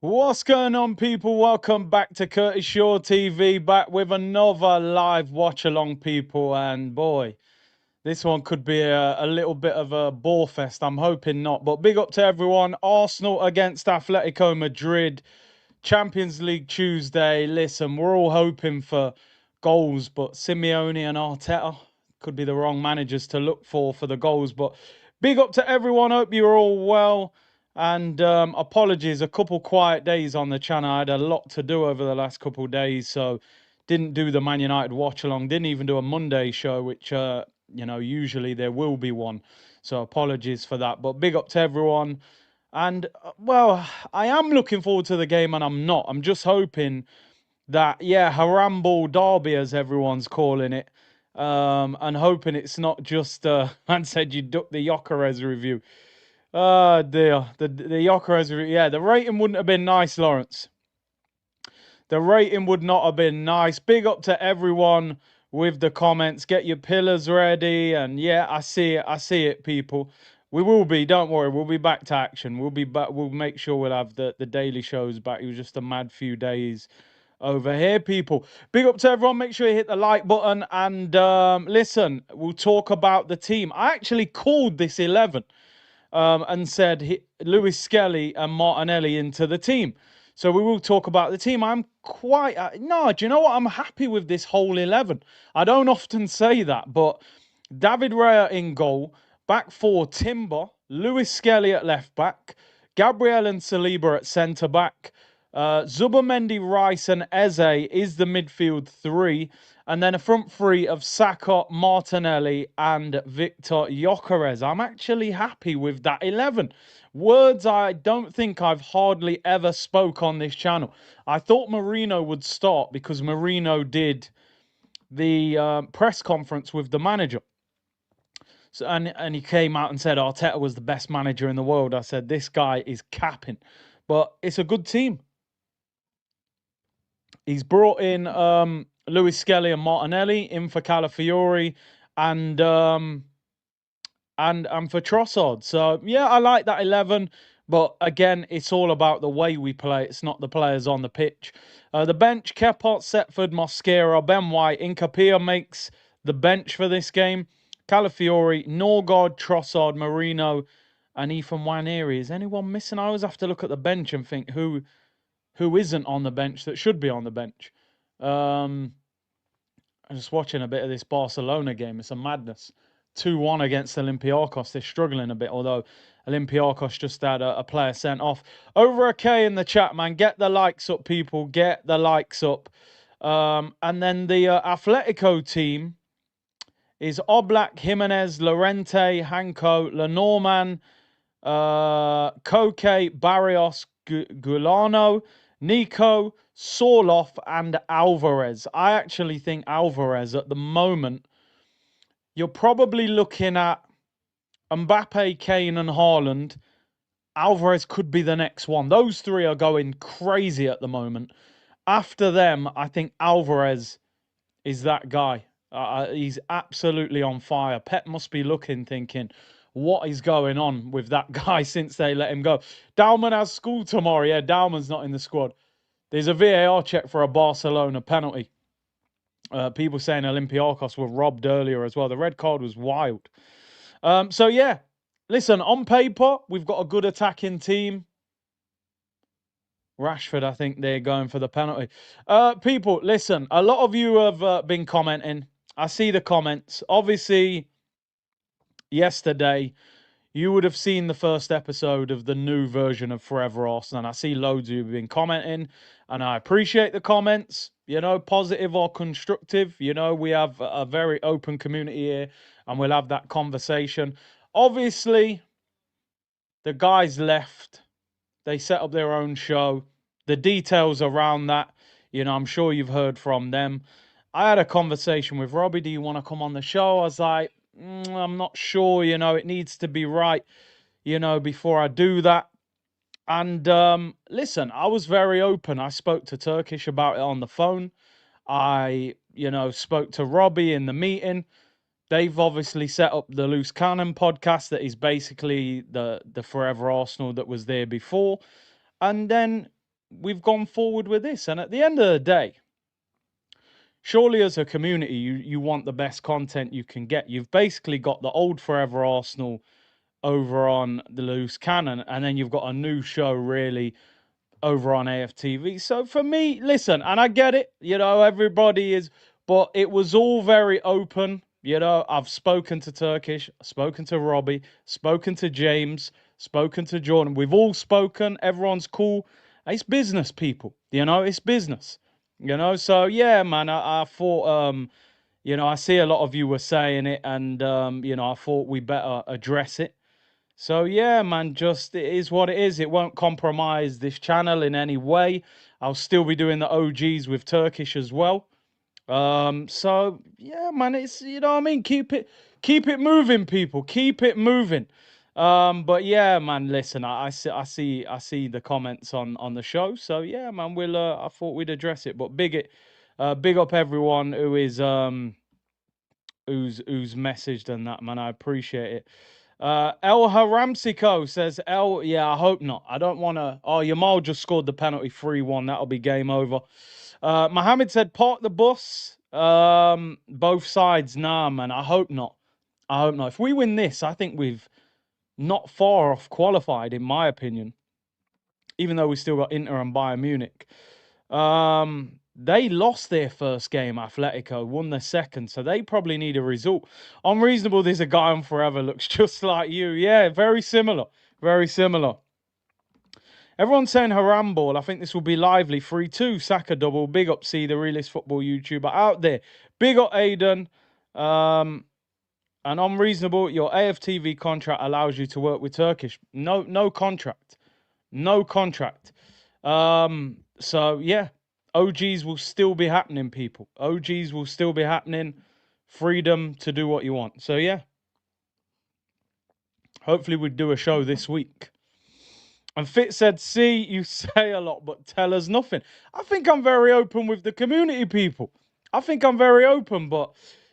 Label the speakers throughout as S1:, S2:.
S1: What's going on, people? Welcome back to Curtis Shaw TV, back with another live watch along, people. And boy, this one could be a little bit of a bore fest. I'm hoping not, but big up to everyone. Arsenal against Atletico Madrid, Champions League Tuesday. Listen, we're all hoping for goals, but Simeone and Arteta could be the wrong managers to look for the goals. But big up to everyone. Hope you're all well. And apologies, a couple quiet days on the channel. I had a lot to do over the last couple of days, so didn't do the Man United watch along. Didn't even do a Monday show, which usually there will be one. So apologies for that. But big up to everyone. And well, I am looking forward to the game, and I'm not. I'm just hoping that, yeah, Harambe Derby, as everyone's calling it, and hoping it's not just man said you ducked the Gyökeres review. Oh dear, the Gyökeres review. Yeah, the rating wouldn't have been nice, Lawrence. The rating would not have been nice. Big up to everyone with the comments. Get your pillars ready, and yeah, I see it. I see it, people. We will be. Don't worry. We'll be back to action. We'll be back. We'll make sure we'll have the daily shows back. It was just a mad few days over here, people. Big up to everyone. Make sure you hit the like button and listen. We'll talk about the team. I actually called this 11 and said Lewis Skelly and Martinelli into the team. So we will talk about the team. I'm quite no. Do you know what? I'm happy with this whole 11. I don't often say that, but David Raya in goal, back four Timber, Lewis Skelly at left back, Gabriel and Saliba at centre back. Zubomendi, Rice, and Eze is the midfield three, and then a front three of Saka, Martinelli, and Victor Gyökeres. I'm actually happy with that 11. Words I don't think I've hardly ever spoke on this channel. I thought Mourinho would start because Mourinho did the press conference with the manager. So, and he came out and said Arteta was the best manager in the world. I said, this guy is capping. But it's a good team. He's brought in Lewis Skelly and Martinelli in for Calafiori and for Trossard. So yeah, I like that 11. But again, it's all about the way we play. It's not the players on the pitch. The bench: Kepa, Setford, Mosquera, Ben White, Incapia makes the bench for this game. Calafiori, Norgard, Trossard, Marino, and Ethan Nwaneri. Is anyone missing? I always have to look at the bench and think who isn't on the bench that should be on the bench. I'm just watching a bit of this Barcelona game. It's a madness. 2-1 against Olympiacos. They're struggling a bit, although Olympiacos just had a player sent off. Over a K in the chat, man. Get the likes up, people. Get the likes up. And then the Atletico team is Oblak, Jimenez, Lorente, Hanko, Lenormand, Koke, Barrios, Gulano, Nico, Sorloth, and Alvarez. I actually think Alvarez at the moment, you're probably looking at Mbappe, Kane, and Haaland. Alvarez could be the next one. Those three are going crazy at the moment. After them, I think Alvarez is that guy. He's absolutely on fire. Pep must be looking, thinking, what is going on with that guy since they let him go? Dalman has school tomorrow. Yeah, Dalman's not in the squad. There's a VAR check for a Barcelona penalty. People saying Olympiacos were robbed earlier as well. The red card was wild. So, yeah, listen, on paper, we've got a good attacking team. Rashford, I think they're going for the penalty. People, listen, a lot of you have been commenting. I see the comments. Obviously, yesterday, you would have seen the first episode of the new version of Forever Arsenal. And I see loads of you have been commenting, and I appreciate the comments, positive or constructive. We have a very open community here, and we'll have that conversation. Obviously, the guys left. They set up their own show. The details around that, I'm sure you've heard from them. I had a conversation with Robbie. Do you want to come on the show? I was like, I'm not sure, it needs to be right, before I do that. And listen, I was very open. I spoke to Turkish about it on the phone. I, spoke to Robbie in the meeting. They've obviously set up the Loose Cannon podcast that is basically the Forever Arsenal that was there before. And then, we've gone forward with this. And at the end of the day, surely as a community, you want the best content you can get. You've basically got the old forever Arsenal over on the Loose Cannon, and then you've got a new show really over on AFTV. So for me, listen, and I get it, everybody is, but it was all very open. I've spoken to Turkish, spoken to Robbie, spoken to James, spoken to Jordan. We've all spoken. Everyone's cool. It's business, people. It's business. So yeah, man, I thought, I see a lot of you were saying it, and I thought we better address it. So yeah, man, just it is what it is. It won't compromise this channel in any way. I'll still be doing the OGs with Turkish as well. So yeah, man, it's what I mean. Keep it moving, people. Keep it moving. But yeah, man, listen, I see the comments on the show. So yeah, man, I thought we'd address it. But big up everyone who's messaged and that, man. I appreciate it. El Haramsico says, yeah, I hope not. I don't want to. Oh, Yamal just scored the penalty 3-1. That'll be game over. Mohammed said, park the bus. Both sides. Nah, man. I hope not. I hope not. If we win this, I think we've not far off qualified, in my opinion. Even though we still got Inter and Bayern Munich. They lost their first game, Atletico, won their second, so they probably need a result. Unreasonable, there's a guy on Forever, looks just like you. Yeah, very similar, very similar. Everyone's saying Haram ball. I think this will be lively. 3-2, Saka double. Big up, C, the realest football YouTuber out there. Big up, Aiden. And unreasonable, your AFTV contract allows you to work with Turkish. No contract. No contract. So, yeah. OGs will still be happening, people. OGs will still be happening. Freedom to do what you want. So, yeah. Hopefully, we'd do a show this week. And Fit said, see, you say a lot, but tell us nothing. I think I'm very open with the community, people. I think I'm very open, but,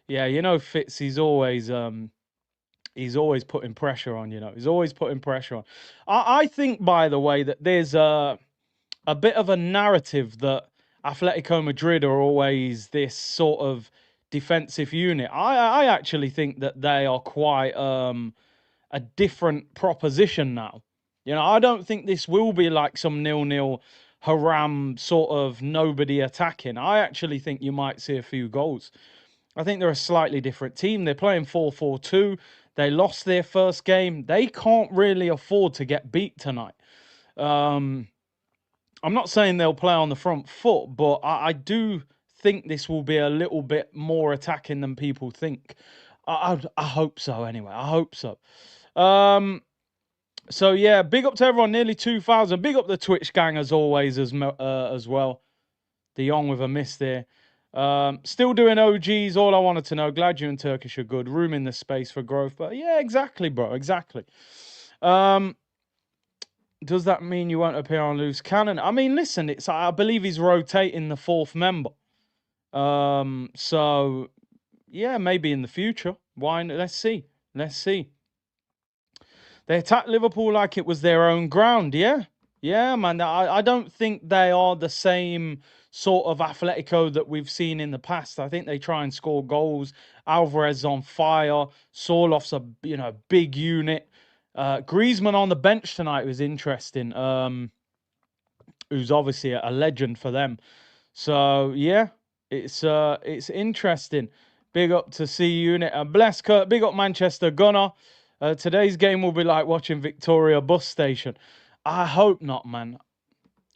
S1: yeah, Fitz, he's always putting pressure on, He's always putting pressure on. I think, by the way, that there's a bit of a narrative that Atletico Madrid are always this sort of defensive unit. I actually think that they are quite a different proposition now. I don't think this will be like some 0-0 haram sort of nobody attacking. I actually think you might see a few goals. I think they're a slightly different team. They're playing 4-4-2. They lost their first game. They can't really afford to get beat tonight. I'm not saying they'll play on the front foot, but I do think this will be a little bit more attacking than people think. I hope so, anyway. I hope so. So, yeah, big up to everyone. Nearly 2,000. Big up the Twitch gang, as always, as well. De Jong with a miss there. Still doing OGs. All I wanted to know. Glad you and Turkish are good. Room in the space for growth. But, yeah, exactly, bro. Exactly. Does that mean you won't appear on Loose Cannon? I mean, listen, I believe he's rotating the fourth member. So, yeah, maybe in the future. Why not? Let's see. Let's see. They attacked Liverpool like it was their own ground, yeah? Yeah, man. I don't think they are the same sort of Atletico that we've seen in the past. I think they try and score goals. Alvarez on fire. Sorloth's a big unit. Griezmann on the bench tonight was interesting. Who's obviously a legend for them. So yeah, it's interesting. Big up to C Unit and bless Kurt. Big up Manchester Gunner. Today's game will be like watching Victoria bus station. I hope not, man.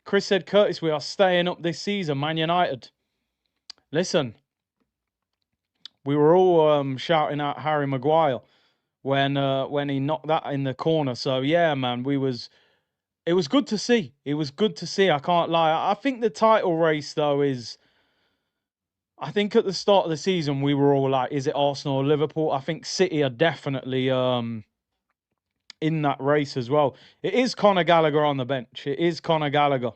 S1: Chris said, Curtis, we are staying up this season, Man United. Listen, we were all shouting out Harry Maguire when he knocked that in the corner. So yeah, man, it was good to see. It was good to see. I can't lie. I think the title race though is. I think at the start of the season we were all like, is it Arsenal or Liverpool? I think City are definitely in that race as well. It is Conor Gallagher on the bench. It is Conor Gallagher.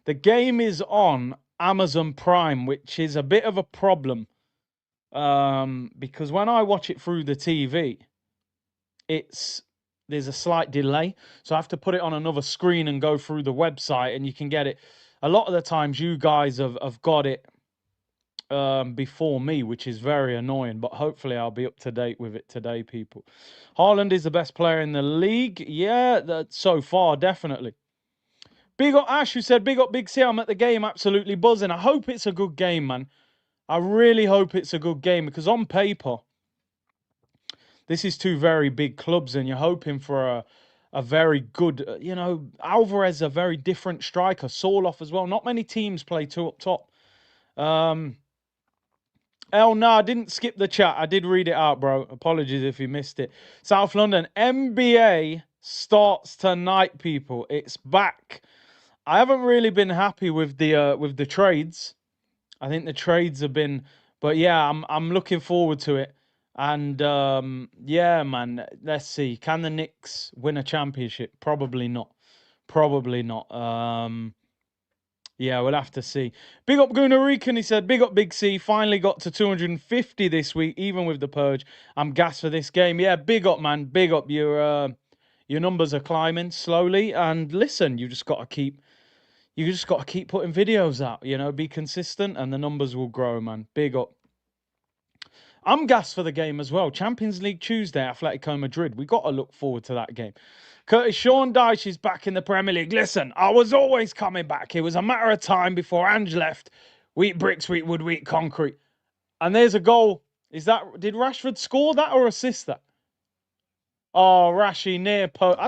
S1: The game is on Amazon Prime, which is a bit of a problem. Because when I watch it through the TV, it's there's a slight delay. So I have to put it on another screen and go through the website, and you can get it. A lot of the times you guys have got it before me, which is very annoying, but hopefully I'll be up to date with it today, people. Haaland is the best player in the league. Yeah, so far, definitely. Big up Ash, who said, big up Big C, I'm at the game, absolutely buzzing. I hope it's a good game, man. I really hope it's a good game, because on paper, this is two very big clubs, and you're hoping for a very good, Alvarez, a very different striker. Sorloth as well. Not many teams play two up top. No, I didn't skip the chat. I did read it out, bro. Apologies if you missed it. South London, NBA starts tonight, people. It's back. I haven't really been happy with the trades. I think the trades have been, but yeah, I'm looking forward to it. And yeah, man, let's see. Can the Knicks win a championship? Probably not. Probably not. Yeah, we'll have to see. Big up Gunarican, he said. Big up Big C. Finally got to 250 this week, even with the purge. I'm gassed for this game. Yeah, big up, man. Big up. Your numbers are climbing slowly. And listen, you just got to keep putting videos out. Be consistent, and the numbers will grow, man. Big up. I'm gassed for the game as well. Champions League Tuesday, Atletico Madrid. We got to look forward to that game. Curtis, Sean Dyche is back in the Premier League. Listen, I was always coming back. It was a matter of time before Ange left. Wheat bricks, wheat wood, wheat concrete. And there's a goal. Did Rashford score that or assist that? Oh, Rashi near post.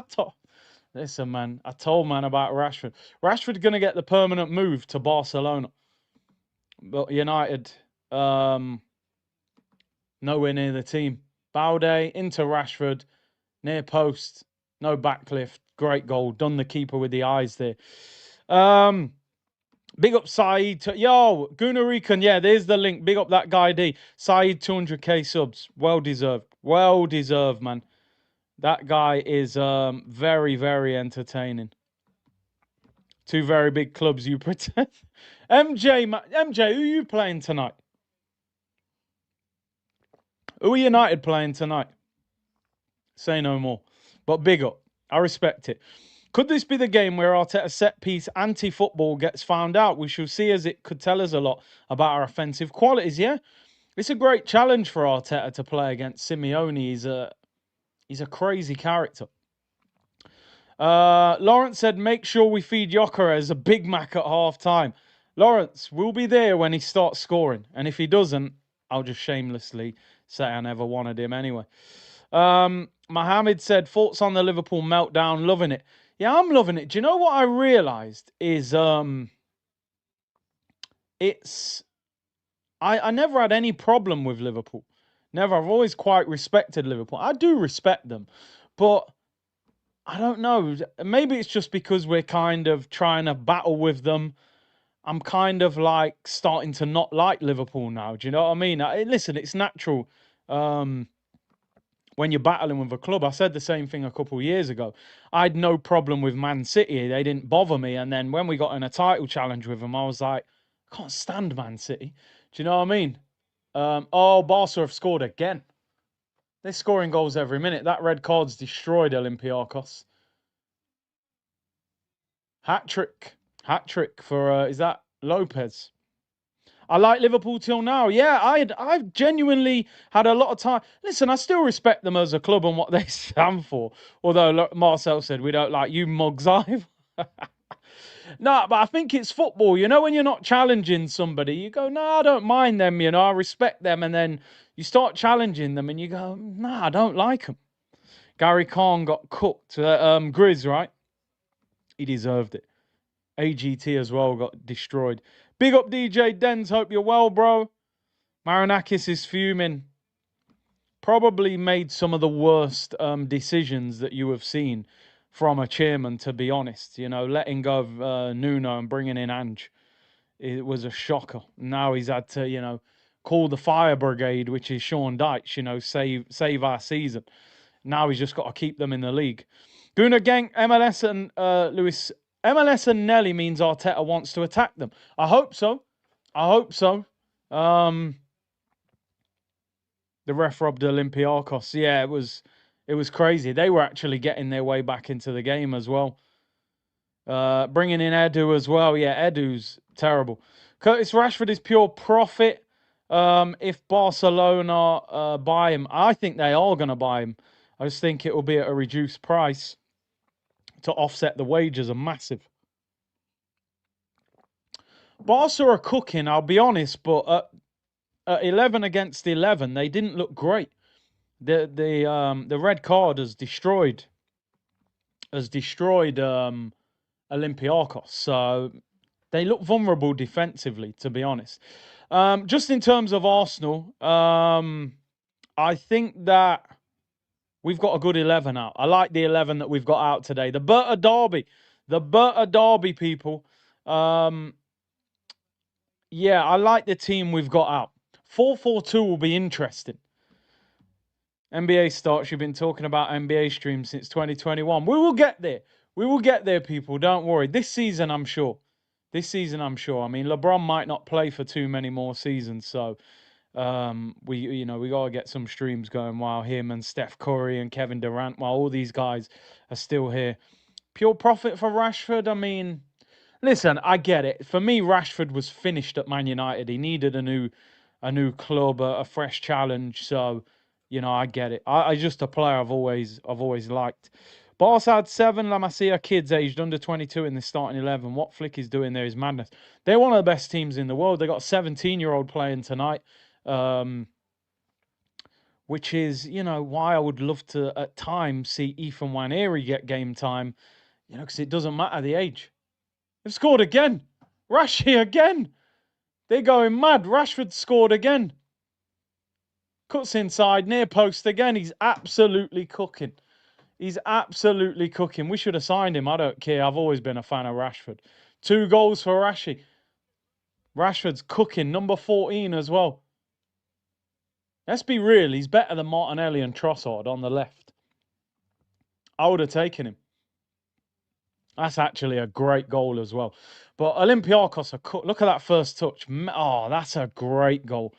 S1: Listen, man, I told man about Rashford. Rashford's going to get the permanent move to Barcelona. But United, nowhere near the team. Balde into Rashford, near post. No backlift. Great goal. Done the keeper with the eyes there. Big up Saeed. Yo, Gunarican. Yeah, there's the link. Big up that guy D. Saeed, 200k subs. Well deserved. Well deserved, man. That guy is very, very entertaining. Two very big clubs you pretend. MJ, who are you playing tonight? Who are United playing tonight? Say no more. But big up. I respect it. Could this be the game where Arteta's set-piece anti-football gets found out? We shall see, as it could tell us a lot about our offensive qualities, yeah? It's a great challenge for Arteta to play against Simeone. He's a crazy character. Lawrence said, make sure we feed Gyökeres a Big Mac at half-time. Lawrence, we'll be there when he starts scoring. And if he doesn't, I'll just shamelessly say I never wanted him anyway. Mohammed said, thoughts on the Liverpool meltdown, loving it. Yeah, I'm loving it. Do you know what I realised is I never had any problem with Liverpool. Never. I've always quite respected Liverpool. I do respect them. But I don't know. Maybe it's just because we're kind of trying to battle with them. I'm kind of like starting to not like Liverpool now. Do you know what I mean? Listen, it's natural. When you're battling with a club. I said the same thing a couple of years ago. I had no problem with Man City. They didn't bother me. And then when we got in a title challenge with them, I was like, I can't stand Man City. Do you know what I mean? Barca have scored again. They're scoring goals every minute. That red card's destroyed Olympiacos. Hat-trick. Hat-trick for, is that Lopez? I like Liverpool till now. Yeah, I've genuinely had a lot of time. Listen, I still respect them as a club and what they stand for. Although Marcel said, we don't like you mugs either. No, but I think it's football. When you're not challenging somebody, you go, no, I don't mind them. I respect them. And then you start challenging them and you go, nah, I don't like them. Gary Khan got cooked. Grizz, right? He deserved it. AGT as well got destroyed. Big up DJ Dens. Hope you're well, bro. Marinakis is fuming. Probably made some of the worst decisions that you have seen from a chairman, to be honest. Letting go of Nuno and bringing in Ange. It was a shocker. Now he's had to, call the fire brigade, which is Sean Dyche, save our season. Now he's just got to keep them in the league. Guna Gang, MLS and Lewis. MLS and Nelly means Arteta wants to attack them. I hope so. I hope so. The ref robbed Olympiacos. Yeah, it was It was crazy. They were actually getting their way back into the game as well. Bringing in Edu as well. Yeah, Edu's terrible. Curtis Rashford is pure profit. If Barcelona buy him, I think they are going to buy him. I just think it will be at a reduced price to offset the wages are massive. Barca are cooking, I'll be honest, but at 11 against 11, they didn't look great. The red card has destroyed Olympiacos. So they look vulnerable defensively, to be honest. Just in terms of Arsenal, I think that we've got a good 11 out. I like the 11 that we've got out today. The Berta Derby, people. Yeah, I like the team we've got out. 4-4-2 will be interesting. NBA starts. You've been talking about NBA streams since 2021. We will get there. We will get there, people. Don't worry. This season, I'm sure. I mean, LeBron might not play for too many more seasons, so we gotta get some streams going while him and Steph Curry and Kevin Durant, while all these guys are still here. Pure profit for Rashford. I mean, listen, I get it. For me, Rashford was finished at Man United. He needed a new club, a fresh challenge. So, I get it. I just a player I've always liked. Barca had 7 La Masia kids aged under 22 in the starting 11. What Flick is doing there is madness. They're one of the best teams in the world. They got a 17-year-old playing tonight, which is, why I would love to, at times, see Ethan Nwaneri get game time, because it doesn't matter the age. They've scored again. Rashi again. They're going mad. Rashford scored again. Cuts inside, near post again. He's absolutely cooking. We should have signed him. I don't care. I've always been a fan of Rashford. 2 goals for Rashi. Rashford's cooking. Number 14 as well. Let's be real. He's better than Martinelli and Trossard on the left. I would have taken him. That's actually a great goal as well. But Olympiacos are look at that first touch. Oh, that's a great goal.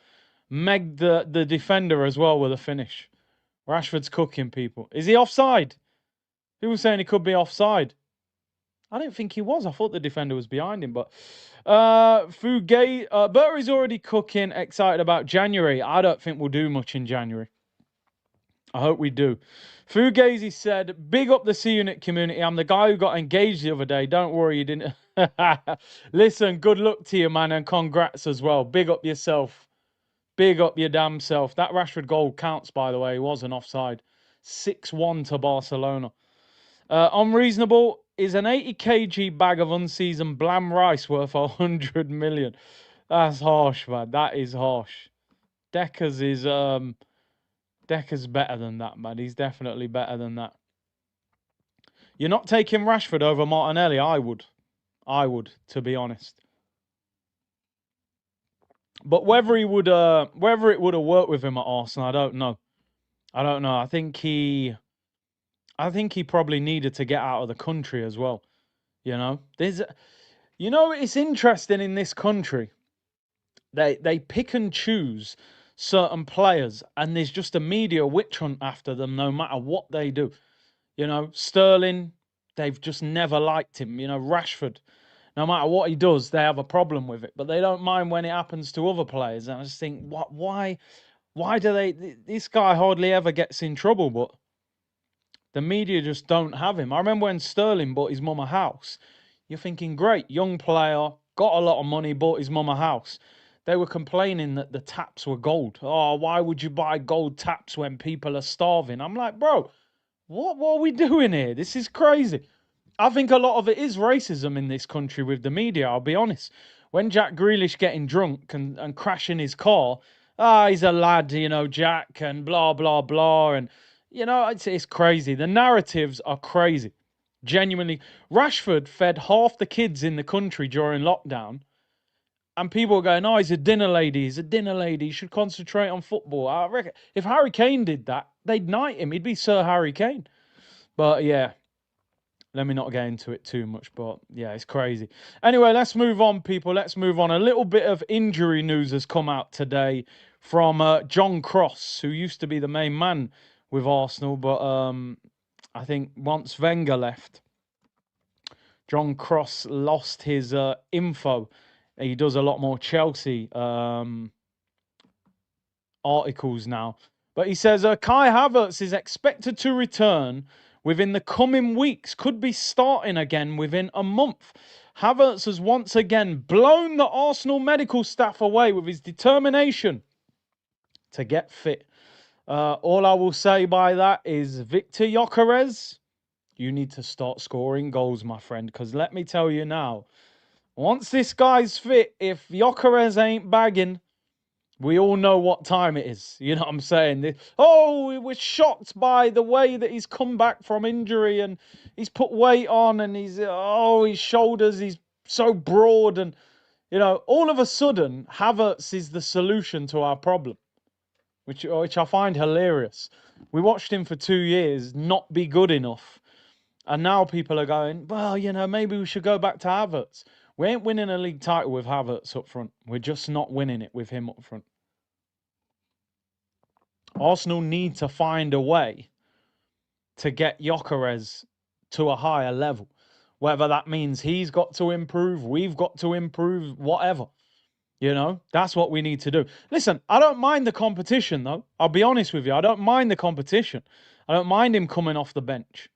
S1: Meg the defender as well with a finish. Rashford's cooking, people. Is he offside? People saying he could be offside. I don't think he was. I thought the defender was behind him. But Bertie's already cooking. Excited about January. I don't think we'll do much in January. I hope we do. Fugazi said, big up the C-Unit community. I'm the guy who got engaged the other day. Don't worry, you didn't. Listen, good luck to you, man, and congrats as well. Big up yourself. Big up your damn self. That Rashford goal counts, by the way. It wasn't offside. 6-1 to Barcelona. Unreasonable is an 80 kg bag of unseasoned blam rice worth 100 million. That's harsh, man. That is harsh. Decker's better than that, man. He's definitely better than that. You're not taking Rashford over Martinelli? I would, to be honest. But whether it would have worked with him at Arsenal, I don't know. I think he probably needed to get out of the country as well. It's interesting in this country. They pick and choose certain players, and there's just a media witch hunt after them no matter what they do. Sterling, they've just never liked him. Rashford, no matter what he does, they have a problem with it. But they don't mind when it happens to other players. And I just think, why do they... This guy hardly ever gets in trouble, but the media just don't have him. I remember when Sterling bought his mum a house. You're thinking, great, young player, got a lot of money, bought his mum a house. They were complaining that the taps were gold. Oh, why would you buy gold taps when people are starving? I'm like, bro, what are we doing here? This is crazy. I think a lot of it is racism in this country with the media, I'll be honest. When Jack Grealish getting drunk and crashing his car, he's a lad, Jack, and blah, blah, blah. And, it's crazy. The narratives are crazy. Genuinely. Rashford fed half the kids in the country during lockdown. And people are going, he's a dinner lady. He should concentrate on football. I reckon if Harry Kane did that, they'd knight him. He'd be Sir Harry Kane. But, yeah. Let me not get into it too much, but yeah, it's crazy. Anyway, let's move on, people. Let's move on. A little bit of injury news has come out today from John Cross, who used to be the main man with Arsenal, but I think once Wenger left, John Cross lost his info. He does a lot more Chelsea articles now. But he says Kai Havertz is expected to return within the coming weeks, could be starting again within a month. Havertz has once again blown the Arsenal medical staff away with his determination to get fit. All I will say by that is, Victor Gyökeres, you need to start scoring goals, my friend, because let me tell you now, once this guy's fit, if Gyökeres ain't bagging, we all know what time it is. You know what I'm saying? Oh, we were shocked by the way that he's come back from injury and he's put weight on and his shoulders, he's so broad. And, you know, all of a sudden, Havertz is the solution to our problem, which I find hilarious. We watched him for 2 years not be good enough. And now people are going, well, you know, maybe we should go back to Havertz. We ain't winning a league title with Havertz up front. We're just not winning it with him up front. Arsenal need to find a way to get Gyökeres to a higher level. Whether that means he's got to improve, we've got to improve, whatever. You know, that's what we need to do. Listen, I don't mind the competition, though. I'll be honest with you. I don't mind the competition. I don't mind him coming off the bench.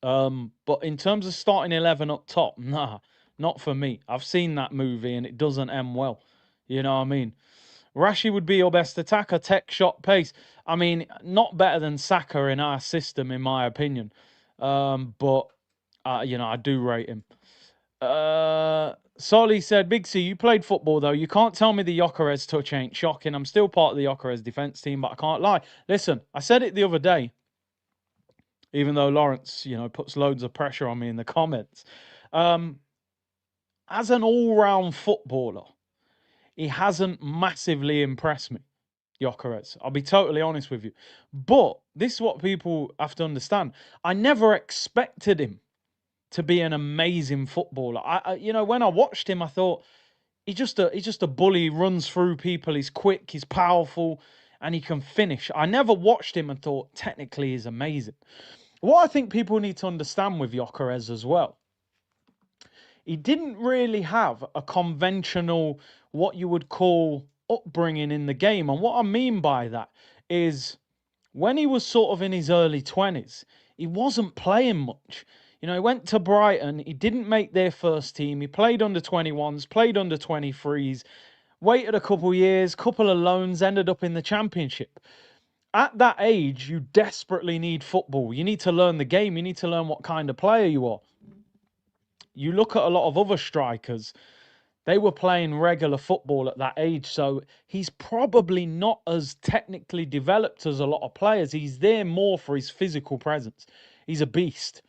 S1: But in terms of starting 11 up top, nah, not for me. I've seen that movie and it doesn't end well. You know what I mean? Rashi would be your best attacker, tech, shot, pace. I mean, not better than Saka in our system, in my opinion. But, you know, I do rate him. Solly said, Big C, you played football, though. You can't tell me the Gyökeres touch ain't shocking. I'm still part of the Gyökeres defence team, but I can't lie. Listen, I said it the other day, even though Lawrence, you know, puts loads of pressure on me in the comments. As an all-round footballer, he hasn't massively impressed me, Gyökeres. I'll be totally honest with you. But this is what people have to understand. I never expected him to be an amazing footballer. You know, when I watched him, I thought he's just a bully. He runs through people. He's quick. He's powerful, and he can finish. I never watched him and thought technically he's amazing. What I think people need to understand with Gyökeres as well, he didn't really have a conventional, what you would call, upbringing in the game. And what I mean by that is when he was sort of in his early 20s, he wasn't playing much. You know, he went to Brighton, he didn't make their first team, he played under 21s, played under 23s, waited a couple of years, couple of loans, ended up in the Championship. At that age, you desperately need football. You need to learn the game, you need to learn what kind of player you are. You look at a lot of other strikers, they were playing regular football at that age, so he's probably not as technically developed as a lot of players. He's there more for his physical presence. He's a beast,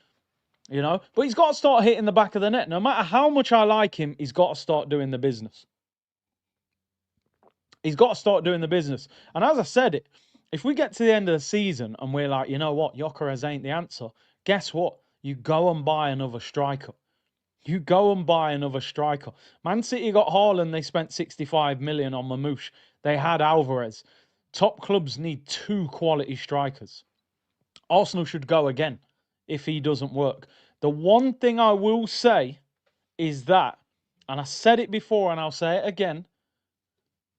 S1: you know? But he's got to start hitting the back of the net. No matter how much I like him, he's got to start doing the business. He's got to start doing the business. And as I said, if we get to the end of the season and we're like, you know what, Gyökeres ain't the answer, guess what? You go and buy another striker. You go and buy another striker. Man City got Haaland. They spent 65 million on Mamouche. They had Alvarez. Top clubs need 2 quality strikers. Arsenal should go again if he doesn't work. The one thing I will say is that, and I said it before and I'll say it again,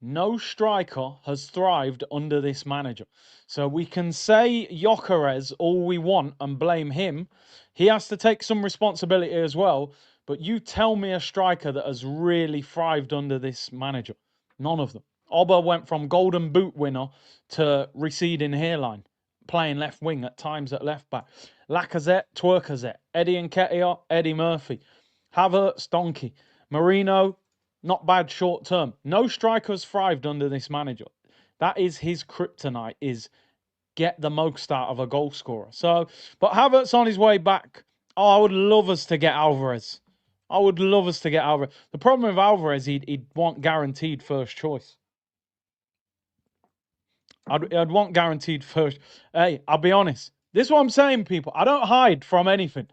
S1: no striker has thrived under this manager. So we can say Gyökeres all we want and blame him. He has to take some responsibility as well. But you tell me a striker that has really thrived under this manager. None of them. Oba went from golden boot winner to receding hairline, playing left wing at times at left back. Lacazette, Twerkazette, Eddie Nketiah, Eddie Murphy. Havertz, Donkey. Marino, not bad short term. No striker has thrived under this manager. That is his kryptonite, is get the most out of a goal scorer. So, but Havertz on his way back. Oh, I would love us to get Alvarez. I would love us to get Alvarez. The problem with Alvarez, he'd want guaranteed first choice. I'd want guaranteed first. Hey, I'll be honest. This is what I'm saying, people. I don't hide from anything.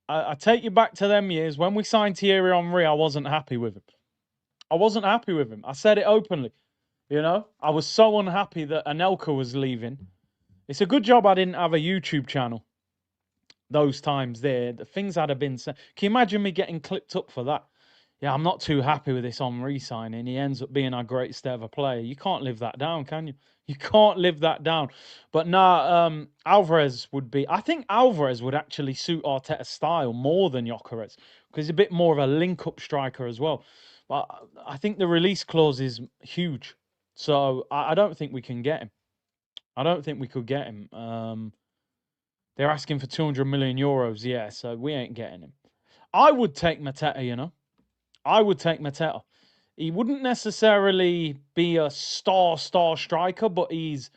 S1: I take you back to them years. When we signed Thierry Henry, I wasn't happy with him. I wasn't happy with him. I said it openly. You know, I was so unhappy that Anelka was leaving. It's a good job I didn't have a YouTube channel those times there. The things I'd have been saying. Can you imagine me getting clipped up for that? Yeah, I'm not too happy with this on re-signing. He ends up being our greatest ever player. You can't live that down, can you? You can't live that down. But nah, Alvarez would be. I think Alvarez would actually suit Arteta's style more than Gyökeres because he's a bit more of a link-up striker as well. But I think the release clause is huge, so I don't think we can get him. I don't think we could get him. They're asking for 200 million euros. Yeah, so we ain't getting him. I would take Mateta, you know. I would take Mateta. He wouldn't necessarily be a star striker, but he's...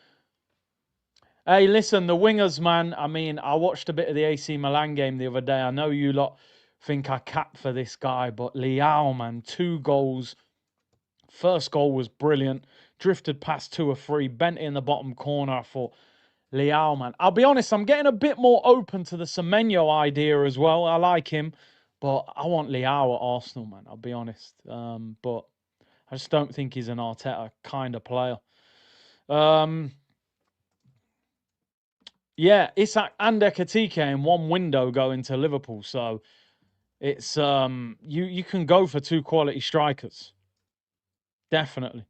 S1: Hey, listen, the wingers, man. I mean, I watched a bit of the AC Milan game the other day. I know you lot think I capped for this guy, but Leao, man, 2 goals. First goal was brilliant. Drifted past 2 or 3, bent it in the bottom corner. I thought, Leao, man. I'll be honest, I'm getting a bit more open to the Semenyo idea as well. I like him, but I want Leao at Arsenal, man. I'll be honest. But I just don't think he's an Arteta kind of player. Yeah, Isak and Ekatike in one window going to Liverpool, so it's you can go for 2 quality strikers. Definitely.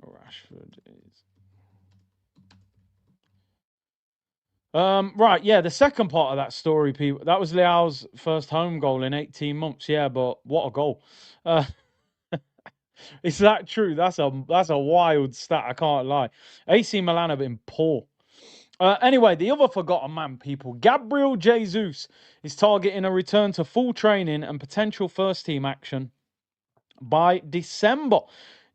S1: Rashford is right, yeah, the second part of that story, people, that was Leao's first home goal in 18 months. Yeah, but what a goal. Is that true? That's a wild stat, I can't lie. AC Milan have been poor. Anyway, the other forgotten man, people, Gabriel Jesus is targeting a return to full training and potential first team action by December.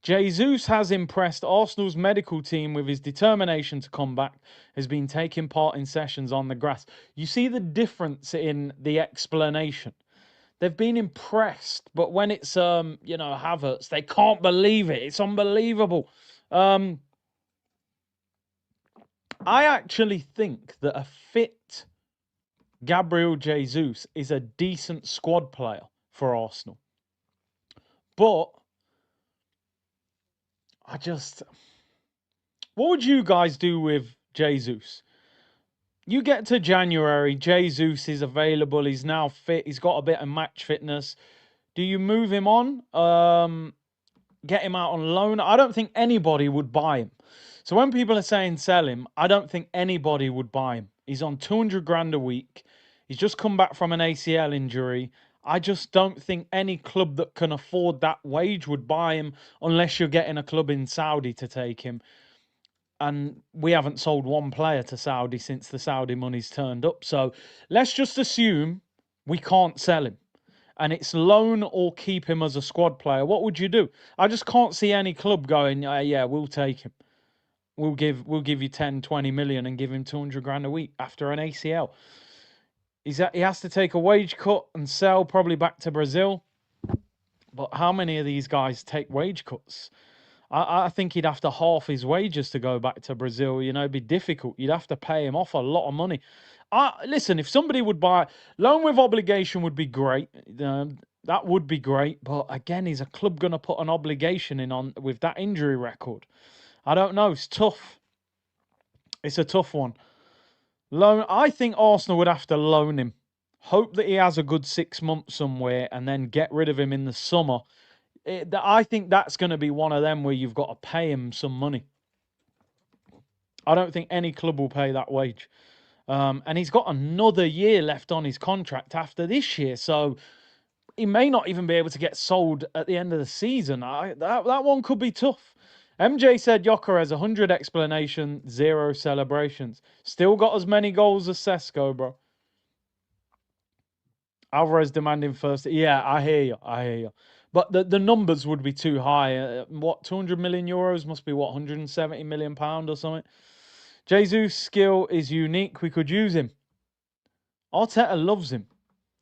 S1: Jesus has impressed Arsenal's medical team with his determination to come back, has been taking part in sessions on the grass. You see the difference in the explanation. They've been impressed, but when it's Havertz, they can't believe it. It's unbelievable. I actually think that a fit Gabriel Jesus is a decent squad player for Arsenal. But what would you guys do with Jesus? You get to January, Jesus is available, he's now fit, he's got a bit of match fitness. Do you move him on? Get him out on loan? I don't think anybody would buy him. So when people are saying sell him, I don't think anybody would buy him. He's on 200 grand a week. He's just come back from an ACL injury. I just don't think any club that can afford that wage would buy him unless you're getting a club in Saudi to take him. And we haven't sold one player to Saudi since the Saudi money's turned up. So let's just assume we can't sell him. And it's loan or keep him as a squad player. What would you do? I just can't see any club going, yeah, we'll take him. We'll give you 10, 20 million and give him 200 grand a week after an ACL. He has to take a wage cut and sell probably back to Brazil. But how many of these guys take wage cuts? I think he'd have to half his wages to go back to Brazil. You know, it'd be difficult. You'd have to pay him off a lot of money. Listen, if somebody would buy loan with obligation would be great. That would be great. But again, is a club going to put an obligation in on with that injury record? I don't know. It's tough. It's a tough one. Loan. I think Arsenal would have to loan him. Hope that he has a good 6 months somewhere and then get rid of him in the summer. I think that's going to be one of them where you've got to pay him some money. I don't think any club will pay that wage. And he's got another year left on his contract after this year. So he may not even be able to get sold at the end of the season. That one could be tough. MJ said Gyökeres has 100 explanations, 0 celebrations. Still got as many goals as Sesko, bro. Alvarez demanding first. Yeah, I hear you. But the numbers would be too high. 200 million euros must be 170 million pound or something. Jesus' skill is unique. We could use him. Arteta loves him.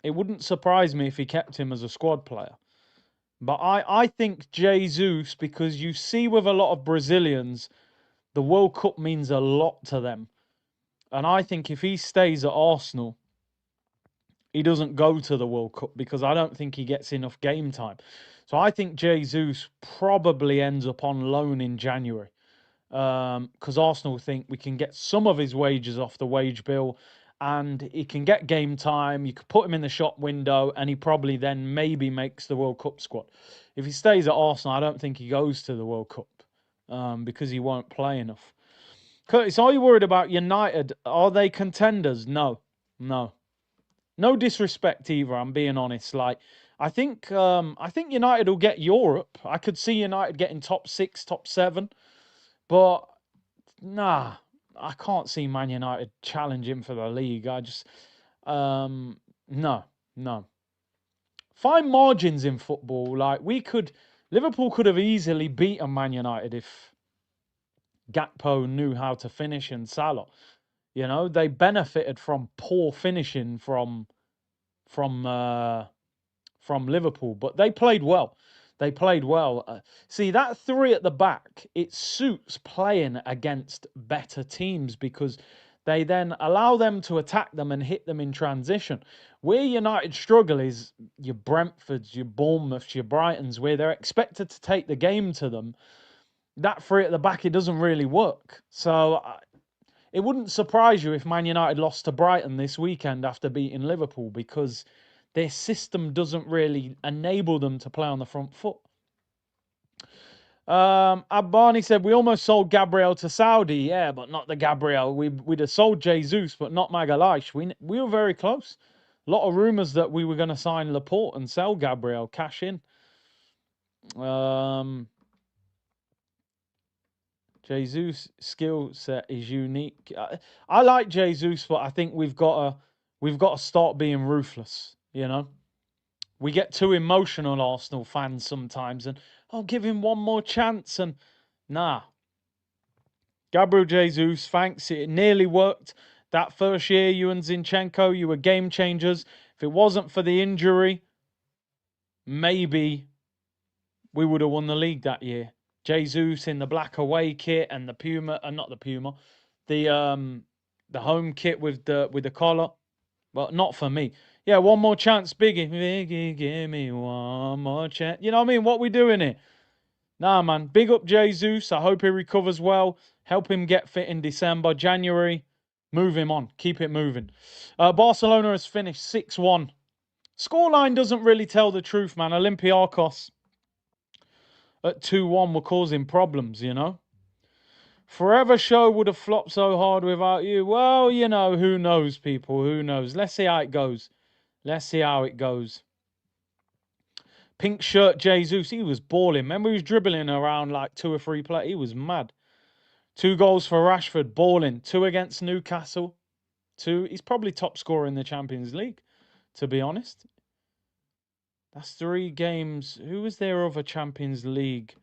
S1: It wouldn't surprise me if he kept him as a squad player. But I think Jesus, because you see with a lot of Brazilians, the World Cup means a lot to them. And I think if he stays at Arsenal, he doesn't go to the World Cup because I don't think he gets enough game time. So I think Jesus probably ends up on loan in January. Because Arsenal think we can get some of his wages off the wage bill and he can get game time. You could put him in the shop window and he probably then maybe makes the World Cup squad. If he stays at Arsenal, I don't think he goes to the World Cup because he won't play enough. Curtis, are you worried about United? Are they contenders? No, no. No disrespect either, I'm being honest. Like, I think United will get Europe. I could see United getting top 6, top 7. But nah, I can't see Man United challenging for the league. I just no, no. Fine margins in football. Like Liverpool could have easily beaten Man United if Gakpo knew how to finish and Salah. You know, they benefited from poor finishing from Liverpool, but they played well. They played well. See, that three at the back, it suits playing against better teams because they then allow them to attack them and hit them in transition. Where United struggle is your Brentfords, your Bournemouths, your Brightons, where they're expected to take the game to them. That three at the back, it doesn't really work. So it wouldn't surprise you if Man United lost to Brighton this weekend after beating Liverpool because their system doesn't really enable them to play on the front foot. Abani said, we almost sold Gabriel to Saudi. Yeah, but not the Gabriel. We'd have sold Jesus, but not Magalhaes. We were very close. A lot of rumours that we were going to sign Laporte and sell Gabriel, cash in. Jesus' skill set is unique. I like Jesus, but I think we've got to start being ruthless, you know? We get too emotional, Arsenal fans, sometimes, and give him one more chance. And nah. Gabriel Jesus, thanks. It nearly worked. That first year, you and Zinchenko, you were game changers. If it wasn't for the injury, maybe we would have won the league that year. Jesus in the black away kit and the Puma, not the Puma, the home kit with the collar. Well, not for me. Yeah, one more chance, Biggie. Biggie, give me one more chance. You know what I mean? What we doing here? Nah, man. Big up Jesus. I hope he recovers well. Help him get fit in December. January, move him on. Keep it moving. Barcelona has finished 6-1. Scoreline doesn't really tell the truth, man. Olympiacos at 2-1 were causing problems, you know. Forever Show would have flopped so hard without you. Well, you know, who knows, people? Who knows? Let's see how it goes. Let's see how it goes. Pink shirt Jesus, he was balling. Remember, he was dribbling around like 2 or 3 players. He was mad. 2 goals for Rashford, balling. 2 against Newcastle. 2. He's probably top scorer in the Champions League, to be honest. That's 3 games. Who was their other Champions League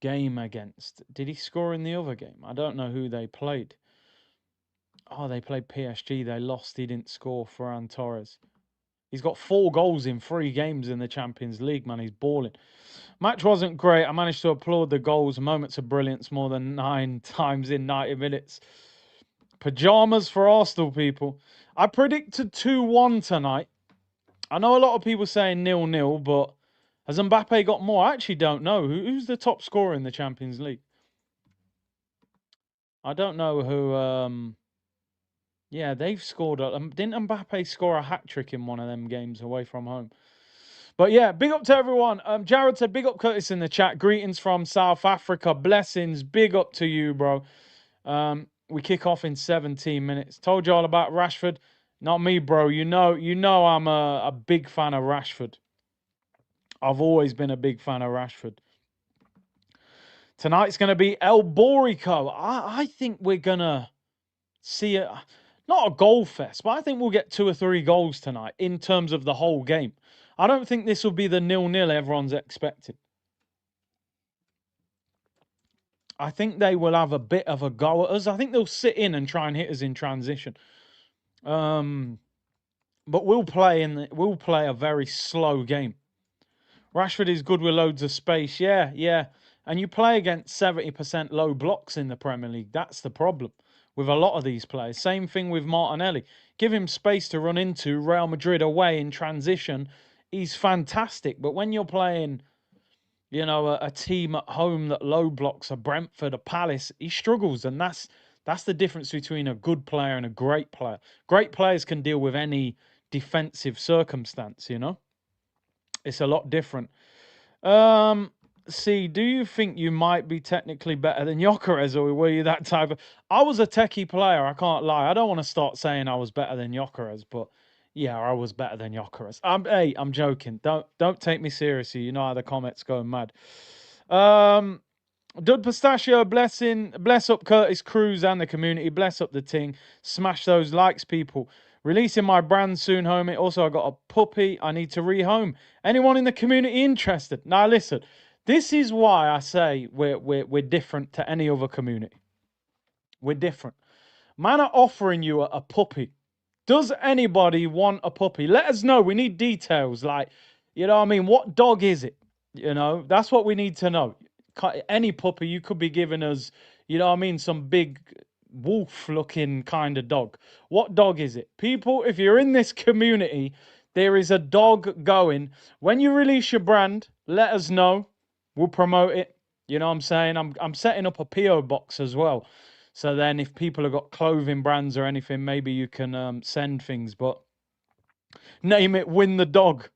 S1: game against? Did he score in the other game? I don't know who they played. Oh, they played PSG. They lost. He didn't score. Ferran Torres. He's got 4 goals in 3 games in the Champions League, man. He's balling. Match wasn't great. I managed to applaud the goals. Moments of brilliance more than 9 times in 90 minutes. Pajamas for Arsenal, people. I predicted 2-1 tonight. I know a lot of people saying 0-0, but has Mbappe got more? I actually don't know. Who's the top scorer in the Champions League? I don't know who... Yeah, they've scored. Didn't Mbappe score a hat-trick in one of them games away from home? But yeah, big up to everyone. Jared said, big up Curtis in the chat. Greetings from South Africa. Blessings. Big up to you, bro. We kick off in 17 minutes. Told you all about Rashford. Not me, bro. You know I'm a big fan of Rashford. I've always been a big fan of Rashford. Tonight's going to be El Borico. I think we're going to see it. Not a goal fest, but I think we'll get 2 or 3 goals tonight in terms of the whole game. I don't think this will be the 0-0 everyone's expecting. I think they will have a bit of a go at us. I think they'll sit in and try and hit us in transition. But we'll play a very slow game. Rashford is good with loads of space. Yeah. And you play against 70% low blocks in the Premier League. That's the problem with a lot of these players. Same thing with Martinelli. Give him space to run into Real Madrid away in transition. He's fantastic. But when you're playing you know, a team at home that low blocks, a Brentford, a Palace, he struggles, and that's the difference between a good player and a great player. Great players can deal with any defensive circumstance, you know. It's a lot different. See, do you think you might be technically better than Gyökeres, or were you that type of? I was a techie player. I can't lie. I don't want to start saying I was better than Gyökeres, but yeah, I was better than Gyökeres. Hey, I'm joking. Don't take me seriously. You know how the comments go mad. Dud Pistachio, bless up Curtis Cruz and the community, bless up the ting, smash those likes, people. Releasing my brand soon, homie. Also, I got a puppy I need to rehome. Anyone in the community interested? Now, listen, this is why I say we're different to any other community. We're different. Man are offering you a puppy. Does anybody want a puppy? Let us know. We need details. Like, you know what I mean? What dog is it? You know, that's what we need to know. Any puppy, you could be giving us, you know what I mean, some big wolf-looking kind of dog. What dog is it? People, if you're in this community, there is a dog going. When you release your brand, let us know. We'll promote it. You know what I'm saying? I'm setting up a PO box as well. So then if people have got clothing brands or anything, maybe you can send things. But name it Win the Dog.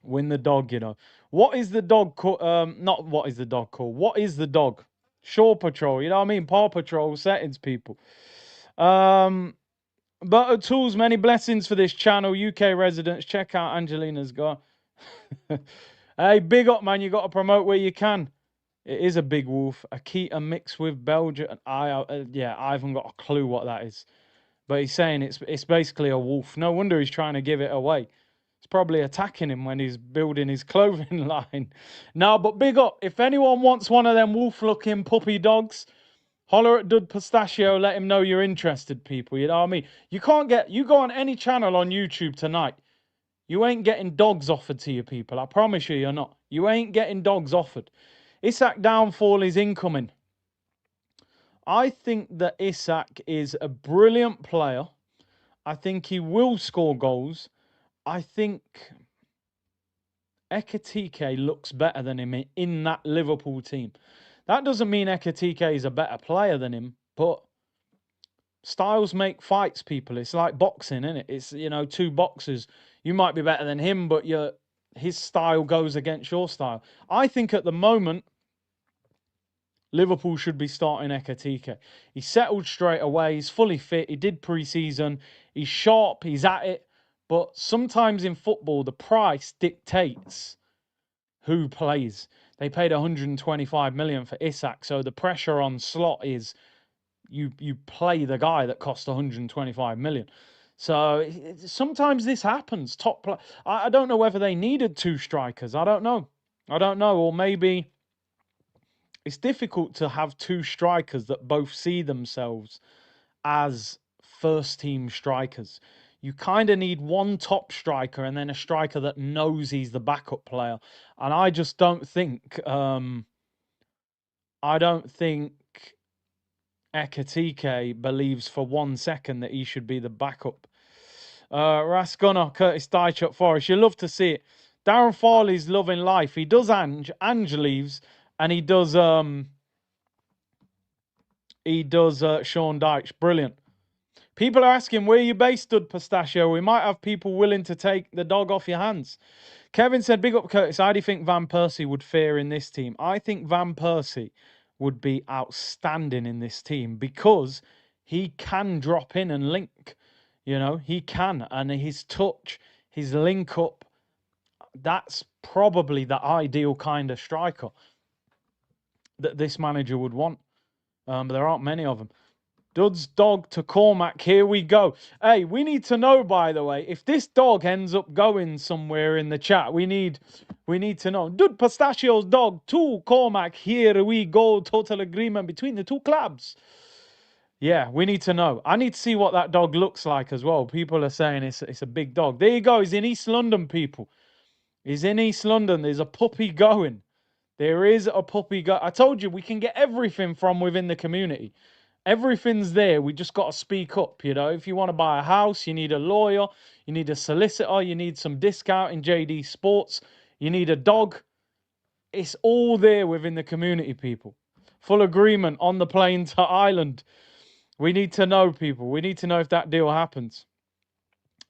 S1: Win the Dog, you know. What is the dog called? Not what is the dog called. What is the dog? Shore Patrol, you know what I mean? Paw Patrol settings, people. But tools, many blessings for this channel. UK residents, check out Angelina's guy. Hey, big up, man. You got to promote where you can. It is a big wolf. Akita mixed with Belgium. Yeah, I haven't got a clue what that is. But he's saying it's basically a wolf. No wonder he's trying to give it away. It's probably attacking him when he's building his clothing line. No, but big up. If anyone wants one of them wolf-looking puppy dogs, holler at Dud Pistachio. Let him know you're interested, people. You know what I mean? You go on any channel on YouTube tonight. You ain't getting dogs offered to you, people. I promise you, you're not. You ain't getting dogs offered. Isak downfall is incoming. I think that Isak is a brilliant player. I think he will score goals. I think Ekitike looks better than him in that Liverpool team. That doesn't mean Ekitike is a better player than him, but styles make fights, people. It's like boxing, isn't it? It's, you know, two boxers. You might be better than him, but his style goes against your style. I think at the moment, Liverpool should be starting Ekitike. He settled straight away. He's fully fit. He did pre-season. He's sharp. He's at it. But sometimes in football, the price dictates who plays. They paid 125 million for Isak, so the pressure on Slot is you play the guy that cost 125 million. So sometimes this happens. I don't know whether they needed two strikers. I don't know. Or maybe it's difficult to have two strikers that both see themselves as first team strikers. You kind of need one top striker and then a striker that knows he's the backup player. And I just don't think Ekitike believes for 1 second that he should be the backup. Rascunner, Curtis Dychuk Forest. You love to see it. Darren Farley's loving life. He does Ange leaves, and he does Sean Dyche. Brilliant. People are asking where you based, Dud Pistachio. We might have people willing to take the dog off your hands. Kevin said, big up Curtis. How do you think Van Persie would fare in this team? I think Van Persie would be outstanding in this team because he can drop in and link. You know, he can. And his touch, his link up, that's probably the ideal kind of striker that this manager would want. But there aren't many of them. Dud's dog to Cormac. Here we go. Hey, we need to know, by the way, if this dog ends up going somewhere in the chat. We need to know. Dud Pistachio's dog to Cormac. Here we go. Total agreement between the two clubs. Yeah, we need to know. I need to see what that dog looks like as well. People are saying it's a big dog. There you go. He's in East London, people. He's in East London. There's a puppy going. There is a puppy go. I told you, we can get everything from within the community. Everything's there. We just got to speak up, you know. If you want to buy a house, you need a lawyer, you need a solicitor, you need some discount in JD Sports, you need a dog. It's all there within the community, people. Full agreement on the plane to Ireland. We need to know, people. We need to know if that deal happens.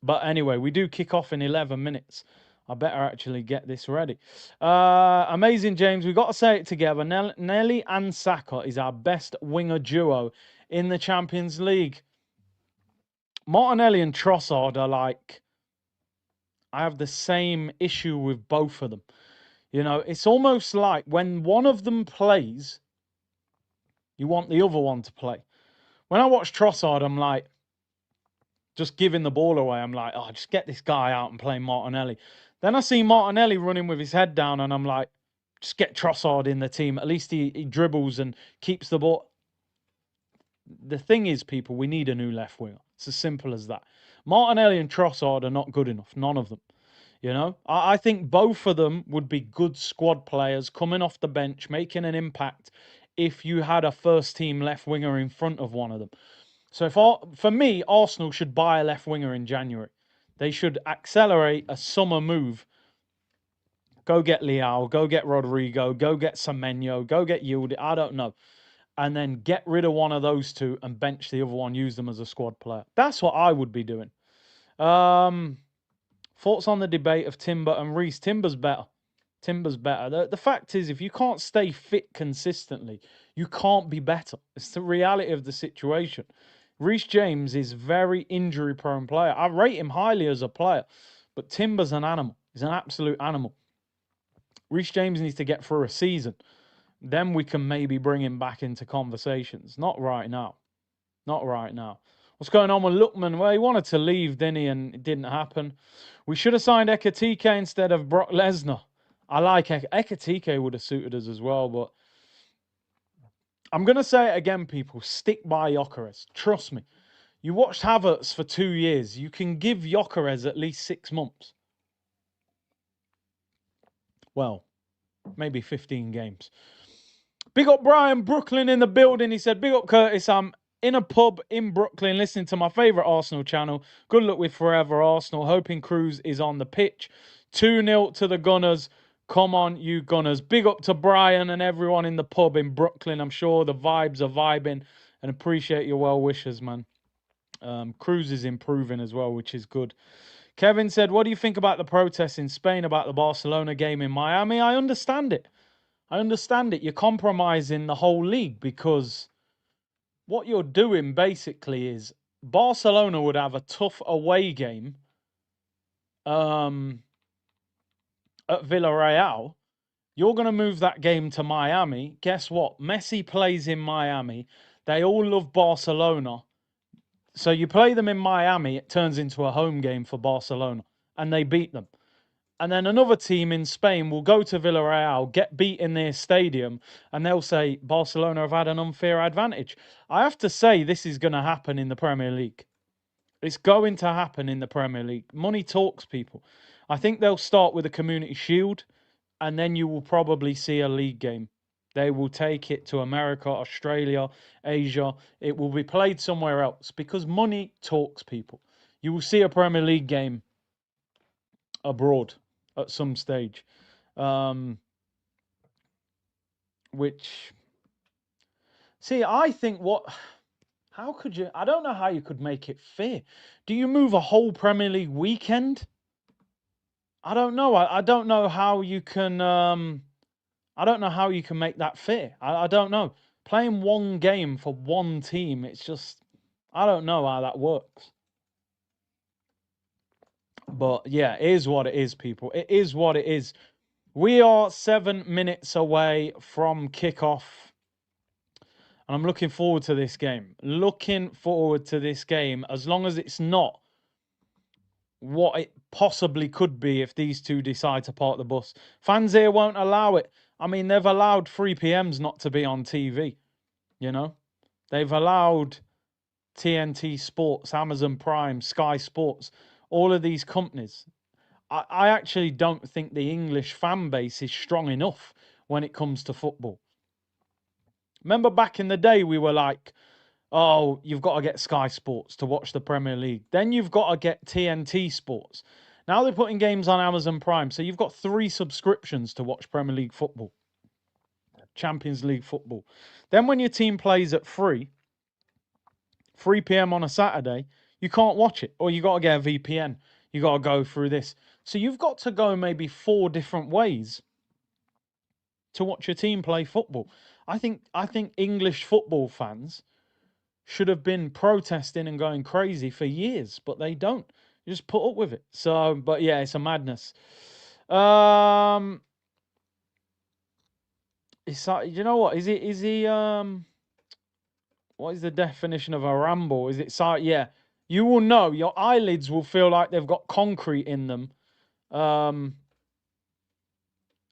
S1: But anyway, we do kick off in 11 minutes. I better actually get this ready. Amazing, James. We've got to say it together. Nelly and Saka is our best winger duo in the Champions League. Martinelli and Trossard are like... I have the same issue with both of them. You know, it's almost like when one of them plays, you want the other one to play. When I watch Trossard, I'm like, just giving the ball away. I'm like, oh, just get this guy out and play Martinelli. Then I see Martinelli running with his head down, and I'm like, just get Trossard in the team. At least he dribbles and keeps the ball. The thing is, people, we need a new left winger. It's as simple as that. Martinelli and Trossard are not good enough. None of them. You know, I think both of them would be good squad players coming off the bench, making an impact if you had a first-team left winger in front of one of them. So for me, Arsenal should buy a left winger in January. They should accelerate a summer move. Go get Leao, go get Rodrigo, go get Semenyo, go get Yildiz, I don't know. And then get rid of one of those two and bench the other one, use them as a squad player. That's what I would be doing. Thoughts on the debate of Timber and Reece? Timber's better. Timber's better. The fact is, if you can't stay fit consistently, you can't be better. It's the reality of the situation. Reece James is very injury-prone player. I rate him highly as a player, but Timber's an animal. He's an absolute animal. Reece James needs to get through a season. Then we can maybe bring him back into conversations. Not right now. Not right now. What's going on with Lookman? Well, he wanted to leave, didn't he? And it didn't happen. We should have signed Ekatike instead of Brock Lesnar. I like Ekatike would have suited us as well, but I'm going to say it again, people. Stick by Gyökeres. Trust me. You watched Havertz for 2 years. You can give Gyökeres at least 6 months. Well, maybe 15 games. Big up Brian, Brooklyn in the building. He said, big up Curtis. I'm in a pub in Brooklyn listening to my favourite Arsenal channel. Good luck with Forever Arsenal. Hoping Cruz is on the pitch. 2-0 to the Gunners. Come on, you Gunners. Big up to Brian and everyone in the pub in Brooklyn. I'm sure the vibes are vibing and appreciate your well wishes, man. Cruz is improving as well, which is good. Kevin said, what do you think about the protests in Spain about the Barcelona game in Miami? I understand it. I understand it. You're compromising the whole league because what you're doing basically is Barcelona would have a tough away game at Villarreal. You're going to move that game to Miami. Guess what? Messi plays in Miami. They all love Barcelona. So you play them in Miami, it turns into a home game for Barcelona, and they beat them. And then another team in Spain will go to Villarreal, get beat in their stadium, and they'll say Barcelona have had an unfair advantage. I have to say this is going to happen in the Premier League. It's going to happen in the Premier League. Money talks, people. I think they'll start with a Community Shield, and then you will probably see a league game. They will take it to America, Australia, Asia. It will be played somewhere else because money talks, people. You will see a Premier League game abroad at some stage. Which, see, I think how could you, I don't know how you could make it fair. Do you move a whole Premier League weekend? I don't know. I don't know how you can, I don't know how you can make that fair. I don't know. Playing one game for one team, it's just, I don't know how that works. But yeah, it is what it is, people. It is what it is. We are 7 minutes away from kickoff. And I'm looking forward to this game. Looking forward to this game, as long as it's not what it possibly could be if these two decide to park the bus. Fans here won't allow it. I mean, they've allowed 3PMs not to be on TV, you know? They've allowed TNT Sports, Amazon Prime, Sky Sports, all of these companies. I actually don't think the English fan base is strong enough when it comes to football. Remember back in the day, we were like, oh, you've got to get Sky Sports to watch the Premier League. Then you've got to get TNT Sports. Now they're putting games on Amazon Prime. So you've got 3 subscriptions to watch Premier League football, Champions League football. Then when your team plays at 3 p.m. on a Saturday, you can't watch it, or you got to get a VPN. You got to go through this. So you've got to go maybe 4 different ways to watch your team play football. I think English football fans should have been protesting and going crazy for years, but they don't. You just put up with it. So, but yeah, it's a madness. It's like, you know what? Is he what is the definition of a ramble? Is it yeah. You will know, your eyelids will feel like they've got concrete in them.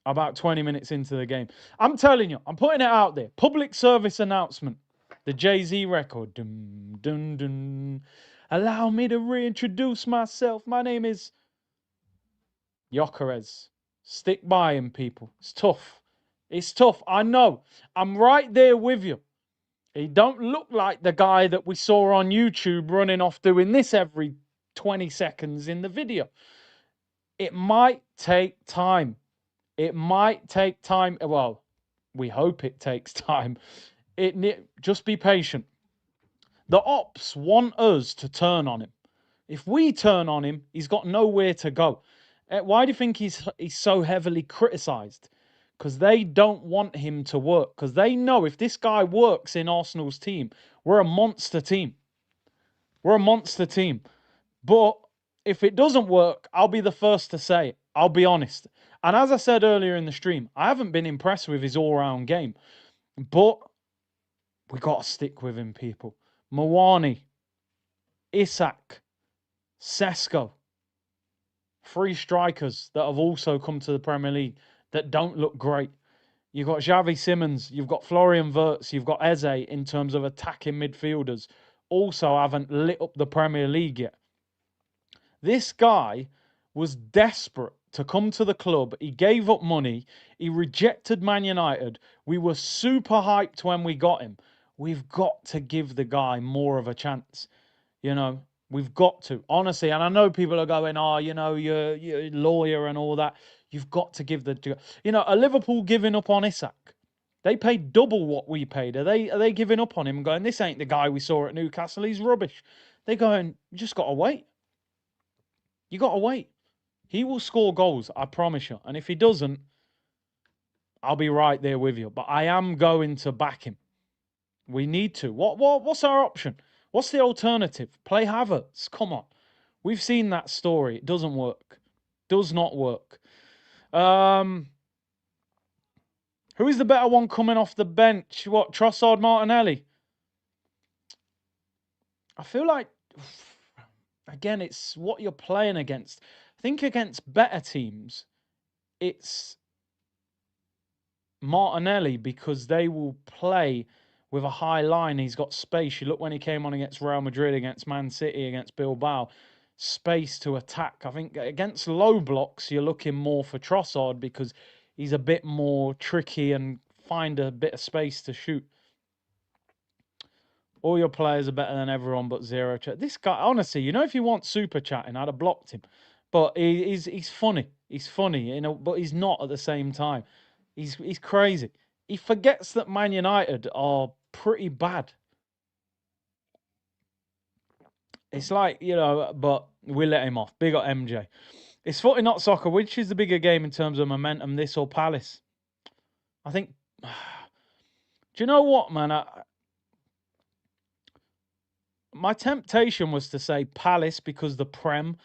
S1: About 20 minutes into the game. I'm telling you, I'm putting it out there. Public service announcement. The Jay-Z record. Dun, dun, dun. Allow me to reintroduce myself. My name is Gyökeres. Stick by him, people. It's tough. It's tough. I know. I'm right there with you. He don't look like the guy that we saw on YouTube running off doing this every 20 seconds in the video. It might take time. It might take time. Well, we hope it takes time. Just be patient. The ops want us to turn on him. If we turn on him, he's got nowhere to go. Why do you think he's so heavily criticised? Because they don't want him to work. Because they know if this guy works in Arsenal's team, we're a monster team. We're a monster team. But if it doesn't work, I'll be the first to say it. I'll be honest. And as I said earlier in the stream, I haven't been impressed with his all-round game. But we got to stick with him, people. Mawani, Isak, Sesko. 3 strikers that have also come to the Premier League that don't look great. You've got Xavi Simons, you've got Florian Wirtz, you've got Eze in terms of attacking midfielders. Also haven't lit up the Premier League yet. This guy was desperate to come to the club. He gave up money. He rejected Man United. We were super hyped when we got him. We've got to give the guy more of a chance. You know, we've got to. Honestly, and I know people are going, oh, you know, you're a lawyer and all that. You've got to give the... You know, are Liverpool giving up on Isak? They paid double what we paid. Are they giving up on him and going, this ain't the guy we saw at Newcastle. He's rubbish. They're going, you just got to wait. You got to wait. He will score goals, I promise you. And if he doesn't, I'll be right there with you. But I am going to back him. We need to. What's our option? What's the alternative? Play Havertz. Come on. We've seen that story. It doesn't work. Does not work. Who is the better one coming off the bench? What, Trossard, Martinelli? I feel like, again, it's what you're playing against. I think against better teams, it's Martinelli because they will play with a high line. He's got space. You look when he came on against Real Madrid, against Man City, against Bilbao, space to attack. I think against low blocks, you're looking more for Trossard because he's a bit more tricky and find a bit of space to shoot. All your players are better than everyone but Zero Chat. This guy, honestly, you know, if you want super chatting, I'd have blocked him. But he's funny. He's funny, you know, but he's not at the same time. He's crazy. He forgets that Man United are pretty bad. It's like, you know, but we let him off. Big up MJ. It's footy, not soccer. Which is the bigger game in terms of momentum, this or Palace? I think... Do you know what, man? My temptation was to say Palace because the Prem,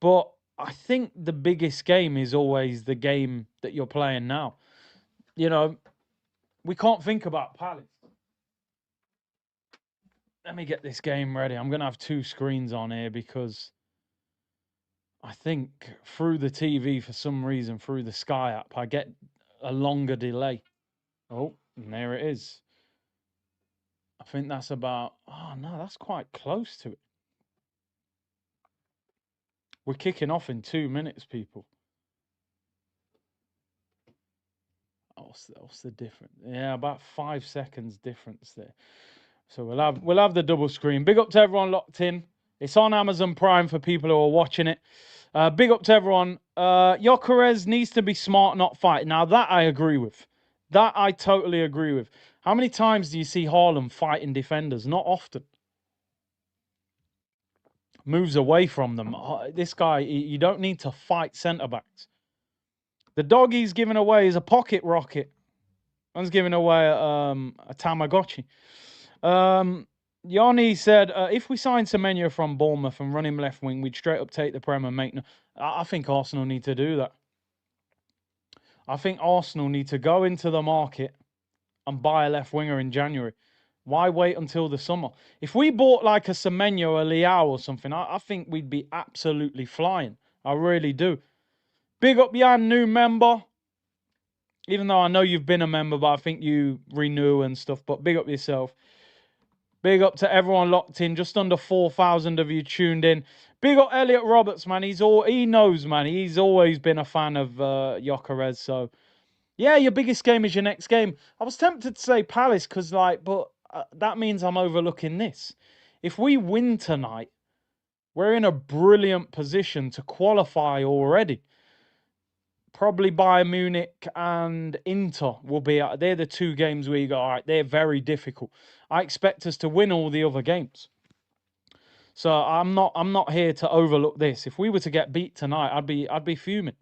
S1: but I think the biggest game is always the game that you're playing now. You know, we can't think about Palace. Let me get this game ready. I'm going to have 2 screens on here because I think through the TV, for some reason, through the Sky app, I get a longer delay. Oh, and there it is. I think that's about... Oh, no, that's quite close to it. We're kicking off in 2 minutes, people. What's the difference? Yeah, about 5 seconds difference there. So we'll have the double screen. Big up to everyone locked in. It's on Amazon Prime for people who are watching it. Big up to everyone. Gyökeres needs to be smart, not fight. Now, that I agree with. That I totally agree with. How many times do you see Haaland fighting defenders? Not often. Moves away from them. This guy, you don't need to fight centre-backs. The dog he's giving away is a pocket rocket. One's giving away a Tamagotchi. Yanni said, if we sign Semenyo from Bournemouth and run him left wing, we'd straight up take the Prem and make... I think Arsenal need to do that. I think Arsenal need to go into the market and buy a left winger in January. Why wait until the summer? If we bought like a Semenyo, a Leao or something, I think we'd be absolutely flying. I really do. Big up Jan, new member. Even though I know you've been a member, but I think you renew and stuff. But big up yourself. Big up to everyone locked in. Just under 4,000 of you tuned in. Big up Elliot Roberts, man. He knows, man. He's always been a fan of Gyökeres. So, yeah, your biggest game is your next game. I was tempted to say Palace because, like, but that means I'm overlooking this. If we win tonight, we're in a brilliant position to qualify already. Probably Bayern Munich and Inter will be. They're the two games where you go, all right, they're very difficult. I expect us to win all the other games. So I'm not here to overlook this. If we were to get beat tonight, I'd be fuming.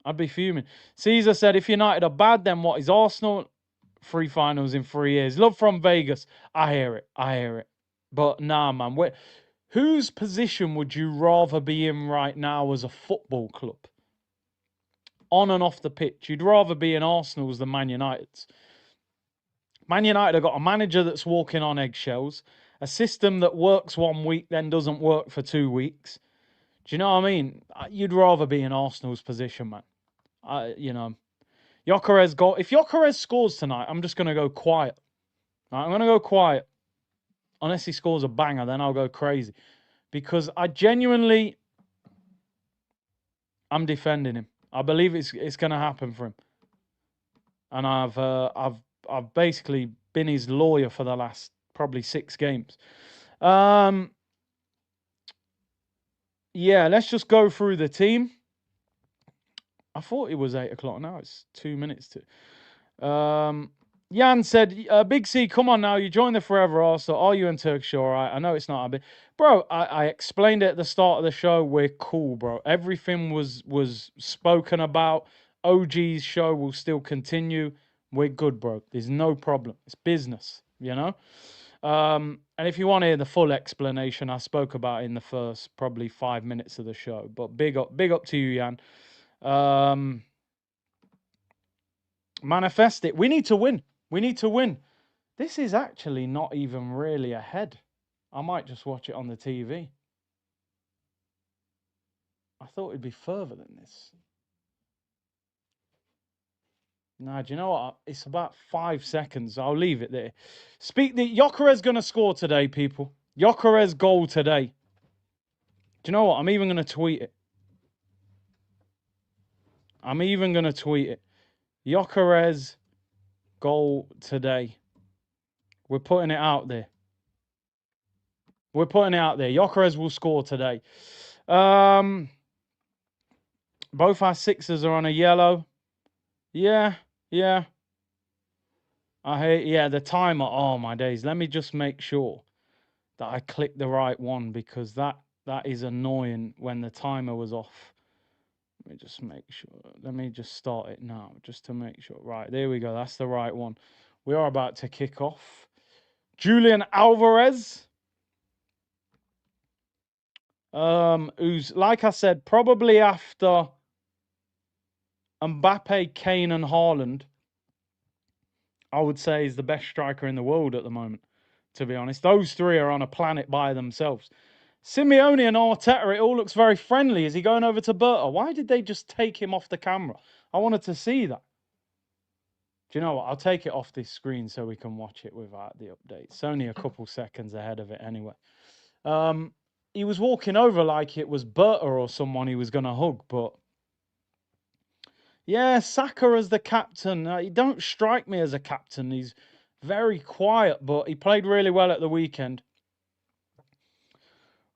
S1: I'd be fuming. Caesar said, if United are bad, then what is Arsenal? 3 finals in 3 years. Love from Vegas. I hear it. I hear it. But nah, man. Whose position would you rather be in right now as a football club? On and off the pitch. You'd rather be in Arsenal's than Man United's. Man United have got a manager that's walking on eggshells, a system that works 1 week, then doesn't work for 2 weeks. Do you know what I mean? You'd rather be in Arsenal's position, man. You know, Gyökeres goal. If Gyökeres scores tonight, I'm just going to go quiet. Right, I'm going to go quiet. Unless he scores a banger, then I'll go crazy. Because I genuinely, I'm defending him. I believe it's going to happen for him. And I've basically been his lawyer for the last probably 6 games. Yeah, let's just go through the team. I thought it was 8 o'clock. Now it's 2 minutes to. Jan said, Big C, come on now. You joined the Forever Arsenal. Are you in Turkish all right? I know it's not a bit. Bro, I explained it at the start of the show. We're cool, bro. Everything was spoken about. OG's show will still continue. We're good, bro. There's no problem. It's business, you know? And if you want to hear the full explanation, I spoke about it in the first probably 5 minutes of the show. But big up to you, Jan. Manifest it. We need to win. We need to win. This is actually not even really ahead. I might just watch it on the TV. I thought it'd be further than this. Nah, do you know what? It's about 5 seconds. I'll leave it there. Gyökeres going to score today, people. Gyökeres goal today. Do you know what? I'm even going to tweet it. I'm even going to tweet it. Gyökeres goal today. We're putting it out there. We're putting it out there. Gyökeres will score today. Both our sixers are on a yellow. Yeah. I hate, the timer. Oh, my days. Let me just make sure that I click the right one because that is annoying when the timer was off. Let me just make sure. Let me just start it now just to make sure. Right, there we go. That's the right one. We are about to kick off. Julian Alvarez. Who's, like I said, probably after Mbappe, Kane and Haaland, I would say is the best striker in the world at the moment, to be honest. Those 3 are on a planet by themselves. Simeone and Arteta, it all looks very friendly. Is he going over to Berta? Why did they just take him off the camera? I wanted to see that. Do you know what? I'll take it off this screen so we can watch it without the updates. It's only a couple seconds ahead of it anyway. He was walking over like it was Berta or someone he was going to hug, but... Yeah, Saka as the captain. He don't strike me as a captain. He's very quiet, but he played really well at the weekend.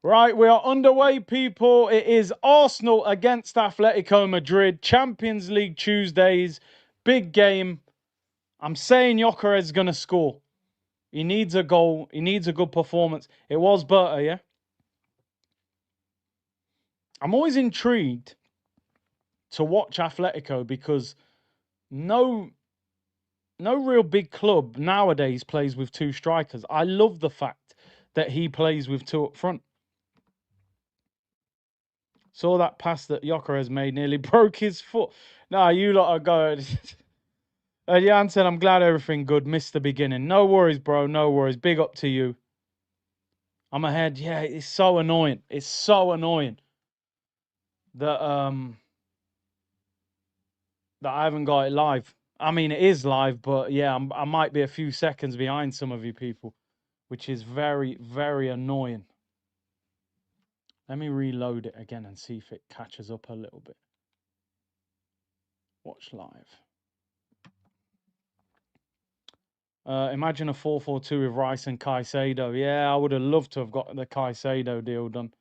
S1: Right, we are underway, people. It is Arsenal against Atletico Madrid. Champions League Tuesdays. Big game. I'm saying Gyökeres is going to score. He needs a goal. He needs a good performance. It was Berta, yeah? I'm always intrigued to watch Atletico because no real big club nowadays plays with two strikers. I love the fact that he plays with two up front. Saw that pass that Gyökeres made, nearly broke his foot. Nah, you lot are going. Jan said, I'm glad everything good. Missed the beginning. No worries, bro. No worries. Big up to you. I'm ahead. Yeah, it's so annoying. It's so annoying that that I haven't got it live. I mean, it is live, but yeah, I might be a few seconds behind some of you people, which is very, very annoying. Let me reload it again and see if it catches up a little bit. Watch live. Imagine a 4-4-2 with Rice and Caicedo. Yeah, I would have loved to have got the Caicedo deal done.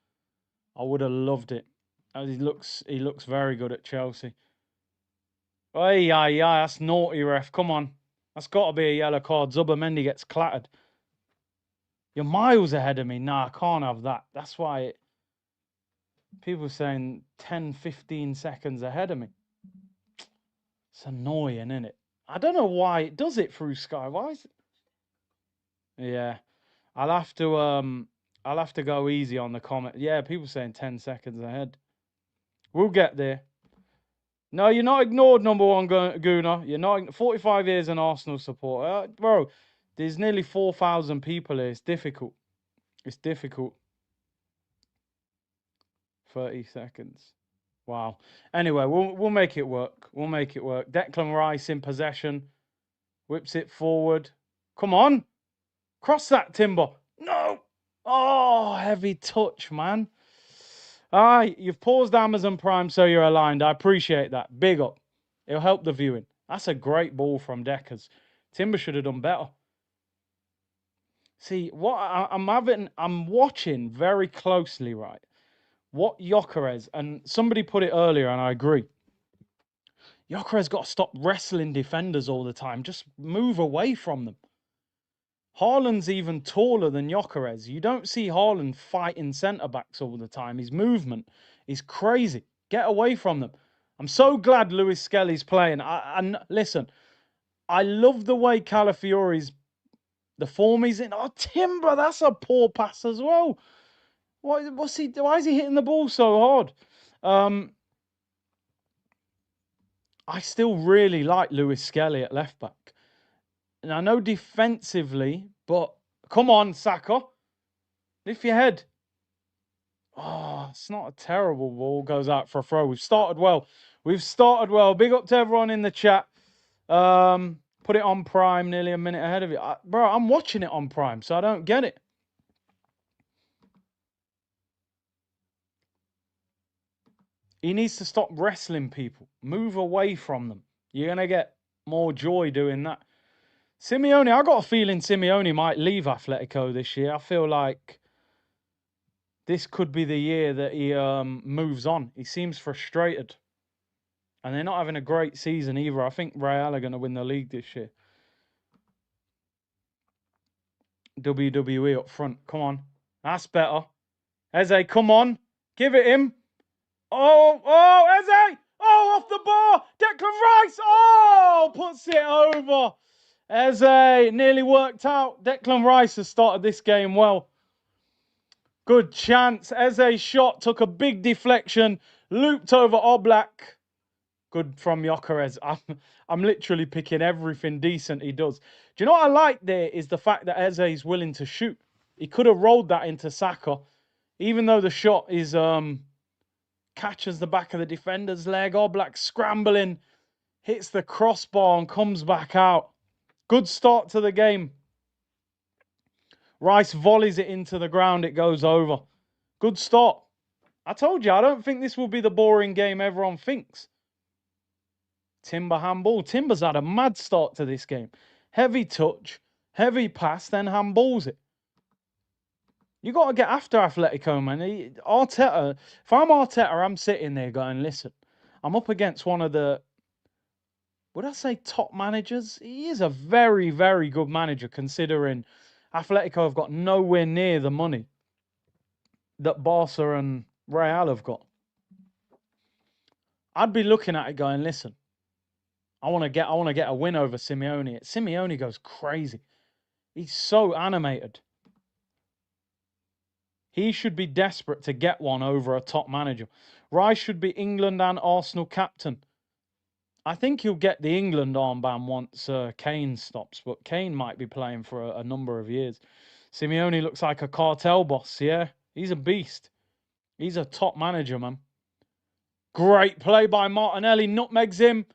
S1: I would have loved it. He looks very good at Chelsea. Hey, yeah, that's naughty, ref. Come on. That's got to be a yellow card. Zubimendi gets clattered. You're miles ahead of me. Nah, I can't have that. That's why people are saying 10, 15 seconds ahead of me. It's annoying, isn't it? I don't know why it does it through Sky. Why is it? Yeah. I'll have to go easy on the comment. Yeah, people saying 10 seconds ahead. We'll get there. No, you're not ignored, number one, Gooner. You're not. 45 years an Arsenal supporter. Bro, there's nearly 4,000 people here. It's difficult. It's difficult. 30 seconds. Wow. Anyway, we'll make it work. We'll make it work. Declan Rice in possession. Whips it forward. Come on. Cross that, Timber. No. Oh, heavy touch, man. You've paused Amazon Prime so you're aligned. I appreciate that. Big up. It'll help the viewing. That's a great ball from Deckers. Timber should have done better. See, what I'm watching very closely, right? What Gyökeres, and somebody put it earlier, and I agree. Gyökeres got to stop wrestling defenders all the time. Just move away from them. Haaland's even taller than Gyökeres. You don't see Haaland fighting centre-backs all the time. His movement is crazy. Get away from them. I'm so glad Luis Skelly's playing. And listen, I love the way Calafiori's, the form he's in. Oh, Timber, that's a poor pass as well. Why is he hitting the ball so hard? I still really like Luis Skelly at left back. And I know defensively, but come on, Saka. Lift your head. Oh, it's not a terrible ball. Goes out for a throw. We've started well. Big up to everyone in the chat. Put it on Prime, nearly a minute ahead of it. Bro, I'm watching it on Prime, so I don't get it. He needs to stop wrestling people. Move away from them. You're going to get more joy doing that. Simeone, I got a feeling Simeone might leave Atletico this year. I feel like this could be the year that he moves on. He seems frustrated. And they're not having a great season either. I think Real are going to win the league this year. WWE up front. Come on. That's better. Eze, come on. Give it him. Oh, Eze. Oh, off the bar. Declan Rice. Oh, puts it over. Eze nearly worked out. Declan Rice has started this game well. Good chance. Eze's shot took a big deflection. Looped over Oblak. Good from Gyökeres. I'm literally picking everything decent he does. Do you know what I like there is the fact that Eze is willing to shoot. He could have rolled that into Saka. Even though the shot is catches the back of the defender's leg. Oblak scrambling. Hits the crossbar and comes back out. Good start to the game. Rice volleys it into the ground. It goes over. Good start. I told you, I don't think this will be the boring game everyone thinks. Timber handball. Timber's had a mad start to this game. Heavy touch, heavy pass, then handballs it. You got to get after Atletico, man. Arteta, if I'm Arteta, I'm sitting there going, listen, I'm up against one of the, would I say top managers? He is a very, very good manager considering Atletico have got nowhere near the money that Barca and Real have got. I'd be looking at it going, listen, I want to get a win over Simeone. Simeone goes crazy. He's so animated. He should be desperate to get one over a top manager. Rice should be England and Arsenal captain. I think he'll get the England armband once Kane stops, but Kane might be playing for a number of years. Simeone looks like a cartel boss, yeah? He's a beast. He's a top manager, man. Great play by Martinelli, nutmegs him,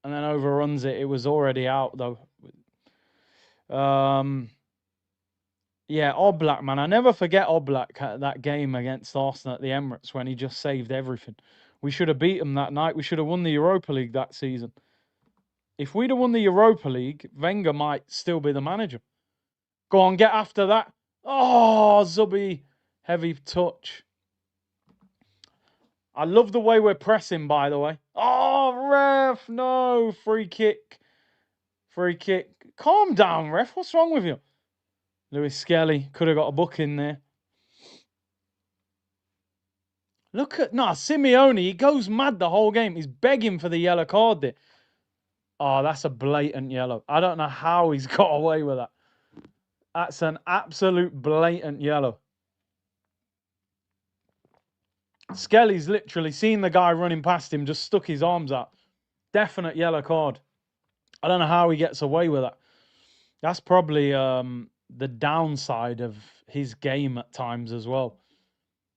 S1: and then overruns it. It was already out, though. Yeah, Oblak, man. I never forget Oblak at that game against Arsenal at the Emirates when he just saved everything. We should have beat him that night. We should have won the Europa League that season. If we'd have won the Europa League, Wenger might still be the manager. Go on, get after that. Oh, Zubby. Heavy touch. I love the way we're pressing, by the way. Oh, ref. No. Free kick. Free kick. Calm down, ref. What's wrong with you? Lewis Skelly could have got a book in there. Look at, Simeone, he goes mad the whole game. He's begging for the yellow card there. Oh, that's a blatant yellow. I don't know how he's got away with that. That's an absolute blatant yellow. Skelly's literally seen the guy running past him, just stuck his arms out. Definite yellow card. I don't know how he gets away with that. That's probably the downside of his game at times as well.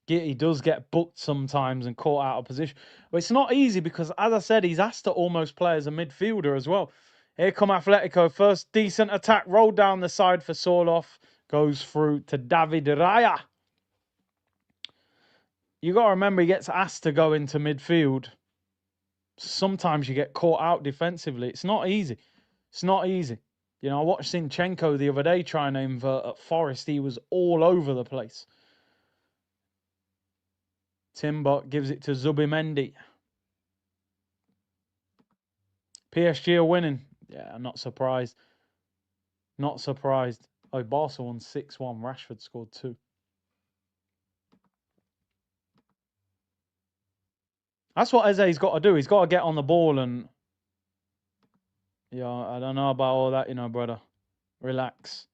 S1: He does get booked sometimes and caught out of position. But it's not easy because, as I said, he's asked to almost play as a midfielder as well. Here come Atletico. First decent attack. Rolled down the side for Sorloth. Goes through to David Raya. You got to remember, he gets asked to go into midfield. Sometimes you get caught out defensively. It's not easy. It's not easy. You know, I watched Zinchenko the other day trying to invert at Forest. He was all over the place. Timber gives it to Zubimendi. PSG are winning. Yeah, I'm not surprised. Not surprised. Oh, Barca won 6-1. Rashford scored 2. That's what Eze's got to do. He's got to get on the ball and... Yeah, I don't know about all that, you know, brother. Relax.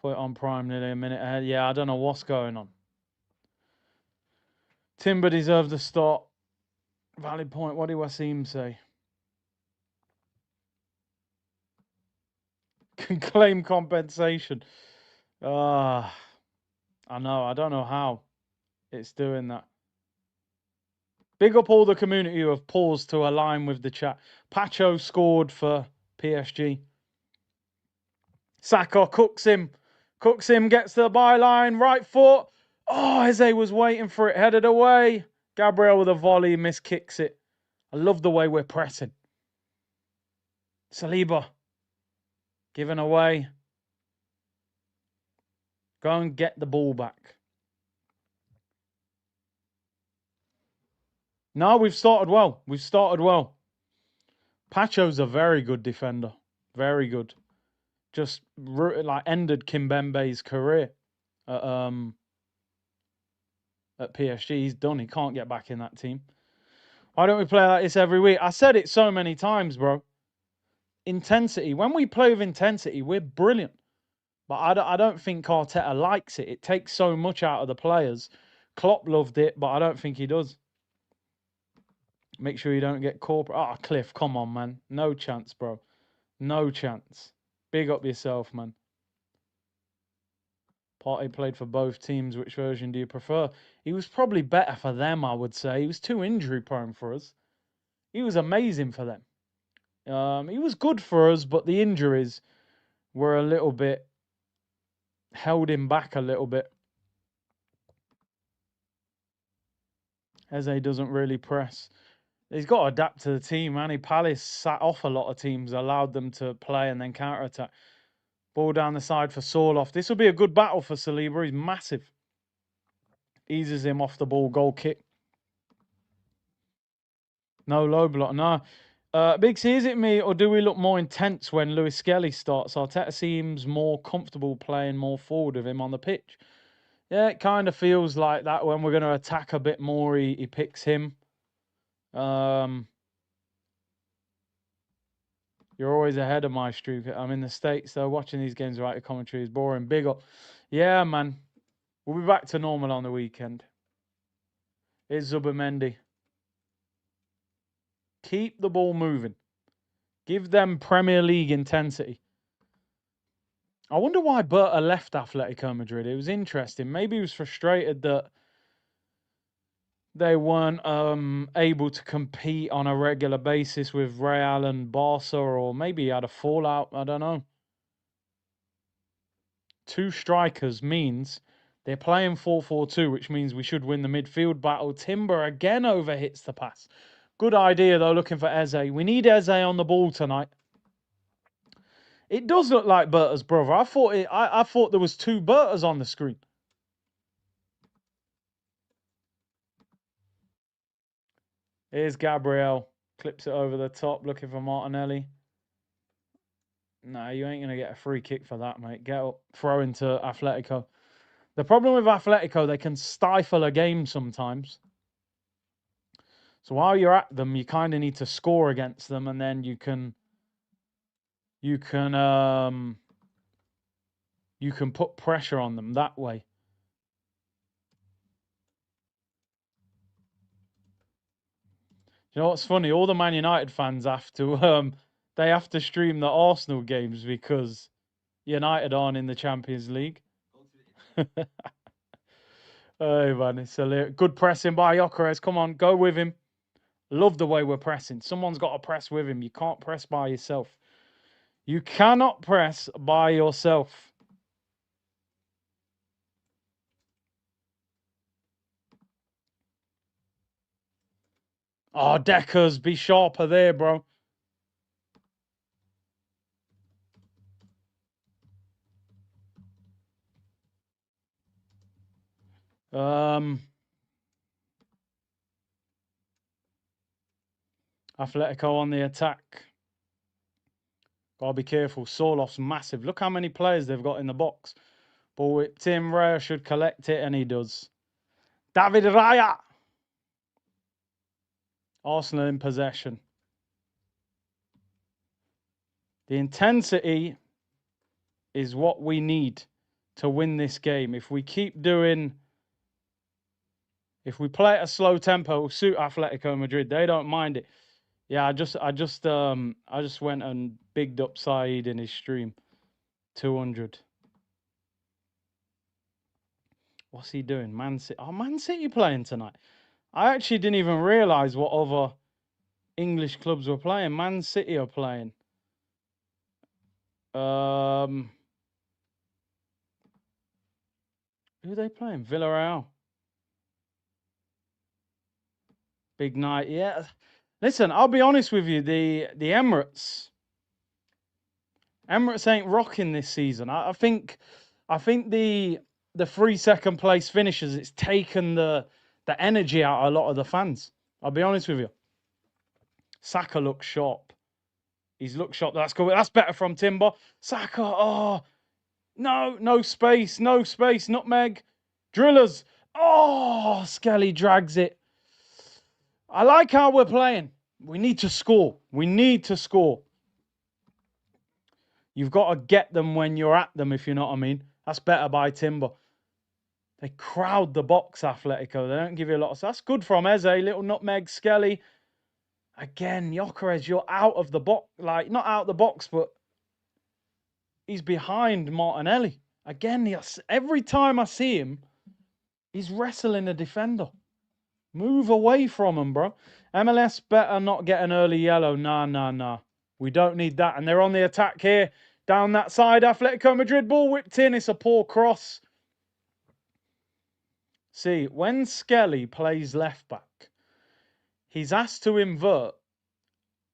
S1: Put it on prime nearly a minute ahead. Yeah, I don't know what's going on. Timber deserves the start. Valid point. What do Wasim say? Can claim compensation. I know. I don't know how it's doing that. Big up all the community who have paused to align with the chat. Pacho scored for PSG. Saka cooks him. Cooks him, gets to the byline. Right foot. Oh, Eze was waiting for it. Headed away. Gabriel with a volley. Miskicks it. I love the way we're pressing. Saliba. Giving away. Go and get the ball back. No, we've started well. We've started well. Pacho's a very good defender. Very good. Just like ended Kimpembe's career at PSG. He's done. He can't get back in that team. Why don't we play like this every week? I said it so many times, bro. Intensity. When we play with intensity, we're brilliant. But I don't think Arteta likes it. It takes so much out of the players. Klopp loved it, but I don't think he does. Make sure you don't get corporate. Ah, Cliff, come on, man. No chance, bro. No chance. Big up yourself, man. Partey played for both teams. Which version do you prefer? He was probably better for them, I would say. He was too injury prone for us. He was amazing for them. He was good for us, but the injuries were a little bit... held him back a little bit. Eze doesn't really press. He's got to adapt to the team, man. Palace sat off a lot of teams, allowed them to play and then counter-attack. Ball down the side for Sorloth. This will be a good battle for Saliba. He's massive. Eases him off the ball. Goal kick. No low block. No. Big C, is it me or do we look more intense when Lewis Skelly starts? Arteta seems more comfortable playing more forward with him on the pitch. Yeah, it kind of feels like that when we're going to attack a bit more, he picks him. You're always ahead of my streak. I'm in the States, though. Watching these games without your commentary is boring. Big up. Yeah, man. We'll be back to normal on the weekend. It's Zubimendi. Keep the ball moving. Give them Premier League intensity. I wonder why Berta left Atletico Madrid. It was interesting. Maybe he was frustrated that they weren't able to compete on a regular basis with Real and Barca, or maybe he had a fallout. I don't know. 2 strikers means they're playing 4-4-2, which means we should win the midfield battle. Timber again overhits the pass. Good idea, though, looking for Eze. We need Eze on the ball tonight. It does look like Berta's brother. I thought there was 2 Bertas on the screen. Here's Gabriel. Clips it over the top, looking for Martinelli. No, you ain't going to get a free kick for that, mate. Get up, throw into Atletico. The problem with Atletico, they can stifle a game sometimes. So while you're at them, you kind of need to score against them, and then you can put pressure on them that way. You know what's funny? All the Man United fans have to they have to stream the Arsenal games because United aren't in the Champions League. Hey man, it's a good pressing by Gyökeres. Come on, go with him. Love the way we're pressing. Someone's got to press with him. You can't press by yourself. You cannot press by yourself. Oh, Deckers, be sharper there, bro. Atletico on the attack. Gotta be careful. Sorloth's massive. Look how many players they've got in the box. Ball whipped in. Raya should collect it, and he does. David Raya. Arsenal in possession. The intensity is what we need to win this game. If we play at a slow tempo, it'll suit Atletico Madrid. They don't mind it. Yeah, I just went and bigged up Saeed in his stream. 200. What's he doing? Man City. Oh, Man City playing tonight. I actually didn't even realise what other English clubs were playing. Man City are playing. Who are they playing? Villarreal. Big night. Yeah. Listen, I'll be honest with you. The Emirates ain't rocking this season. I think the 3 second place finishers, it's taken the energy out of a lot of the fans. I'll be honest with you. Saka looks sharp. He's looked sharp. That's cool. That's better from Timber. Saka. Oh, no space. No space. Nutmeg. Drillers. Oh, Skelly drags it. I like how we're playing. We need to score. We need to score. You've got to get them when you're at them, if you know what I mean. That's better by Timber. They crowd the box, Atletico. They don't give you a lot. So that's good from Eze. Little nutmeg, Skelly. Again, Gyökeres, you're out of the box. Like, not out of the box, but he's behind Martinelli. Again, every time I see him, he's wrestling a defender. Move away from him, bro. MLS better not get an early yellow. Nah. We don't need that. And they're on the attack here. Down that side, Atletico Madrid ball whipped in. It's a poor cross. See, when Skelly plays left back, he's asked to invert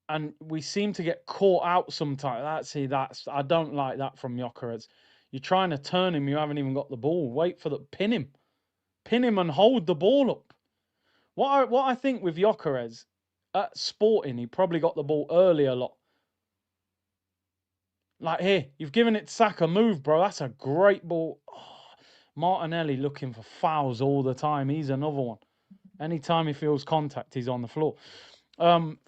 S1: And we seem to get caught out sometimes. I don't like that from Gyökeres. You're trying to turn him, you haven't even got the ball. Wait for the pin him and hold the ball up. What I think with Gyökeres at Sporting, he probably got the ball early a lot. Like here, you've given it Saka, move, bro. That's a great ball. Oh, Martinelli looking for fouls all the time. He's another one. Anytime he feels contact, he's on the floor.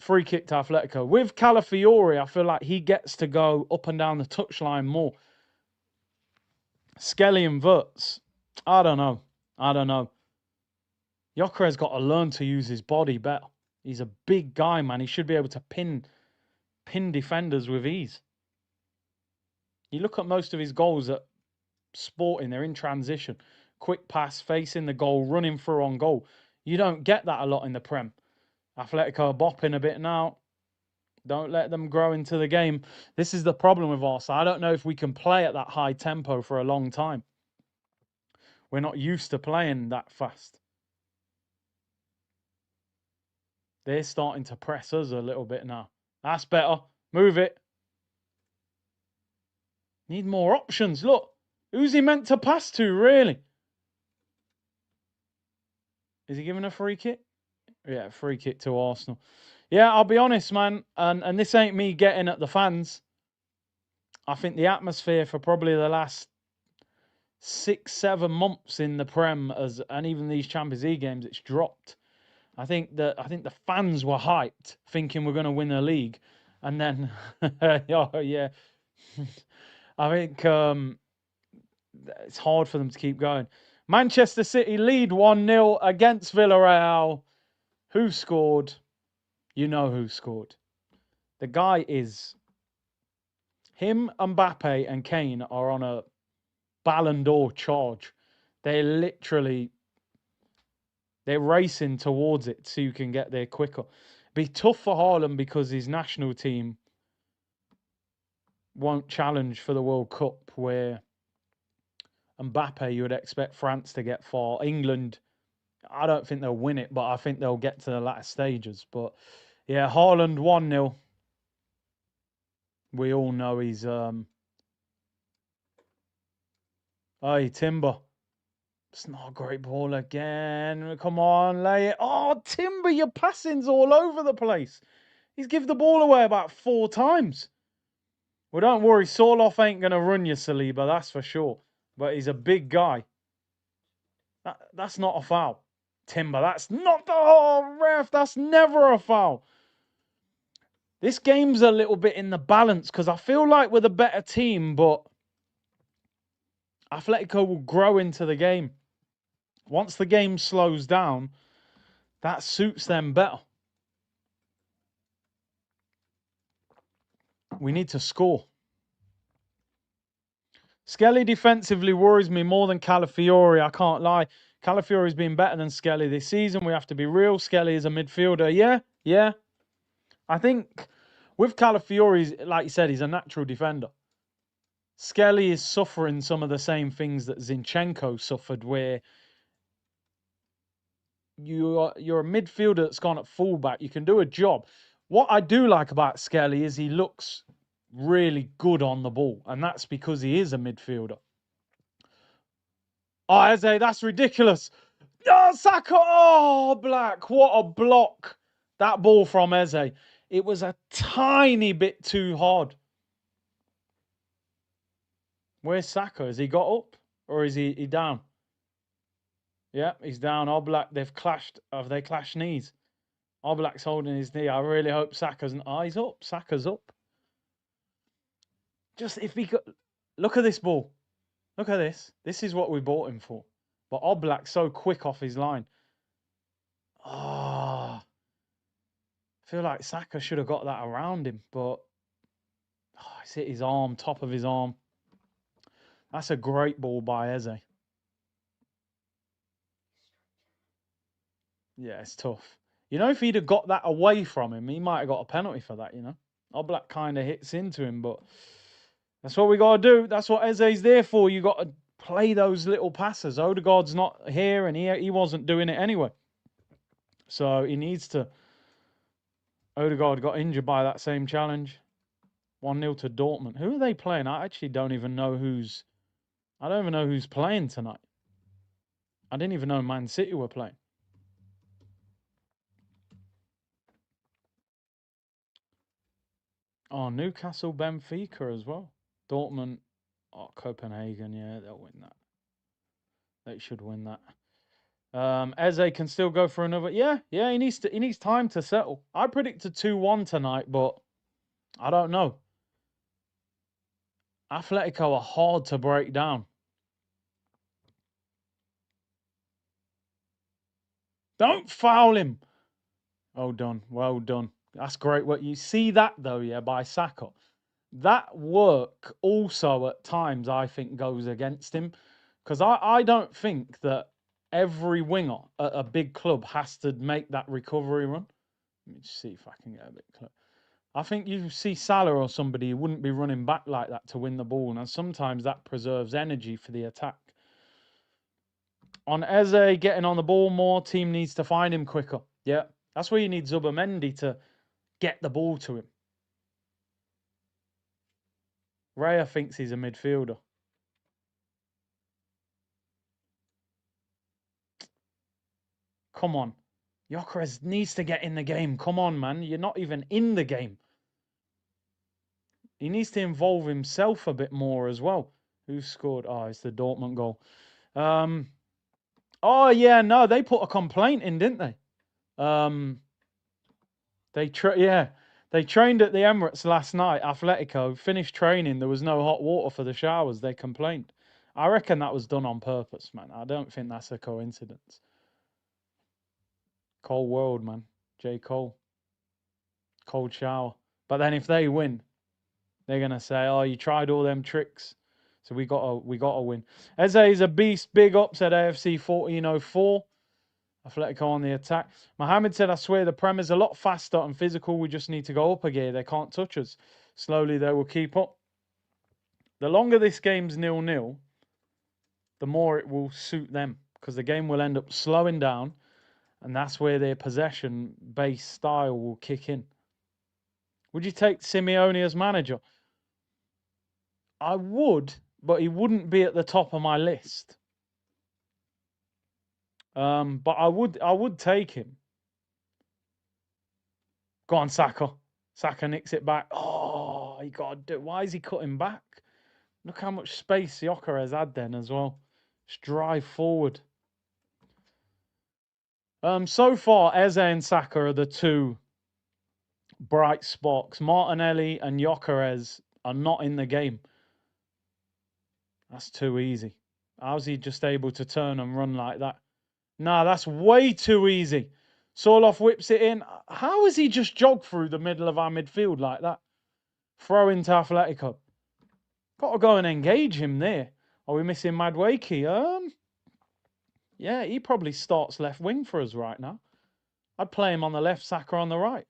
S1: Free kick to Atletico. With Calafiori, I feel like he gets to go up and down the touchline more. Skelly and Wirtz, I don't know. Gyökeres got to learn to use his body better. He's a big guy, man. He should be able to pin defenders with ease. You look at most of his goals at Sporting, they're in transition. Quick pass, facing the goal, running through on goal. You don't get that a lot in the Prem. Atletico are bopping a bit now. Don't let them grow into the game. This is the problem with Arsenal. I don't know if we can play at that high tempo for a long time. We're not used to playing that fast. They're starting to press us a little bit now. That's better. Move it. Need more options. Look. Who's he meant to pass to, really? Is he giving a free kick? Yeah, free kick to Arsenal. Yeah, I'll be honest, man. And this ain't me getting at the fans. I think the atmosphere for probably the last 6-7 months in the Prem and even these Champions League games, it's dropped. I think the fans were hyped, thinking we're going to win the league, and then oh yeah, I think it's hard for them to keep going. Manchester City lead 1-0 against Villarreal. Who scored? You know who scored. The guy is him. Mbappe and Kane are on a Ballon d'Or charge. They're racing towards it so you can get there quicker. Be tough for Haaland because his national team won't challenge for the World Cup, where Mbappe, you would expect France to get far. England, I don't think they'll win it, but I think they'll get to the latter stages. But yeah, Haaland 1-0. We all know he's hey, Timber. It's not a great ball again. Come on, lay it. Oh, Timber, your passing's all over the place. He's given the ball away about 4 times. Well, don't worry. Sorloth ain't going to run you, Saliba, that's for sure. But he's a big guy. That's not a foul. Timber, that's not the... Oh, ref, that's never a foul. This game's a little bit in the balance because I feel like we're the better team, but Atletico will grow into the game. Once the game slows down, that suits them better. We need to score. Skelly defensively worries me more than Calafiori, I can't lie. Calafiori's been better than Skelly this season. We have to be real. Skelly is a midfielder. Yeah. I think with Calafiori, like you said, he's a natural defender. Skelly is suffering some of the same things that Zinchenko suffered, where you're a midfielder that's gone at fullback. You can do a job. What I do like about Skelly is he looks really good on the ball, and that's because he is a midfielder. Oh, Eze, that's ridiculous. Oh, Saka. Oh, Black. What a block. That ball from Eze. It was a tiny bit too hard. Where's Saka? Has he got up? Or is he down? Yeah, he's down. Oblak, they've clashed. Have they clashed knees? Oblak's holding his knee. I really hope Saka's... Oh, he's up. Saka's up. Just if he could... Look at this ball. Look at this. This is what we bought him for. But Oblak's so quick off his line. Oh, I feel like Saka should have got that around him, but it's hit his arm, top of his arm. That's a great ball by Eze. Yeah, it's tough. You know, if he'd have got that away from him, he might have got a penalty for that, you know. Oblak kind of hits into him, but that's what we got to do. That's what Eze's there for. You got to play those little passes. Odegaard's not here, and he wasn't doing it anyway. So he needs to Odegaard got injured by that same challenge. 1-0 to Dortmund. Who are they playing? I actually don't even know who's... I don't even know who's playing tonight. I didn't even know Man City were playing. Oh, Newcastle, Benfica as well. Dortmund, oh, Copenhagen, yeah, they'll win that. They should win that. Eze can still go for another. Yeah, he needs time to settle. I predicted 2-1 tonight, but I don't know. Atletico are hard to break down. Don't foul him. Well done. Well done. That's great work. You see that, though, yeah, by Saka. That work also at times, I think, goes against him. Because I don't think that every winger at a big club has to make that recovery run. Let me just see if I can get a bit close. I think you see Salah or somebody who wouldn't be running back like that to win the ball. And sometimes that preserves energy for the attack. On Eze getting on the ball more, team needs to find him quicker. Yeah, that's where you need Zubimendi to get the ball to him. Raya thinks he's a midfielder. Come on. Gyökeres needs to get in the game. Come on, man. You're not even in the game. He needs to involve himself a bit more as well. Who scored? Oh, it's the Dortmund goal. Oh, yeah, no, they put a complaint in, didn't they? They trained at the Emirates last night. Atletico finished training. There was no hot water for the showers. They complained. I reckon that was done on purpose, man. I don't think that's a coincidence. Cold world, man. J. Cole. Cold shower. But then if they win, they're gonna say, "Oh, you tried all them tricks." So we gotta win. Eze is a beast. Big ups at AFC 1404. Atletico on the attack. Mohamed said, "I swear the Prem is a lot faster and physical. We just need to go up a gear. They can't touch us. Slowly they will keep up." The longer this game's 0-0, the more it will suit them because the game will end up slowing down, and that's where their possession-based style will kick in. Would you take Simeone as manager? I would, but he wouldn't be at the top of my list. But I would take him. Go on, Saka. Saka nicks it back. Oh, he got to do. Why is he cutting back? Look how much space Gyökeres had then as well. Just drive forward. So far, Eze and Saka are the two bright spots. Martinelli and Gyökeres are not in the game. That's too easy. How's he just able to turn and run like that? Nah, that's way too easy. Sorloth whips it in. How has he just jogged through the middle of our midfield like that? Throw into Atletico. Got to go and engage him there. Are we missing Madueke? Yeah, he probably starts left wing for us right now. I'd play him on the left, Saka on the right.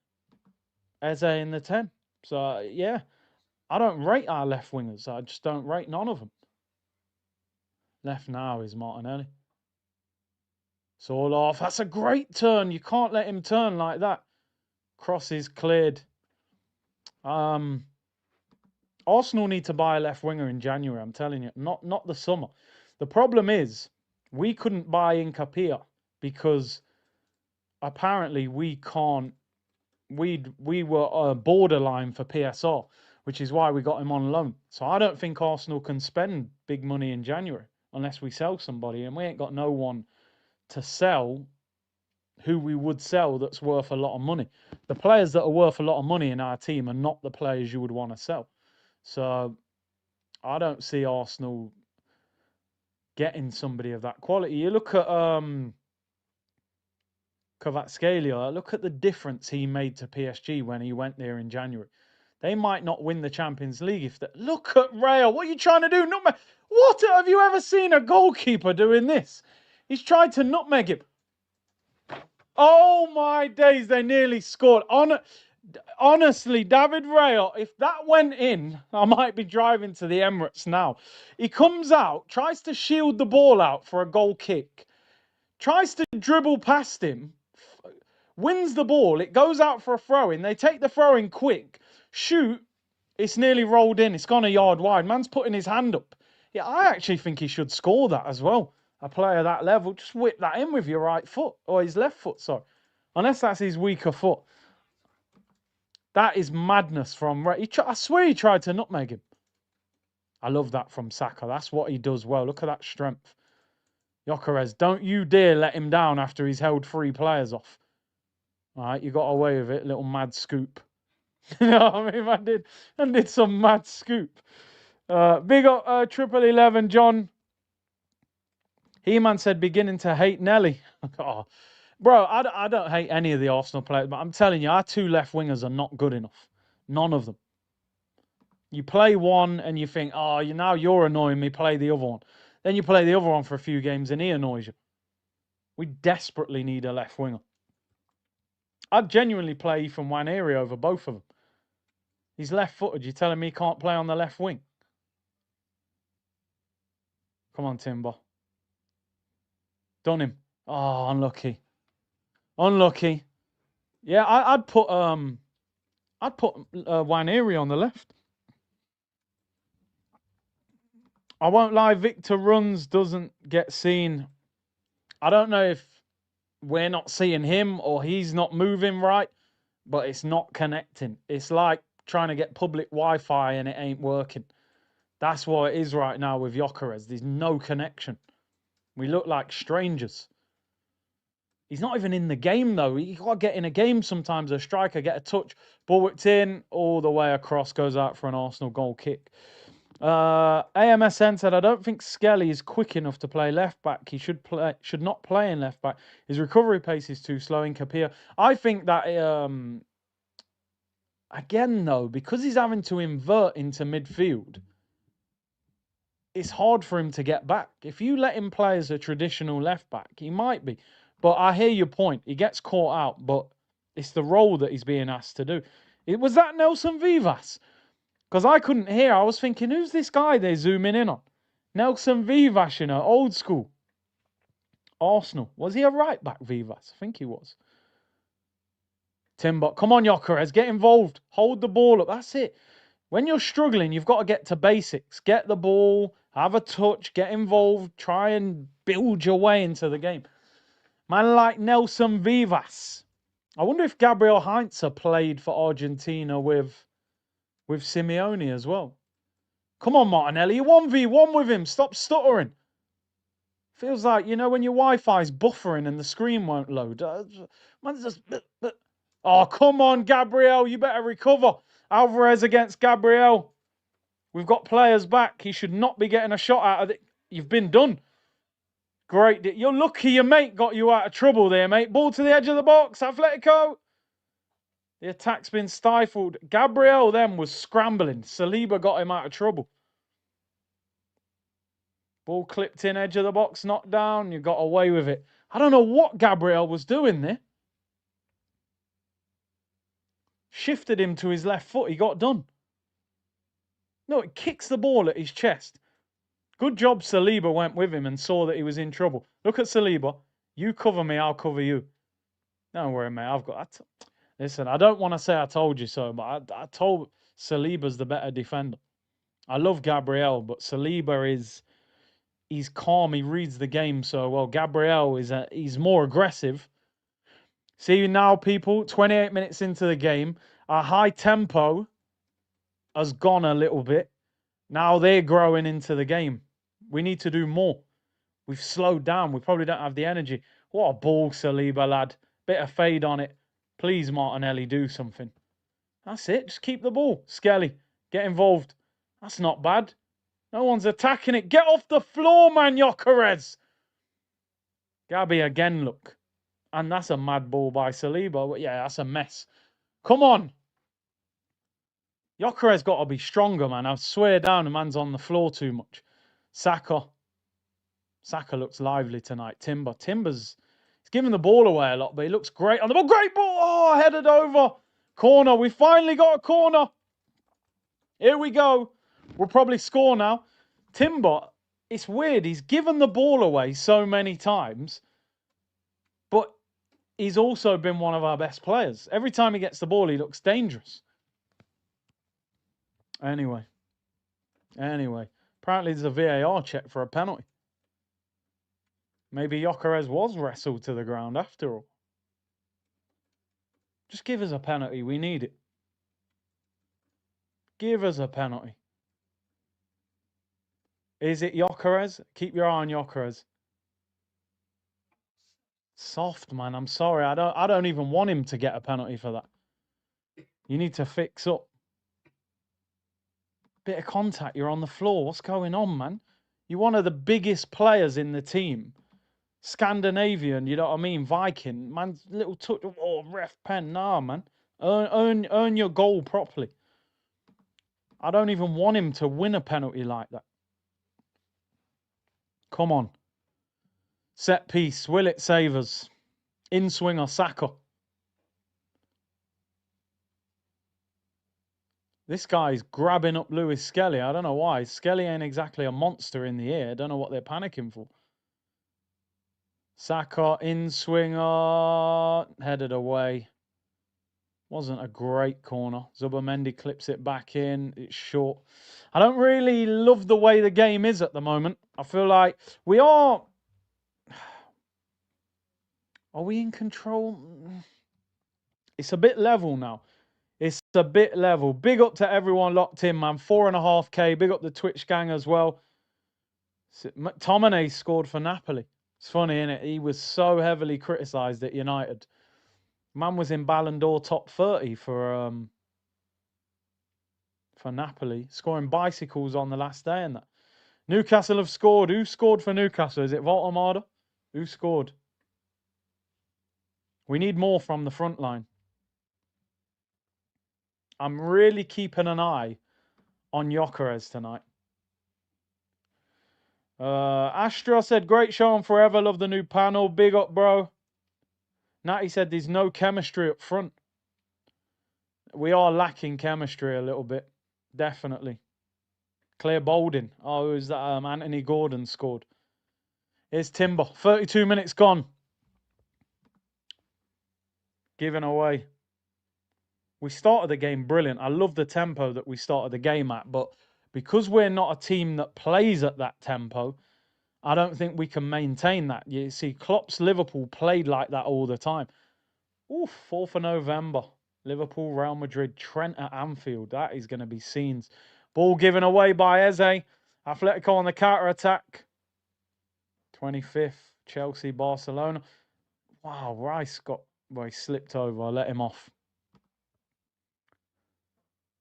S1: Eze in the 10. So, yeah. I don't rate our left wingers. I just don't rate none of them. Left now is Martinelli. Sorloth. That's a great turn. You can't let him turn like that. Cross is cleared. Arsenal need to buy a left winger in January, I'm telling you. Not the summer. The problem is we couldn't buy Nkapia because apparently we can't. We were borderline for PSR, which is why we got him on loan. So I don't think Arsenal can spend big money in January unless we sell somebody, and we ain't got no one to sell who we would sell that's worth a lot of money. The players that are worth a lot of money in our team are not the players you would want to sell. So I don't see Arsenal getting somebody of that quality. You look at Kvaratskhelia, look at the difference he made to PSG when he went there in January. They might not win the Champions League if they... Look at Rayo. What are you trying to do? Nutmeg. What? Have you ever seen a goalkeeper doing this? He's tried to nutmeg him. Oh, my days. They nearly scored. Honestly, David Rayo, if that went in, I might be driving to the Emirates now. He comes out, tries to shield the ball out for a goal kick, tries to dribble past him, wins the ball. It goes out for a throw-in. They take the throw-in quick, shoot. It's nearly rolled in. It's gone a yard wide. Man's putting his hand up. Yeah, I actually think he should score that as well. A player that level, just whip that in with your right foot. Or his left foot, sorry. Unless that's his weaker foot. That is madness from... I swear he tried to nutmeg him. I love that from Saka. That's what he does well. Look at that strength. Gyökeres, don't you dare let him down after he's held 3 players off. All right, you got away with it. Little mad scoop. You know what I mean? I did some mad scoop. Big up 1111, John. He-Man said beginning to hate Nelly. Oh, bro, I don't hate any of the Arsenal players, but I'm telling you, our 2 left wingers are not good enough. None of them. You play one and you think, oh, now you're annoying me, play the other one. Then you play the other one for a few games and he annoys you. We desperately need a left winger. I'd genuinely play Ethan Nwaneri over both of them. He's left-footed. You're telling me he can't play on the left wing? Come on, Timber. Done him. Oh, unlucky. Unlucky. Yeah, I'd put Nwaneri on the left. I won't lie, Victor Runs doesn't get seen. I don't know if we're not seeing him or he's not moving right, but it's not connecting. It's like trying to get public Wi-Fi and it ain't working. That's what it is right now with Gyökeres. There's no connection. We look like strangers. He's not even in the game, though. You got to get in a game sometimes. A striker, get a touch. Ball whipped in, all the way across, goes out for an Arsenal goal kick. AMSN said, I don't think Skelly is quick enough to play left back. He should not play in left back. His recovery pace is too slow in Kapia. I think that, again, though, because he's having to invert into midfield, it's hard for him to get back. If you let him play as a traditional left back, he might be. But I hear your point. He gets caught out, but it's the role that he's being asked to do. Was that Nelson Vivas? Because I couldn't hear. I was thinking, who's this guy they're zooming in on? Nelson Vivas, you know, old school. Arsenal. Was he a right back, Vivas? I think he was. Timber. Come on, Gyökeres. Get involved. Hold the ball up. That's it. When you're struggling, you've got to get to basics. Get the ball. Have a touch. Get involved. Try and build your way into the game. Man like Nelson Vivas. I wonder if Gabriel Heinze played for Argentina with Simeone as well. Come on, Martinelli. You 1v1 with him. Stop stuttering. Feels like, you know, when your Wi-Fi's buffering and the screen won't load. Man's just... Oh, come on, Gabriel. You better recover. Alvarez against Gabriel. We've got players back. He should not be getting a shot out of it. You've been done. Great. You're lucky your mate got you out of trouble there, mate. Ball to the edge of the box. Atletico. The attack's been stifled. Gabriel then was scrambling. Saliba got him out of trouble. Ball clipped in, edge of the box, knocked down. You got away with it. I don't know what Gabriel was doing there. Shifted him to his left foot. He got done. No, it kicks the ball at his chest. Good job Saliba went with him and saw that he was in trouble. Look at Saliba. You cover me, I'll cover you. Don't worry, mate. I've got that. Listen, I don't want to say I told you so, but I told Saliba's the better defender. I love Gabriel, but Saliba he's calm. He reads the game so well. Gabriel he's more aggressive. See now, people, 28 minutes into the game, our high tempo has gone a little bit. Now they're growing into the game. We need to do more. We've slowed down. We probably don't have the energy. What a ball, Saliba, lad. Bit of fade on it. Please, Martinelli, do something. That's it. Just keep the ball. Skelly, get involved. That's not bad. No one's attacking it. Get off the floor, man, Gyökeres. Gabby again, look. And that's a mad ball by Saliba. But yeah, that's a mess. Come on. Gyökeres got to be stronger, man. I swear down, the man's on the floor too much. Saka looks lively tonight. Timber's he's giving the ball away a lot, but he looks great on the ball. Great ball! Oh, headed over. Corner. We finally got a corner. Here we go. We'll probably score now. Timber, it's weird. He's given the ball away so many times, but he's also been one of our best players. Every time he gets the ball, he looks dangerous. Anyway. Apparently there's a VAR check for a penalty. Maybe Gyökeres was wrestled to the ground after all. Just give us a penalty. We need it. Give us a penalty. Is it Gyökeres? Keep your eye on Gyökeres. Soft, man. I'm sorry. I don't even want him to get a penalty for that. You need to fix up. Bit of contact. You're on the floor. What's going on, man? You're one of the biggest players in the team. Scandinavian, you know what I mean? Viking. Man, little touch. Oh, ref pen. Nah, man. Earn your goal properly. I don't even want him to win a penalty like that. Come on. Set piece. Will it save us? In swinger, Saka. This guy's grabbing up Lewis Skelly. I don't know why. Skelly ain't exactly a monster in the air. I don't know what they're panicking for. Saka, in swinger. Headed away. Wasn't a great corner. Zubamendi clips it back in. It's short. I don't really love the way the game is at the moment. I feel like we are... Are we in control? It's a bit level now. It's a bit level. Big up to everyone locked in, man. 4.5K. Big up the Twitch gang as well. McTominay scored for Napoli. It's funny, isn't it? He was so heavily criticised at United. Man was in Ballon d'Or top 30 for Napoli, scoring bicycles on the last day and that. Newcastle have scored. Who scored for Newcastle? Is it Voltamada? Who scored? We need more from the front line. I'm really keeping an eye on Gyökeres tonight. Astra said, great show on forever. Love the new panel. Big up, bro. Natty said there's no chemistry up front. We are lacking chemistry a little bit. Definitely. Claire Bolding. Oh, who's that? Anthony Gordon scored. Here's Timber. 32 minutes gone. Given away. We started the game brilliant. I love the tempo that we started the game at, but because we're not a team that plays at that tempo, I don't think we can maintain that. You see, Klopp's Liverpool played like that all the time. Ooh, 4th of November. Liverpool, Real Madrid, Trent at Anfield. That is going to be scenes. Ball given away by Eze. Atletico on the counter-attack. 25th, Chelsea, Barcelona. Wow, Rice got... Well, he slipped over. I let him off.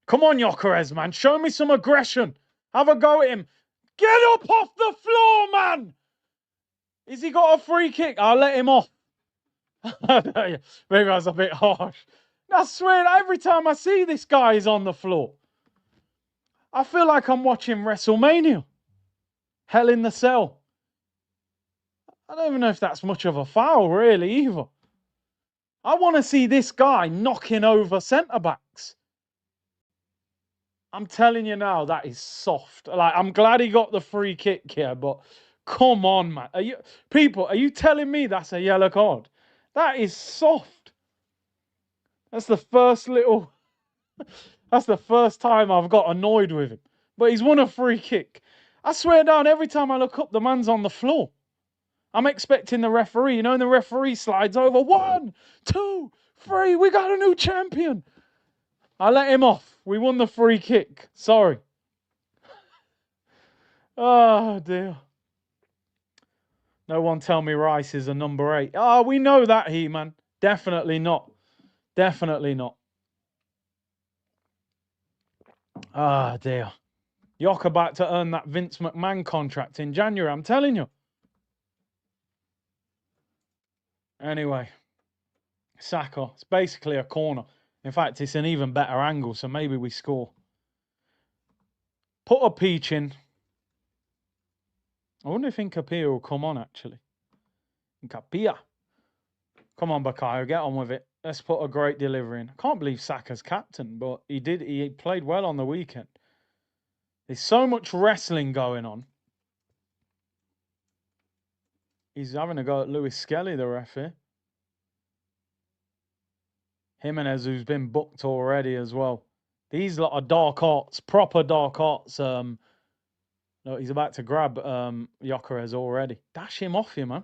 S1: Come on, Gyökeres, man. Show me some aggression. Have a go at him. Get up off the floor, man. Has he got a free kick? I'll let him off. Maybe I was a bit harsh. I swear, every time I see this guy is on the floor, I feel like I'm watching WrestleMania. Hell in the Cell. I don't even know if that's much of a foul, really, either. I want to see this guy knocking over centre-backs. I'm telling you now, that is soft. Like, I'm glad he got the free kick here, but come on, man. Are you telling me that's a yellow card? That is soft. That's the first little... That's the first time I've got annoyed with him. But he's won a free kick. I swear down, every time I look up, the man's on the floor. I'm expecting the referee. You know, and the referee slides over. 1, 2, 3. We got a new champion. I let him off. We won the free kick. Sorry. Oh, dear. No one tell me Rice is a number 8. Oh, we know that, man. Definitely not. Definitely not. Ah, dear. You're about to earn that Vince McMahon contract in January, I'm telling you. Anyway, Saka. It's basically a corner. In fact, it's an even better angle, so maybe we score. Put a peach in. I wonder if Nkapia will come on, actually. Nkapia. Come on, Bakayo, get on with it. Let's put a great delivery in. I can't believe Saka's captain, but he played well on the weekend. There's so much wrestling going on. He's having a go at Lewis Skelly, the ref here. Jimenez, who's been booked already as well. These lot are dark arts, proper dark arts. No, he's about to grab Gyökeres already. Dash him off you, man.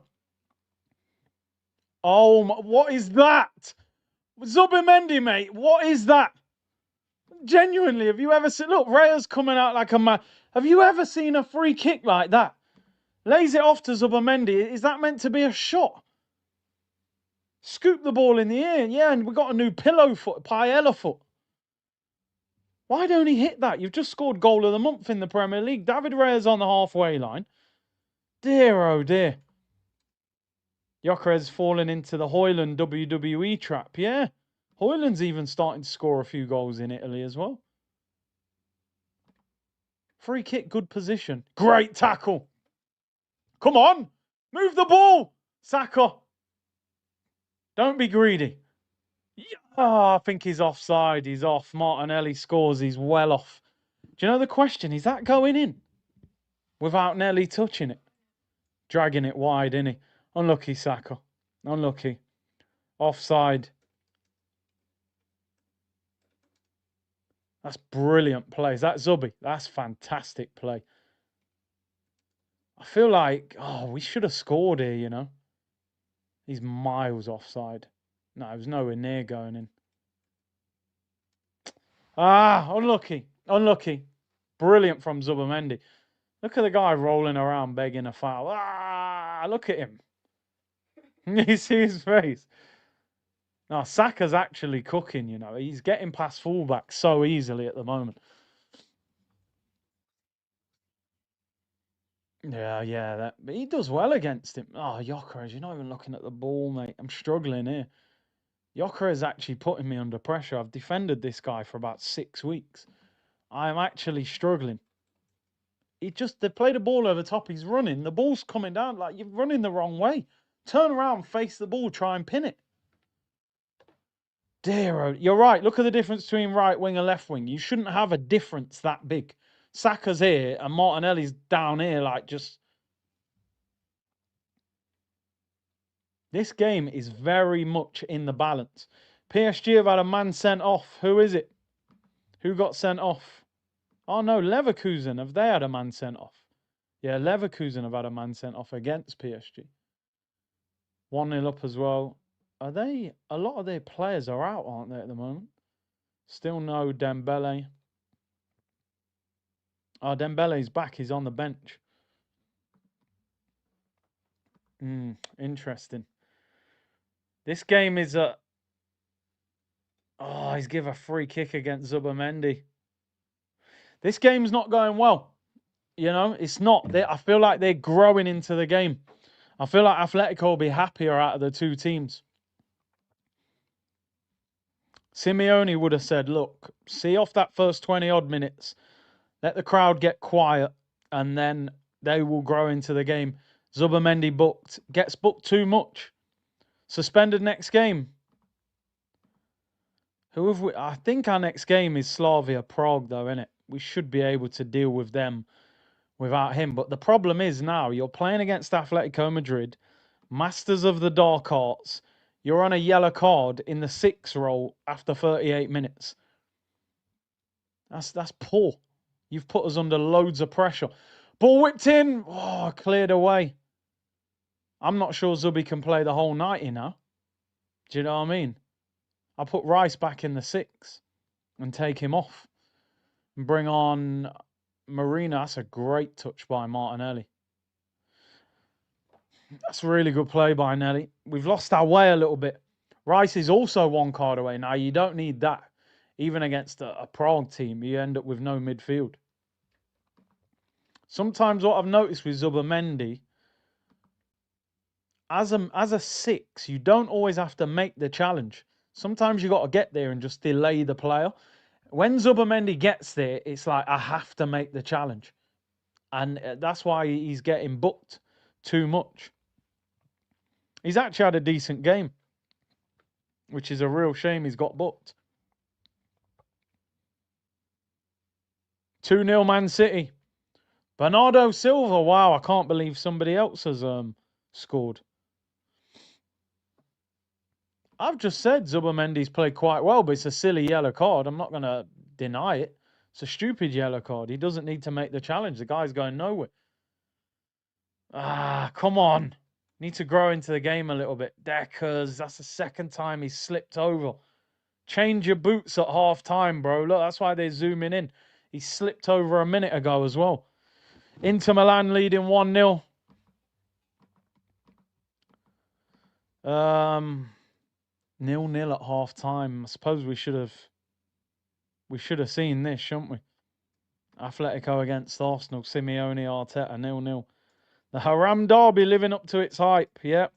S1: Oh, my, what is that? Zubimendi, mate, what is that? Genuinely, have you ever seen... Look, Raya's coming out like a man. Have you ever seen a free kick like that? Lays it off to Zubimendi. Is that meant to be a shot? Scoop the ball in the air. Yeah, and we got a new pillow foot, paella foot. Why don't he hit that? You've just scored goal of the month in the Premier League. David Raya's on the halfway line. Dear, oh dear. Gyökeres falling into the Højlund WWE trap. Yeah. Højlund's even starting to score a few goals in Italy as well. Free kick, good position. Great tackle. Come on. Move the ball. Saka. Don't be greedy. Oh, I think he's offside. He's off. Martinelli scores. He's well off. Do you know the question? Is that going in? Without Nelly touching it. Dragging it wide, innit? Unlucky, Saka. Unlucky. Offside. That's brilliant play. Is that Zubi? That's fantastic play. I feel like, oh, we should have scored here, you know. He's miles offside. No, it was nowhere near going in. Ah, unlucky. Unlucky. Brilliant from Zubimendi. Look at the guy rolling around begging a foul. Ah, look at him. You see his face. No, Saka's actually cooking, you know. He's getting past fullback so easily at the moment. Yeah, but he does well against him. Oh, Gyökeres, you're not even looking at the ball, mate. I'm struggling here. Gyökeres is actually putting me under pressure. I've defended this guy for about 6 weeks. I'm actually struggling. They play the ball over the top. He's running. The ball's coming down. Like, you're running the wrong way. Turn around, face the ball, try and pin it. Dear, you're right. Look at the difference between right wing and left wing. You shouldn't have a difference that big. Saka's here and Martinelli's down here, like just... This game is very much in the balance. PSG have had a man sent off. Who is it? Who got sent off? Oh, no, Leverkusen. Have they had a man sent off? Yeah, Leverkusen have had a man sent off against PSG. 1-0 up as well. Are they... A lot of their players are out, aren't they, at the moment? Still no Dembele. Oh, Dembele's back. He's on the bench. Interesting. This game is a... Oh, he's give a free kick against Zubimendi. This game's not going well. You know, it's not. I feel like they're growing into the game. I feel like Atletico will be happier out of the two teams. Simeone would have said, look, see off that first 20-odd minutes. Let the crowd get quiet, and then they will grow into the game. Zubimendi gets booked too much. Suspended next game. Who have we? I think our next game is Slavia Prague, though, innit? We should be able to deal with them without him. But the problem is now, you're playing against Atletico Madrid, masters of the dark arts. You're on a yellow card in the 6 role after 38 minutes. That's poor. You've put us under loads of pressure. Ball whipped in. Oh, cleared away. I'm not sure Zubi can play the whole 90 now. Do you know what I mean? I'll put Rice back in the 6 and take him off. And bring on Marina. That's a great touch by Martinelli. That's a really good play by Nelly. We've lost our way a little bit. Rice is also 1 card away. Now, you don't need that. Even against a Prague team, you end up with no midfield. Sometimes what I've noticed with Zubimendi, as a 6, you don't always have to make the challenge. Sometimes you got to get there and just delay the player. When Zubimendi gets there, it's like, I have to make the challenge. And that's why he's getting booked too much. He's actually had a decent game, which is a real shame he's got booked. 2-0 Man City. Bernardo Silva. Wow, I can't believe somebody else has scored. I've just said Zubomendi's played quite well, but it's a silly yellow card. I'm not going to deny it. It's a stupid yellow card. He doesn't need to make the challenge. The guy's going nowhere. Ah, come on. Need to grow into the game a little bit. Deckers, that's the second time he's slipped over. Change your boots at half time, bro. Look, that's why they're zooming in. He slipped over a minute ago as well. Inter Milan leading 1-0. 0-0 at half time. I suppose we should have seen this, shouldn't we? Atletico against Arsenal. Simeone, Arteta, 0-0. The Haram Derby living up to its hype. Yep.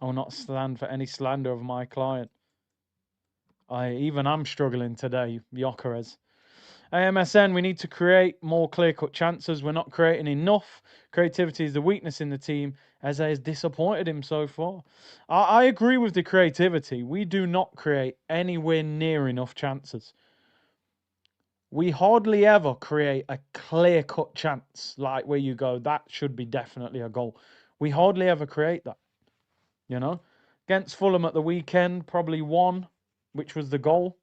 S1: I will not stand for any slander of my client. I'm struggling today, Gyökeres. AMSN, we need to create more clear-cut chances. We're not creating enough. Creativity is the weakness in the team, as has disappointed him so far. I agree with the creativity. We do not create anywhere near enough chances. We hardly ever create a clear-cut chance, like where you go, that should be definitely a goal. We hardly ever create that, you know? Against Fulham at the weekend, probably one, which was the goal.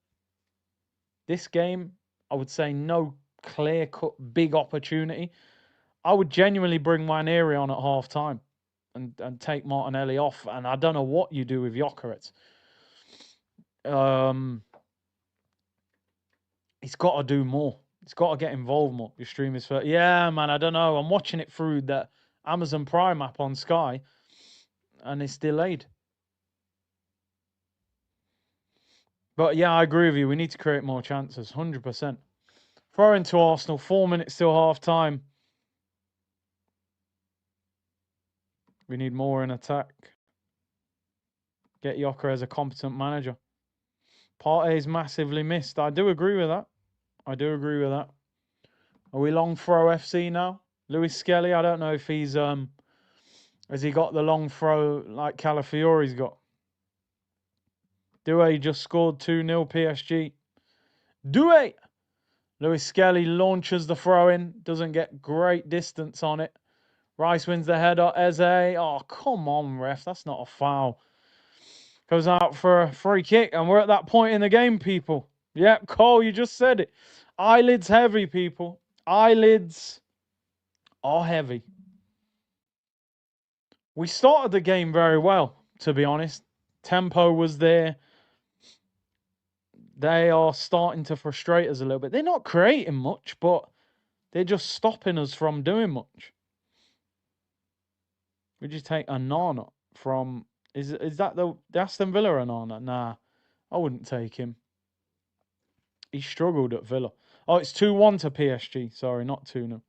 S1: This game, I would say no clear-cut big opportunity. I would genuinely bring Nwaneri on at half-time and take Martinelli off, and I don't know what you do with Gyökeres. He's got to do more. He's got to get involved more. Your stream is for... Yeah, man, I don't know. I'm watching it through the Amazon Prime app on Sky, and it's delayed. But yeah, I agree with you. We need to create more chances, 100%. Throw into Arsenal, 4 minutes till half-time. We need more in attack. Get Gyökeres as a competent manager. Partey is massively missed. I do agree with that. Are we long throw FC now? Luis Skelly, I don't know if he's has he got the long throw like Calafiori's got. Doué just scored 2-0 PSG. Doué! Luis Skelly launches the throw in, doesn't get great distance on it. Rice wins the header. Eze. Oh, come on, ref. That's not a foul. Goes out for a free kick, and we're at that point in the game, people. Yep, Cole, you just said it. Eyelids heavy, people. Eyelids are heavy. We started the game very well, to be honest. Tempo was there. They are starting to frustrate us a little bit. They're not creating much, but they're just stopping us from doing much. Would you take Onana from... Is that the Aston Villa Onana? Nah, I wouldn't take him. He struggled at Villa. Oh, it's 2-1 to PSG. Sorry, not 2-0.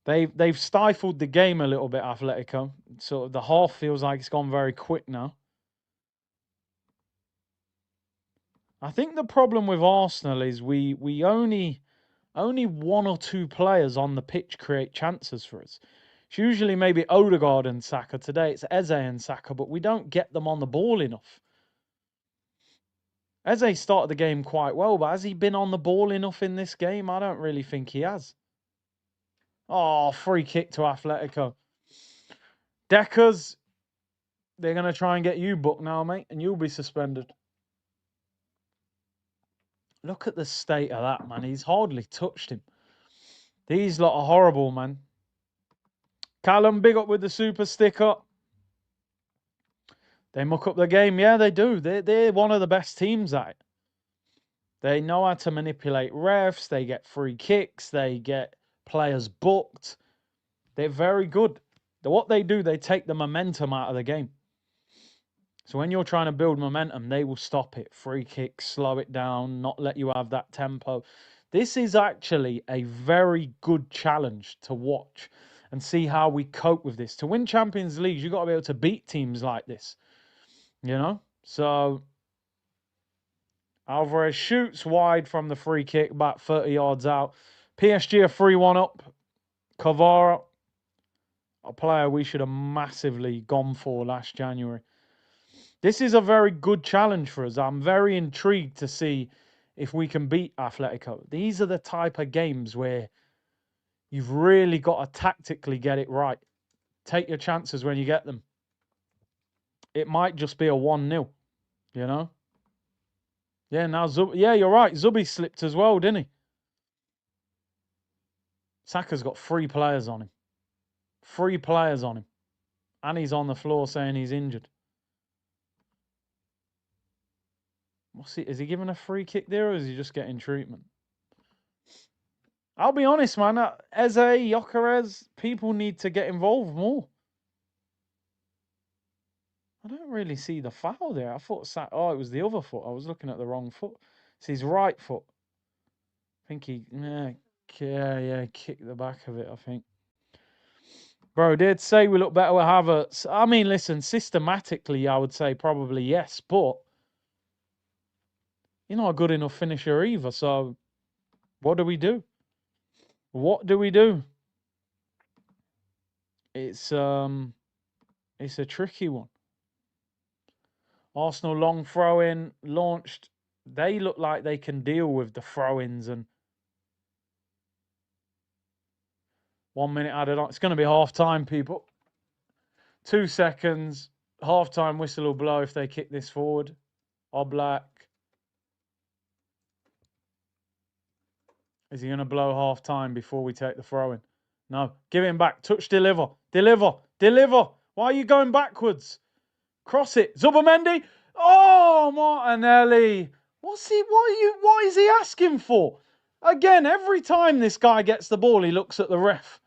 S1: They've stifled the game a little bit, Atletico. So the half feels like it's gone very quick now. I think the problem with Arsenal is we only one or two players on the pitch create chances for us. It's usually maybe Odegaard and Saka. Today it's Eze and Saka, but we don't get them on the ball enough. Eze started the game quite well, but has he been on the ball enough in this game? I don't really think he has. Oh, free kick to Atletico. Deckers, they're going to try and get you booked now, mate, and you'll be suspended. Look at the state of that, man. He's hardly touched him. These lot are horrible, man. Callum, big up with the super sticker. They muck up the game. Yeah, they do. They're one of the best teams at it. They know how to manipulate refs. They get free kicks. They get players booked. They're very good. What they do, they take the momentum out of the game. So when you're trying to build momentum, they will stop it. Free kicks, slow it down, not let you have that tempo. This is actually a very good challenge to watch and see how we cope with this. To win Champions League, you've got to be able to beat teams like this. You know? So Alvarez shoots wide from the free kick, about 30 yards out. PSG are 3-1 up. Kvara, a player we should have massively gone for last January. This is a very good challenge for us. I'm very intrigued to see if we can beat Atletico. These are the type of games where you've really got to tactically get it right. Take your chances when you get them. it might just be a 1-0, you know? Yeah, now yeah, you're right. Zubi slipped as well, didn't he? Saka's got 3 players on him. 3 players on him. And he's on the floor saying he's injured. Is he giving a free kick there, or is he just getting treatment? I'll be honest, man. Eze, Gyökeres, people need to get involved more. I don't really see the foul there. I thought oh, it was the other foot. I was looking at the wrong foot. It's his right foot. I think he, yeah, kicked the back of it, I think. Bro, they'd say we look better with Havertz. I mean, listen, systematically, I would say probably yes, but you're not a good enough finisher either. So what do we do? What do we do? It's a tricky one. Arsenal long throw-in launched. They look like they can deal with the throw-ins, and 1 minute added on. It's going to be half-time, people. 2 seconds. Half-time whistle will blow if they kick this forward. Oblak. Is he going to blow half-time before we take the throw-in? No. Give him back. Touch, deliver. Deliver. Deliver. Why are you going backwards? Cross it. Zubimendi. Oh, Martinelli. What is he asking for? Again, every time this guy gets the ball, he looks at the ref.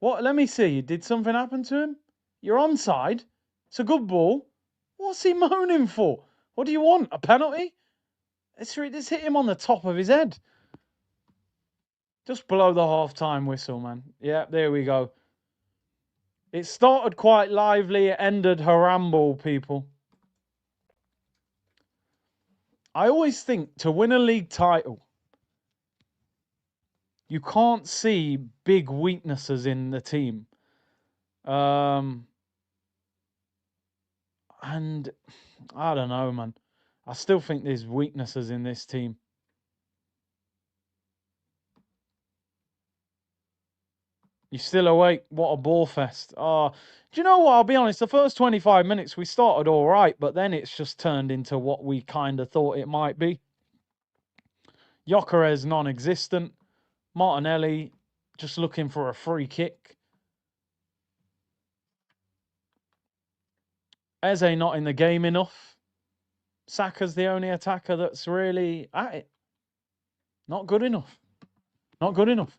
S1: What? Let me see. Did something happen to him? You're onside. It's a good ball. What's he moaning for? What do you want? A penalty? It's hit him on the top of his head. Just below the half-time whistle, man. Yeah, there we go. It started quite lively. It ended haramble, people. I always think to win a league title, you can't see big weaknesses in the team. And I don't know, man. I still think there's weaknesses in this team. You're still awake? What a ball fest. Do you know what? I'll be honest. The first 25 minutes, we started all right, but then it's just turned into what we kind of thought it might be. Gyökeres non-existent. Martinelli just looking for a free kick. Eze not in the game enough. Saka's the only attacker that's really at it. Not good enough. Not good enough.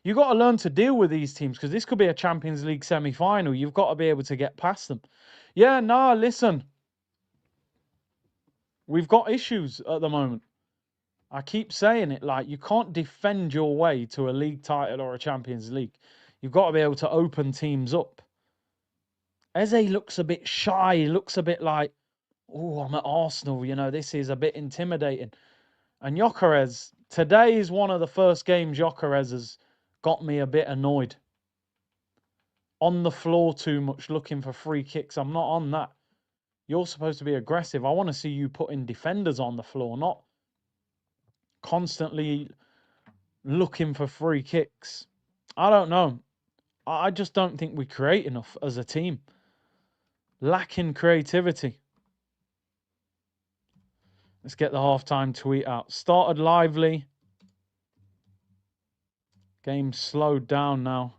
S1: You've got to learn to deal with these teams, because this could be a Champions League semi-final. You've got to be able to get past them. Yeah, nah, listen. We've got issues at the moment. I keep saying it, like, you can't defend your way to a league title or a Champions League. You've got to be able to open teams up. Eze looks a bit shy. He looks a bit like, oh, I'm at Arsenal. You know, this is a bit intimidating. And Gyökeres, today is one of the first games Gyökeres has got me a bit annoyed. On the floor too much, looking for free kicks. I'm not on that. You're supposed to be aggressive. I want to see you putting defenders on the floor, not constantly looking for free kicks. I don't know. I just don't think we create enough as a team. Lacking creativity. Let's get the halftime tweet out. Started lively. Game slowed down now.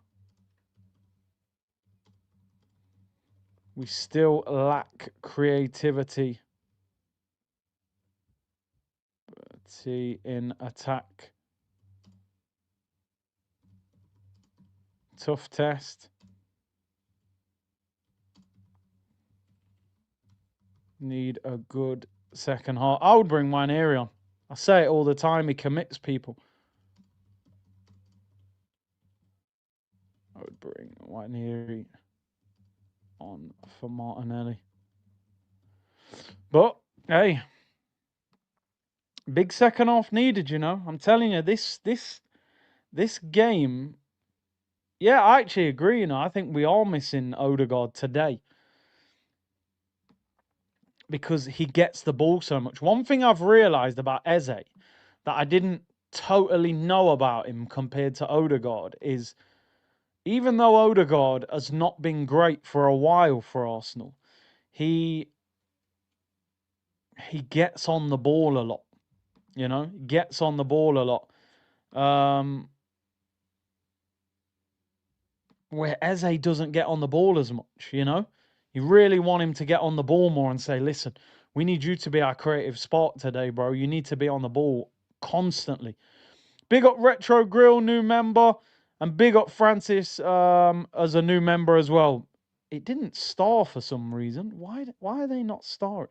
S1: We still lack creativity. In attack. Tough test. Need a good second half. I would bring Nwaneri on. I say it all the time. He commits people. I would bring Nwaneri on for Martinelli. But, hey, big second half needed, you know. I'm telling you, this game, yeah, I actually agree, you know. I think we are missing Odegaard today, because he gets the ball so much. One thing I've realised about Eze that I didn't totally know about him compared to Odegaard is, even though Odegaard has not been great for a while for Arsenal, he gets on the ball a lot, you know, gets on the ball a lot. Where Eze doesn't get on the ball as much, you know? You really want him to get on the ball more and say, listen, we need you to be our creative spark today, bro. You need to be on the ball constantly. Big up Retro Grill, new member. And big up Francis as a new member as well. It didn't star for some reason. Why are they not starring?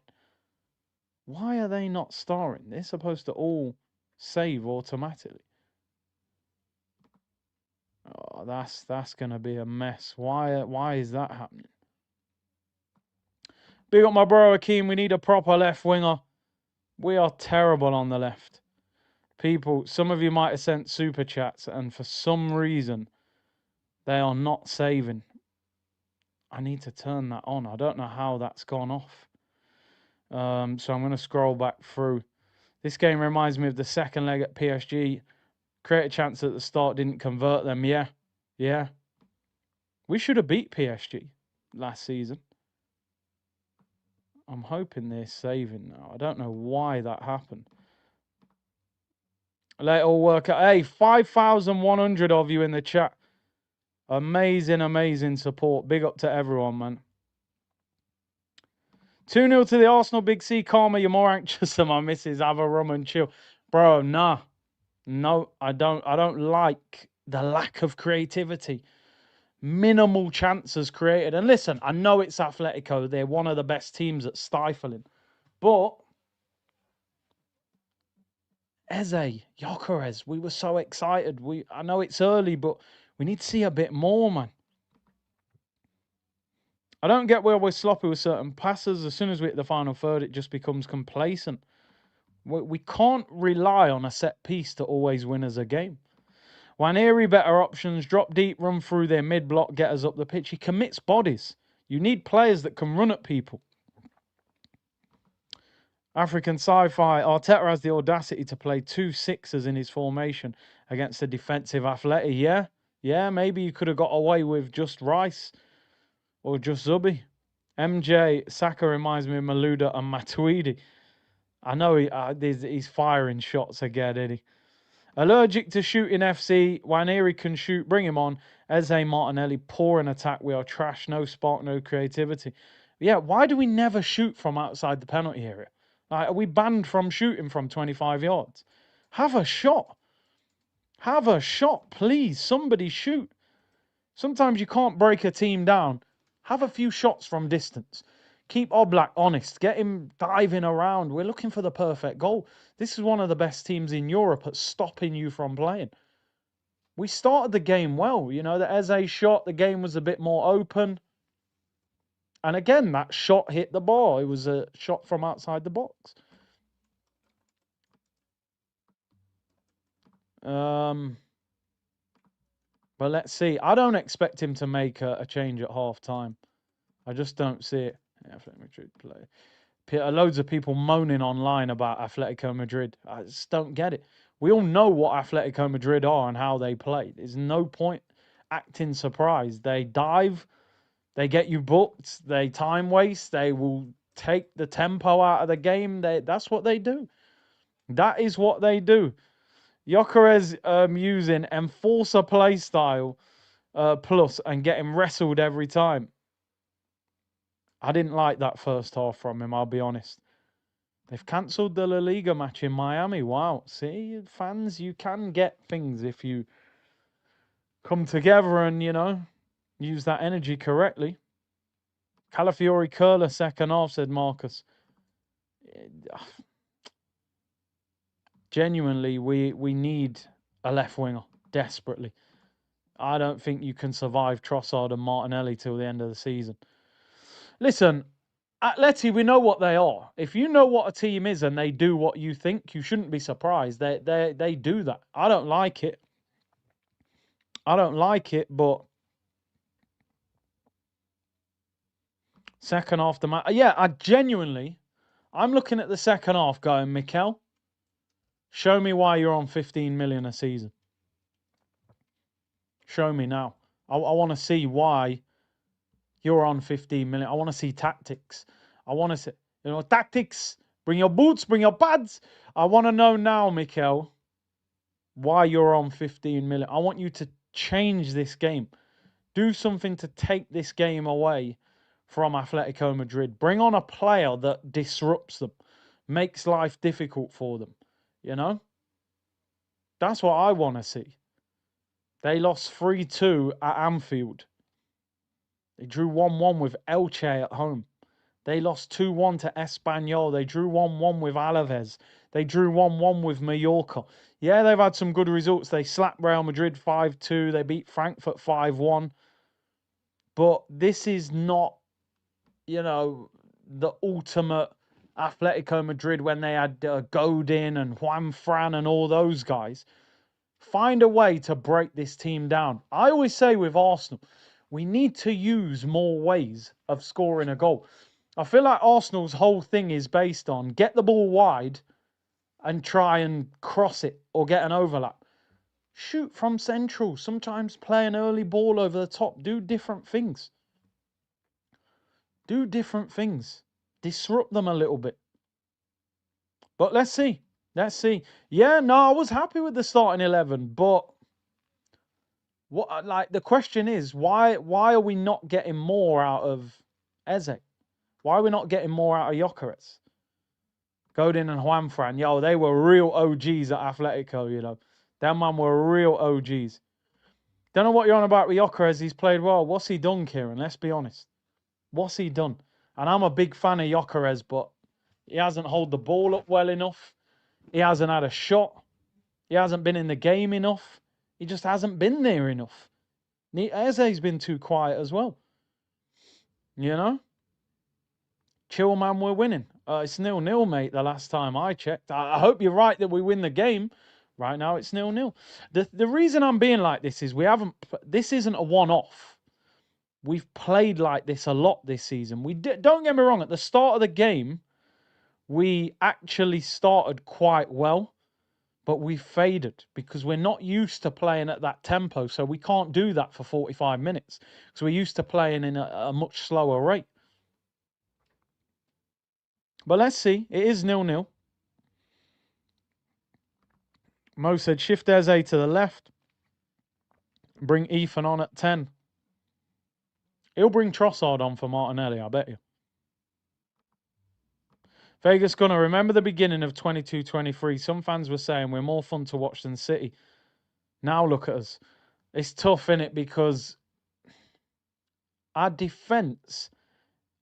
S1: Why are they not starring? They're supposed to all save automatically. Oh, that's gonna be a mess. Why is that happening? Big up my bro Akeem. We need a proper left winger. We are terrible on the left. People, some of you might have sent super chats, and for some reason, they are not saving. I need to turn that on. I don't know how that's gone off. So I'm going to scroll back through. This game reminds me of the second leg at PSG. Create a chance at the start, didn't convert them. Yeah. We should have beat PSG last season. I'm hoping they're saving now. I don't know why that happened. Let it all work out. Hey, 5,100 of you in the chat. Amazing support. Big up to everyone, man. 2-0 to the Arsenal. Big C. Karma, you're more anxious than my missus. Have a rum and chill. Bro, nah. No, I don't like the lack of creativity. Minimal chances created. And listen, I know it's Atletico. They're one of the best teams at stifling. But Eze, Gyökeres, we were so excited. I know it's early, but we need to see a bit more, man. I don't get where we're sloppy with certain passes. As soon as we hit the final third, it just becomes complacent. We can't rely on a set piece to always win us a game. Waneri, better options. Drop deep, run through their mid-block, get us up the pitch. He commits bodies. You need players that can run at people. African Sci-Fi. Arteta has the audacity to play 2 6s in his formation against a defensive Atleti. Yeah, maybe you could have got away with just Rice or just Zubi. MJ, Saka reminds me of Malouda and Matuidi. I know he's firing shots again, isn't he? Allergic to shooting FC. Waneri can shoot. Bring him on. Eze Martinelli, poor in attack. We are trash. No spark, no creativity. Yeah, why do we never shoot from outside the penalty area? Like, are we banned from shooting from 25 yards? Have a shot. Have a shot, please. Somebody shoot. Sometimes you can't break a team down. Have a few shots from distance. Keep Oblak honest. Get him diving around. We're looking for the perfect goal. This is one of the best teams in Europe at stopping you from playing. We started the game well. You know, the Eze shot, the game was a bit more open. And again, that shot hit the bar. It was a shot from outside the box. But let's see. I don't expect him to make a change at half time. I just don't see it. Atletico Madrid play. Loads of people moaning online about Atletico Madrid. I just don't get it. We all know what Atletico Madrid are and how they play. There's no point acting surprised. They dive. They get you booked. They time waste. They will take the tempo out of the game. That's what they do. That is what they do. Gyökeres using enforcer play style plus and getting wrestled every time. I didn't like that first half from him, I'll be honest. They've cancelled the La Liga match in Miami. Wow. See, fans, you can get things if you come together and, you know, use that energy correctly. Calafiori curler second half, said Marcus. Genuinely, we need a left winger desperately. I don't think you can survive Trossard and Martinelli till the end of the season. Listen, Atleti, we know what they are. If you know what a team is and they do what you think, you shouldn't be surprised. They do that. I don't like it. But second half the match. Yeah, I'm looking at the second half going, Mikel, show me why you're on 15 million a season. Show me now. I want to see why You're on 15 million. I want to see tactics. I want to see, tactics. Bring your boots, bring your pads. I want to know now, Mikel, why you're on 15 million. I want you to change this game. Do something to take this game away from Atletico Madrid. Bring on a player that disrupts them, makes life difficult for them. That's what I want to see. They lost 3-2 at Anfield. They drew 1-1 with Elche at home. They lost 2-1 to Espanyol. They drew 1-1 with Alaves. They drew 1-1 with Mallorca. Yeah, they've had some good results. They slapped Real Madrid 5-2. They beat Frankfurt 5-1. But this is not, the ultimate Atletico Madrid when they had Godin and Juan Fran and all those guys. Find a way to break this team down. I always say with Arsenal, we need to use more ways of scoring a goal. I feel like Arsenal's whole thing is based on get the ball wide and try and cross it or get an overlap. Shoot from central. Sometimes play an early ball over the top. Do different things. Do different things. Disrupt them a little bit. But let's see. Let's see. Yeah, no, I was happy with the starting 11, but the question is, why are we not getting more out of Eze? Why are we not getting more out of Gyökeres? Godin and Juanfran, they were real OGs at Atletico, Them man were real OGs. Don't know what you're on about with Gyökeres. He's played well. What's he done, Kieran? Let's be honest. What's he done? And I'm a big fan of Gyökeres, but he hasn't held the ball up well enough. He hasn't had a shot. He hasn't been in the game enough. He just hasn't been there enough. Eze's been too quiet as well. Chill, man, we're winning. It's 0-0, mate, the last time I checked. I hope you're right that we win the game. Right now, it's 0-0. The reason I'm being like this is this isn't a one-off. We've played like this a lot this season. Don't get me wrong, at the start of the game, we actually started quite well, but we faded because we're not used to playing at that tempo, so we can't do that for 45 minutes. So we're used to playing in a much slower rate. But let's see. It is 0-0. Mo said shift Eze to the left. Bring Ethan on at 10. He'll bring Trossard on for Martinelli, I bet you. Vegas Gunner, remember the beginning of 22-23? Some fans were saying we're more fun to watch than City. Now look at us. It's tough, innit? Because our defence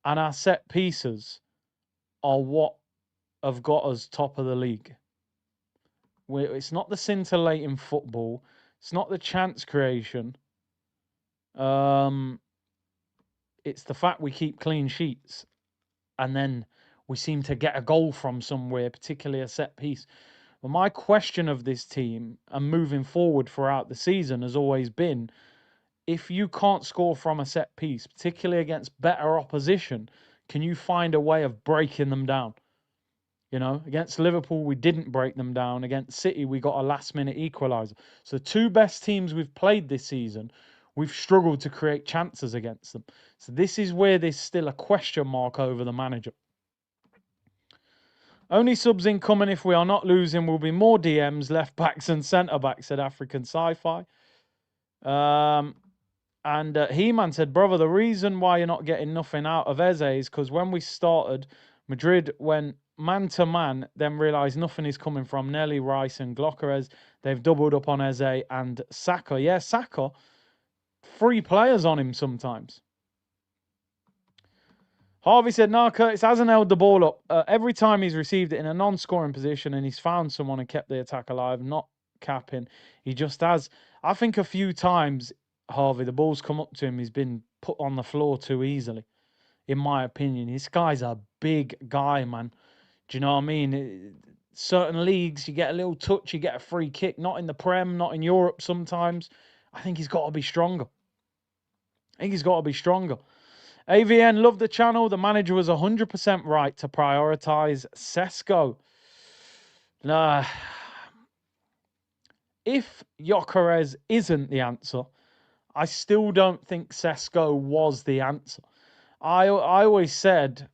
S1: and our set pieces are what have got us top of the league. It's not the scintillating football. It's not the chance creation. It's the fact we keep clean sheets and then we seem to get a goal from somewhere, particularly a set piece. Well, my question of this team and moving forward throughout the season has always been, if you can't score from a set piece, particularly against better opposition, can you find a way of breaking them down? Against Liverpool, we didn't break them down. Against City, we got a last-minute equaliser. So the two best teams we've played this season, we've struggled to create chances against them. So this is where there's still a question mark over the manager. Only subs incoming if we are not losing will be more DMs, left backs and centre backs, said African Sci-Fi. And He-Man said, brother, the reason why you're not getting nothing out of Eze is because when we started, Madrid went man-to-man, then realised nothing is coming from Nelly, Rice and Gyökeres. They've doubled up on Eze and Saka. Yeah, Saka, 3 players on him sometimes. Harvey said, no, Curtis hasn't held the ball up. Every time he's received it in a non-scoring position and he's found someone and kept the attack alive, not capping, he just has. I think a few times, Harvey, the ball's come up to him, he's been put on the floor too easily, in my opinion. This guy's a big guy, man. Do you know what I mean? Certain leagues, you get a little touch, you get a free kick. Not in the Prem, not in Europe sometimes. I think he's got to be stronger. AVN, love the channel. The manager was 100% right to prioritise Sesko. Nah. If Gyökeres isn't the answer, I still don't think Sesko was the answer. I always said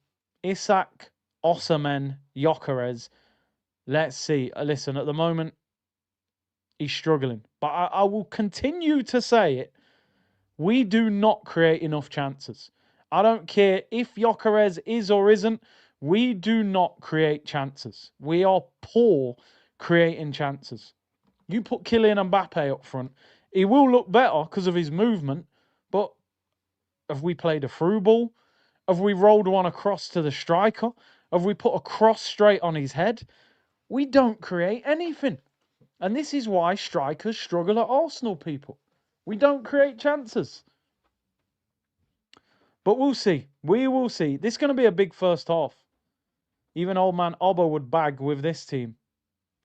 S1: Isak, Osimhen, Gyökeres. Let's see. Listen, at the moment, he's struggling. But I will continue to say it. We do not create enough chances. I don't care if Gyökeres is or isn't. We do not create chances. We are poor creating chances. You put Kylian Mbappe up front, he will look better because of his movement. But have we played a through ball? Have we rolled one across to the striker? Have we put a cross straight on his head? We don't create anything. And this is why strikers struggle at Arsenal, people. We don't create chances. But we'll see. We will see. This is going to be a big first half. Even old man Obba would bag with this team.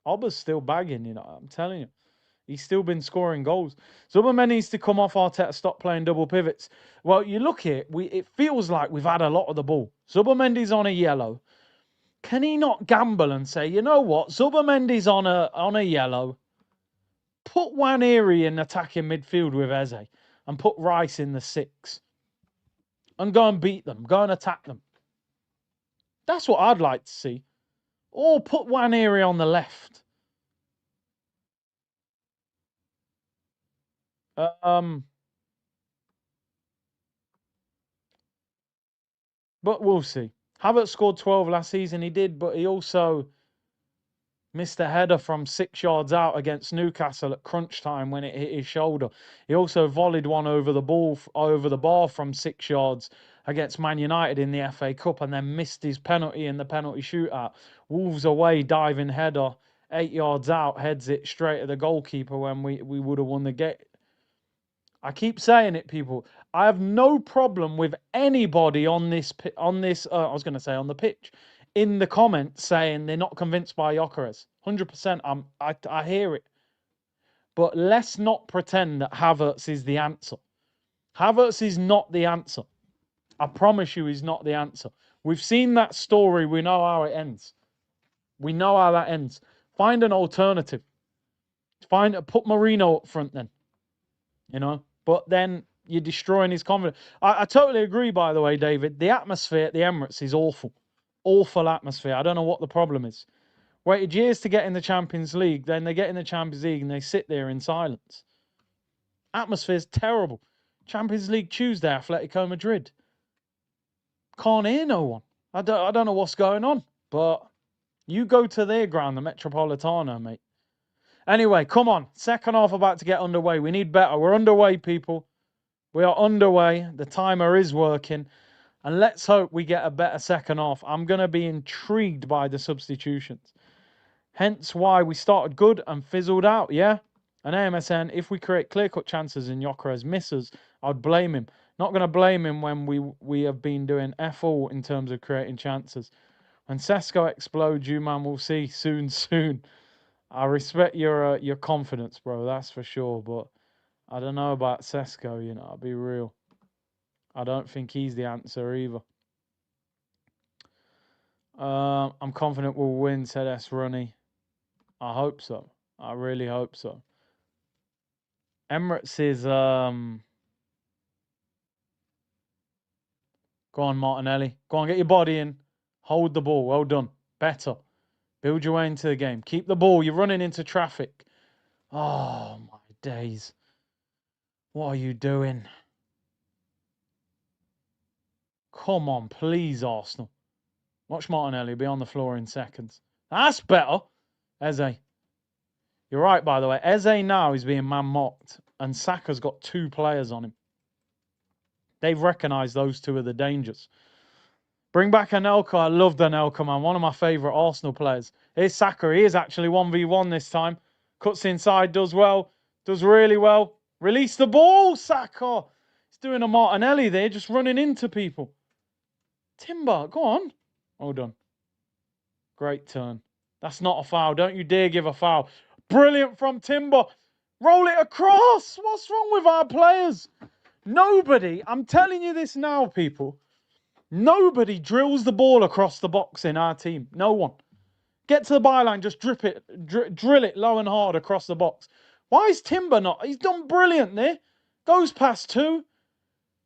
S1: Obba's still bagging, you know, I'm telling you. He's still been scoring goals. Zuberman needs to come off. Arteta, stop playing double pivots. Well, you look here, it feels like we've had a lot of the ball. Zubermendi's on a yellow. Can he not gamble and say, you know what, Zubermendi's on a yellow. Put Waneri in attacking midfield with Eze and put Rice in the 6. And go and beat them. Go and attack them. That's what I'd like to see. Or put Waneri on the left. But we'll see. Havertz scored 12 last season. He did, but he also missed a header from 6 yards out against Newcastle at crunch time when it hit his shoulder. He also volleyed one over the bar from 6 yards against Man United in the FA Cup and then missed his penalty in the penalty shootout. Wolves away, diving header, 8 yards out, heads it straight at the goalkeeper when we would have won the game. I keep saying it, people. I have no problem with anybody on this. I was going to say on the pitch, in the comments saying they're not convinced by Gyökeres. 100%. I hear it, but let's not pretend that Havertz is the answer. Havertz is not the answer. I promise you, he's not the answer. We've seen that story. We know how it ends. We know how that ends. Find an alternative. Put Marino up front then. You know. But then you're destroying his confidence. I totally agree, by the way, David. The atmosphere at the Emirates is awful. Awful atmosphere. I don't know what the problem is. Waited years to get in the Champions League. Then they get in the Champions League and they sit there in silence. Atmosphere's terrible. Champions League Tuesday, Atletico Madrid. Can't hear no one. I don't know what's going on. But you go to their ground, the Metropolitano, mate. Anyway, come on. Second half about to get underway. We need better. We're underway, people. We are underway. The timer is working. And let's hope we get a better second half. I'm going to be intrigued by the substitutions. Hence why we started good and fizzled out, yeah? And AMSN, if we create clear-cut chances and Gyökeres misses, I'd blame him. Not going to blame him when we have been doing F all in terms of creating chances. When Sesko explodes, you man will see soon. I respect your confidence, bro. That's for sure. But I don't know about Sesko, you know. I'll be real. I don't think he's the answer either. I'm confident we'll win, said S. Runny. I hope so. I really hope so. Emirates is... Go on, Martinelli. Go on, get your body in. Hold the ball. Well done. Better. Build your way into the game. Keep the ball. You're running into traffic. Oh, my days. What are you doing? Come on, please, Arsenal. Watch Martinelli be on the floor in seconds. That's better. Eze. You're right, by the way. Eze now is being man-mocked. And Saka's got 2 players on him. They've recognised those 2 are the dangers. Bring back Anelka. I love Anelka, man. One of my favourite Arsenal players. Here's Saka. He is actually 1v1 this time. Cuts inside, does well. Does really well. Release the ball, Saka. He's doing a Martinelli there, just running into people. Timber, go on. Well done. Great turn. That's not a foul. Don't you dare give a foul. Brilliant from Timber. Roll it across. What's wrong with our players? Nobody, I'm telling you this now, people. Nobody drills the ball across the box in our team. No one. Get to the byline, just drill it low and hard across the box. Why is Timber not? He's done brilliant there. Goes past 2.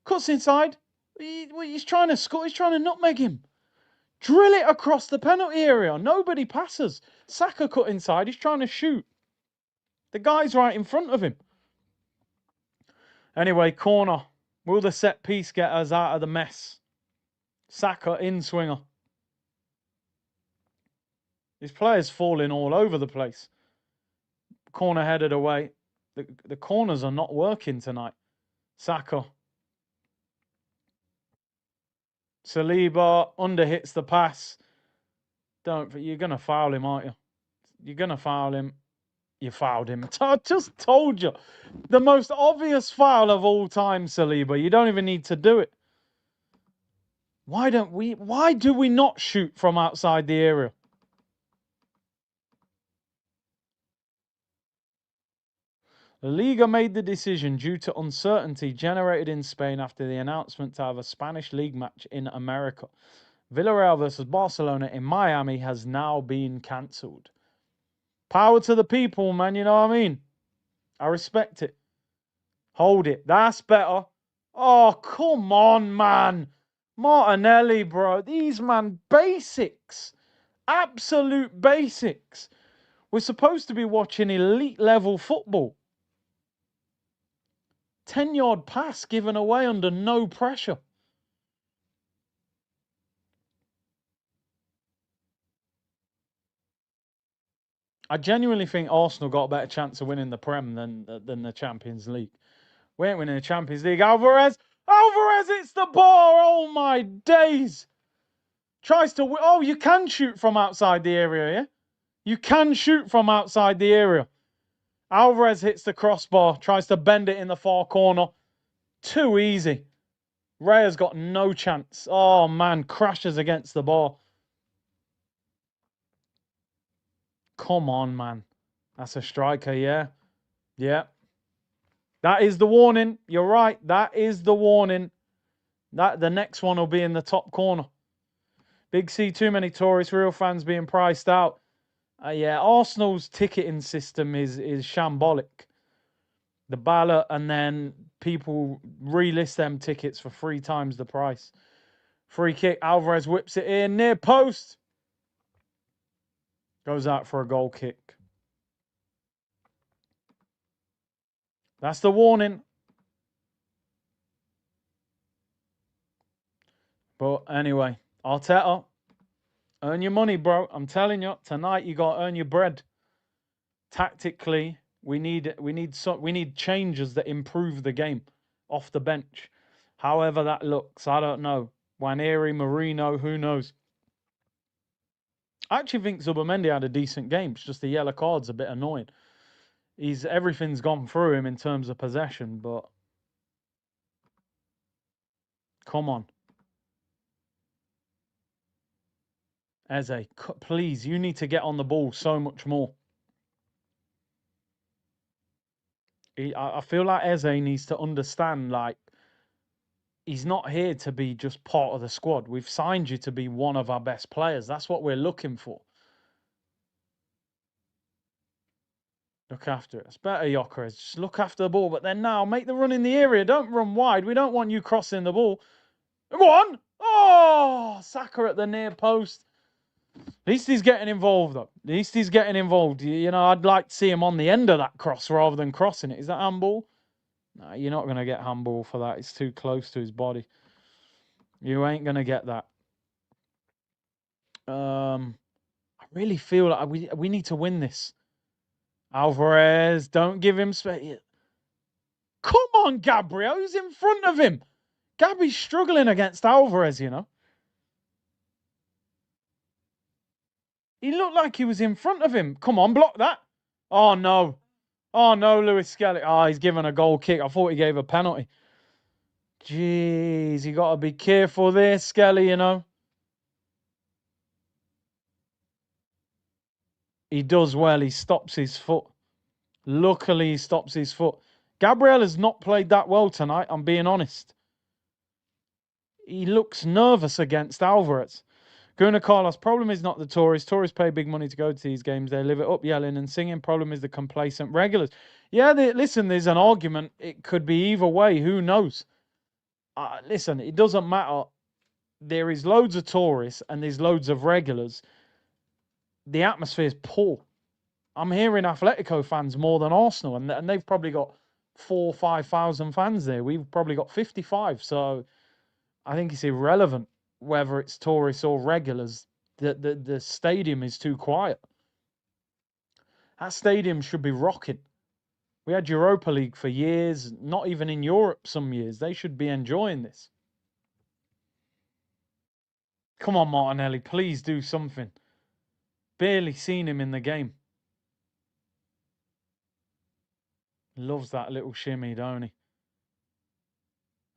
S1: Cuts inside. He's trying to score. He's trying to nutmeg him. Drill it across the penalty area. Nobody passes. Saka cut inside. He's trying to shoot. The guy's right in front of him. Anyway, corner. Will the set piece get us out of the mess? Saka in swinger. His players falling all over the place. Corner headed away. The corners are not working tonight. Saka. Saliba underhits the pass. You're going to foul him, aren't you? You're going to foul him. You fouled him. I just told you. The most obvious foul of all time, Saliba. You don't even need to do it. Why do we not shoot from outside the area? La Liga made the decision due to uncertainty generated in Spain after the announcement to have a Spanish league match in America. Villarreal versus Barcelona in Miami has now been cancelled. Power to the people, man, you know what I mean? I respect it. Hold it. That's better. Oh, come on, man. Martinelli, bro. These, man, basics. Absolute basics. We're supposed to be watching elite level football. 10-yard pass given away under no pressure. I genuinely think Arsenal got a better chance of winning the Prem than the Champions League. We ain't winning the Champions League. Alvarez hits the bar. Oh, my days. Tries to... Oh, you can shoot from outside the area, yeah? You can shoot from outside the area. Alvarez hits the crossbar. Tries to bend it in the far corner. Too easy. Raya's got no chance. Oh, man. Crashes against the bar. Come on, man. That's a striker, yeah? Yeah. That is the warning. You're right. That is the warning. The next one will be in the top corner. Big C, too many tourists, real fans being priced out. Yeah, Arsenal's ticketing system is shambolic. The ballot, and then people relist them tickets for 3 times the price. Free kick, Alvarez whips it in, near post. Goes out for a goal kick. That's the warning. But anyway, Arteta, earn your money, bro. I'm telling you, tonight you got to earn your bread. Tactically, we need changes that improve the game off the bench. However that looks, I don't know. Waneri, Marino, who knows? I actually think Zubimendi had a decent game. It's just the yellow card's a bit annoying. Everything's gone through him in terms of possession, but come on. Eze, please, you need to get on the ball so much more. I feel like Eze needs to understand, like, he's not here to be just part of the squad. We've signed you to be one of our best players. That's what we're looking for. Look after it. It's better, Gyökeres. Just look after the ball. But then now, make the run in the area. Don't run wide. We don't want you crossing the ball. Go on. Oh, Saka at the near post. At least he's getting involved, though. At least he's getting involved. You know, I'd like to see him on the end of that cross rather than crossing it. Is that handball? No, you're not going to get handball for that. It's too close to his body. You ain't going to get that. I really feel like we need to win this. Alvarez, don't give him space. Come on, Gabriel. Who's in front of him? Gabby's struggling against Alvarez, you know. He looked like he was in front of him. Come on, block that. Oh, no. Oh, no, Lewis Skelly. Oh, he's given a goal kick. I thought he gave a penalty. Jeez, you got to be careful there, Skelly, you know. He does well. He stops his foot. Luckily, he stops his foot. Gabriel has not played that well tonight, I'm being honest. He looks nervous against Alvarez. Guna Carlos, problem is not the tourists. Tourists pay big money to go to these games. They live it up, yelling and singing. Problem is the complacent regulars. Yeah, listen, there's an argument. It could be either way. Who knows? Listen, it doesn't matter. There is loads of tourists and there's loads of regulars. The atmosphere is poor. I'm hearing Atletico fans more than Arsenal, and they've probably got 4,000 or 5,000 fans there. We've probably got 55. So I think it's irrelevant whether it's tourists or regulars. The stadium is too quiet. That stadium should be rocking. We had Europa League for years, not even in Europe some years. They should be enjoying this. Come on, Martinelli, please do something. Barely seen him in the game. Loves that little shimmy, don't he?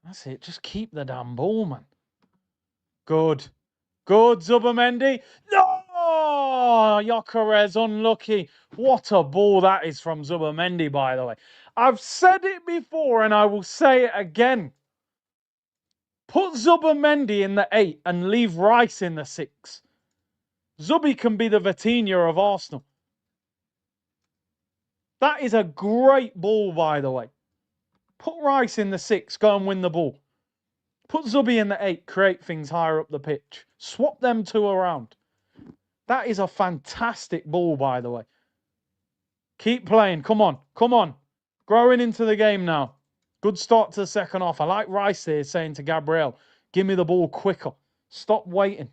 S1: That's it. Just keep the damn ball, man. Good. Good, Zubamendi. No! Gyökeres, unlucky. What a ball that is from Zubamendi, by the way. I've said it before and I will say it again. Put Zubamendi in the 8 and leave Rice in the 6. Zubi can be the Vitinha of Arsenal. That is a great ball, by the way. Put Rice in the 6, go and win the ball. Put Zubi in the 8, create things higher up the pitch. Swap them two around. That is a fantastic ball, by the way. Keep playing. Come on. Come on. Growing into the game now. Good start to the second half. I like Rice here saying to Gabriel, give me the ball quicker. Stop waiting.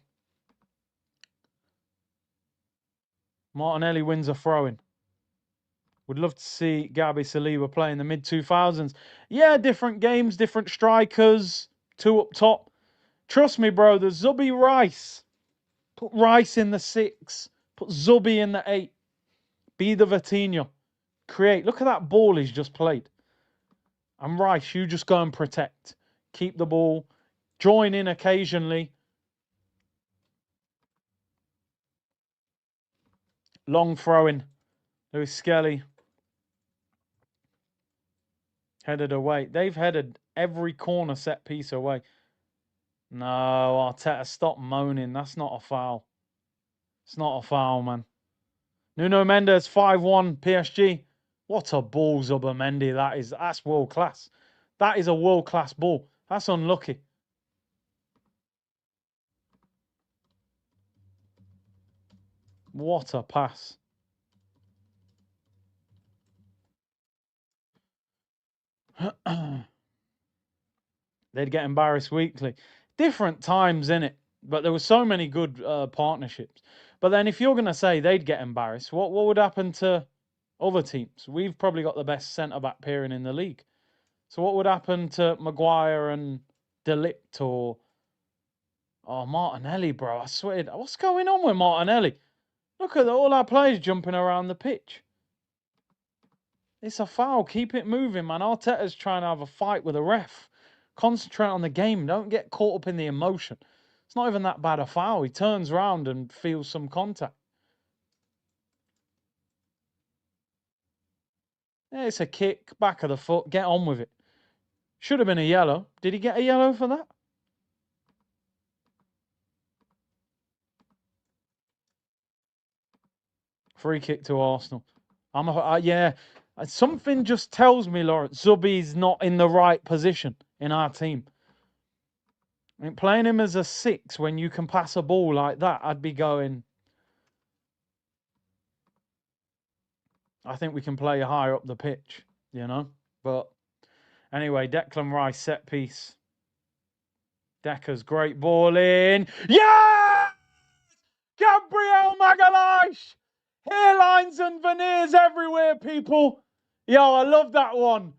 S1: Martinelli wins a throw-in. Would love to see Gabi Saliba play in the mid-2000s. Yeah, different games, different strikers. 2 up top. Trust me, bro, the Zubi Rice. Put Rice in the 6. Put Zubi in the 8. Be the Vitinha. Create. Look at that ball he's just played. And Rice, you just go and protect. Keep the ball. Join in occasionally. Long throw-in. Lewis Skelly. Headed away. They've headed every corner set piece away. No, Arteta, stop moaning. That's not a foul. It's not a foul, man. Nuno Mendes, 5-1, PSG. What a ball, Zubamendi. That's world class. That is a world class ball. That's unlucky. What a pass. They'd get embarrassed weekly. Different times, innit? But there were so many good partnerships. But then if you're going to say they'd get embarrassed, what would happen to other teams? We've probably got the best centre-back pairing in the league. So what would happen to Maguire and De Ligt or... Oh, Martinelli, bro. I swear. What's going on with Martinelli? Look at all our players jumping around the pitch. It's a foul. Keep it moving, man. Arteta's trying to have a fight with a ref. Concentrate on the game. Don't get caught up in the emotion. It's not even that bad a foul. He turns around and feels some contact. Yeah, it's a kick, back of the foot. Get on with it. Should have been a yellow. Did he get a yellow for that? Free kick to Arsenal. Yeah. Something just tells me, Lawrence, Zubi's not in the right position in our team. I mean, playing him as a 6 when you can pass a ball like that, I'd be going... I think we can play higher up the pitch, you know? But anyway, Declan Rice, set piece. Decker's great ball in. Yeah! Gabriel Magalhaes! Hairlines and veneers everywhere, people. Yo, I love that one.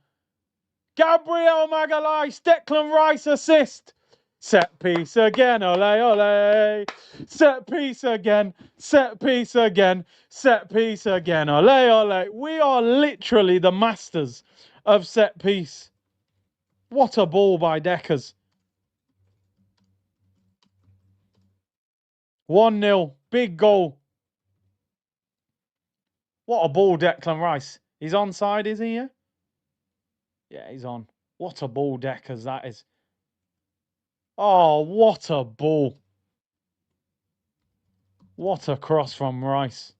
S1: Gabriel Magalhaes, Declan Rice assist. Set piece again, ole, ole. Set piece again, set piece again, set piece again, ole, ole. We are literally the masters of set piece. What a ball by Deckers. 1-0, big goal. What a ball, Declan Rice. He's onside, is he? Yeah, he's on. What a ball, Deckers, that is. Oh, what a ball. What a cross from Rice.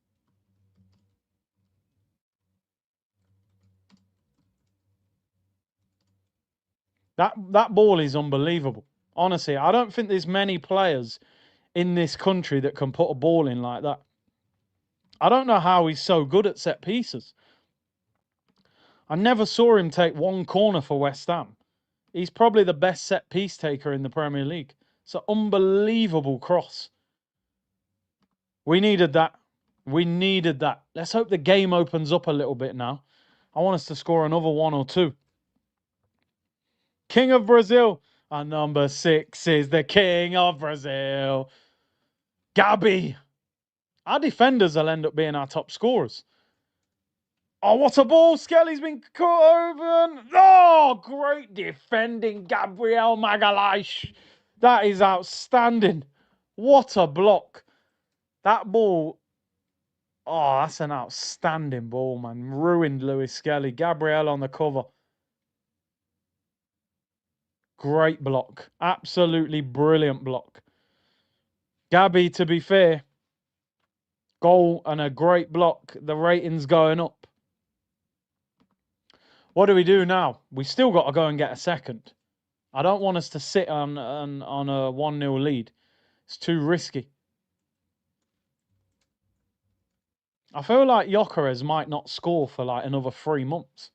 S1: That ball is unbelievable. Honestly, I don't think there's many players in this country that can put a ball in like that. I don't know how he's so good at set pieces. I never saw him take one corner for West Ham. He's probably the best set piece taker in the Premier League. It's an unbelievable cross. We needed that. We needed that. Let's hope the game opens up a little bit now. I want us to score another 1 or 2. King of Brazil. And number 6 is the King of Brazil. Gabby. Our defenders will end up being our top scorers. Oh, what a ball. Skelly's been caught over. Oh, great defending, Gabriel Magalhaes. That is outstanding. What a block. That ball. Oh, that's an outstanding ball, man. Ruined Lewis Skelly. Gabriel on the cover. Great block. Absolutely brilliant block. Gabby, to be fair, goal and a great block. The rating's going up. What do we do now? We still got to go and get a second. I don't want us to sit on a 1-0 lead. It's too risky. I feel like Gyökeres might not score for like another 3 months.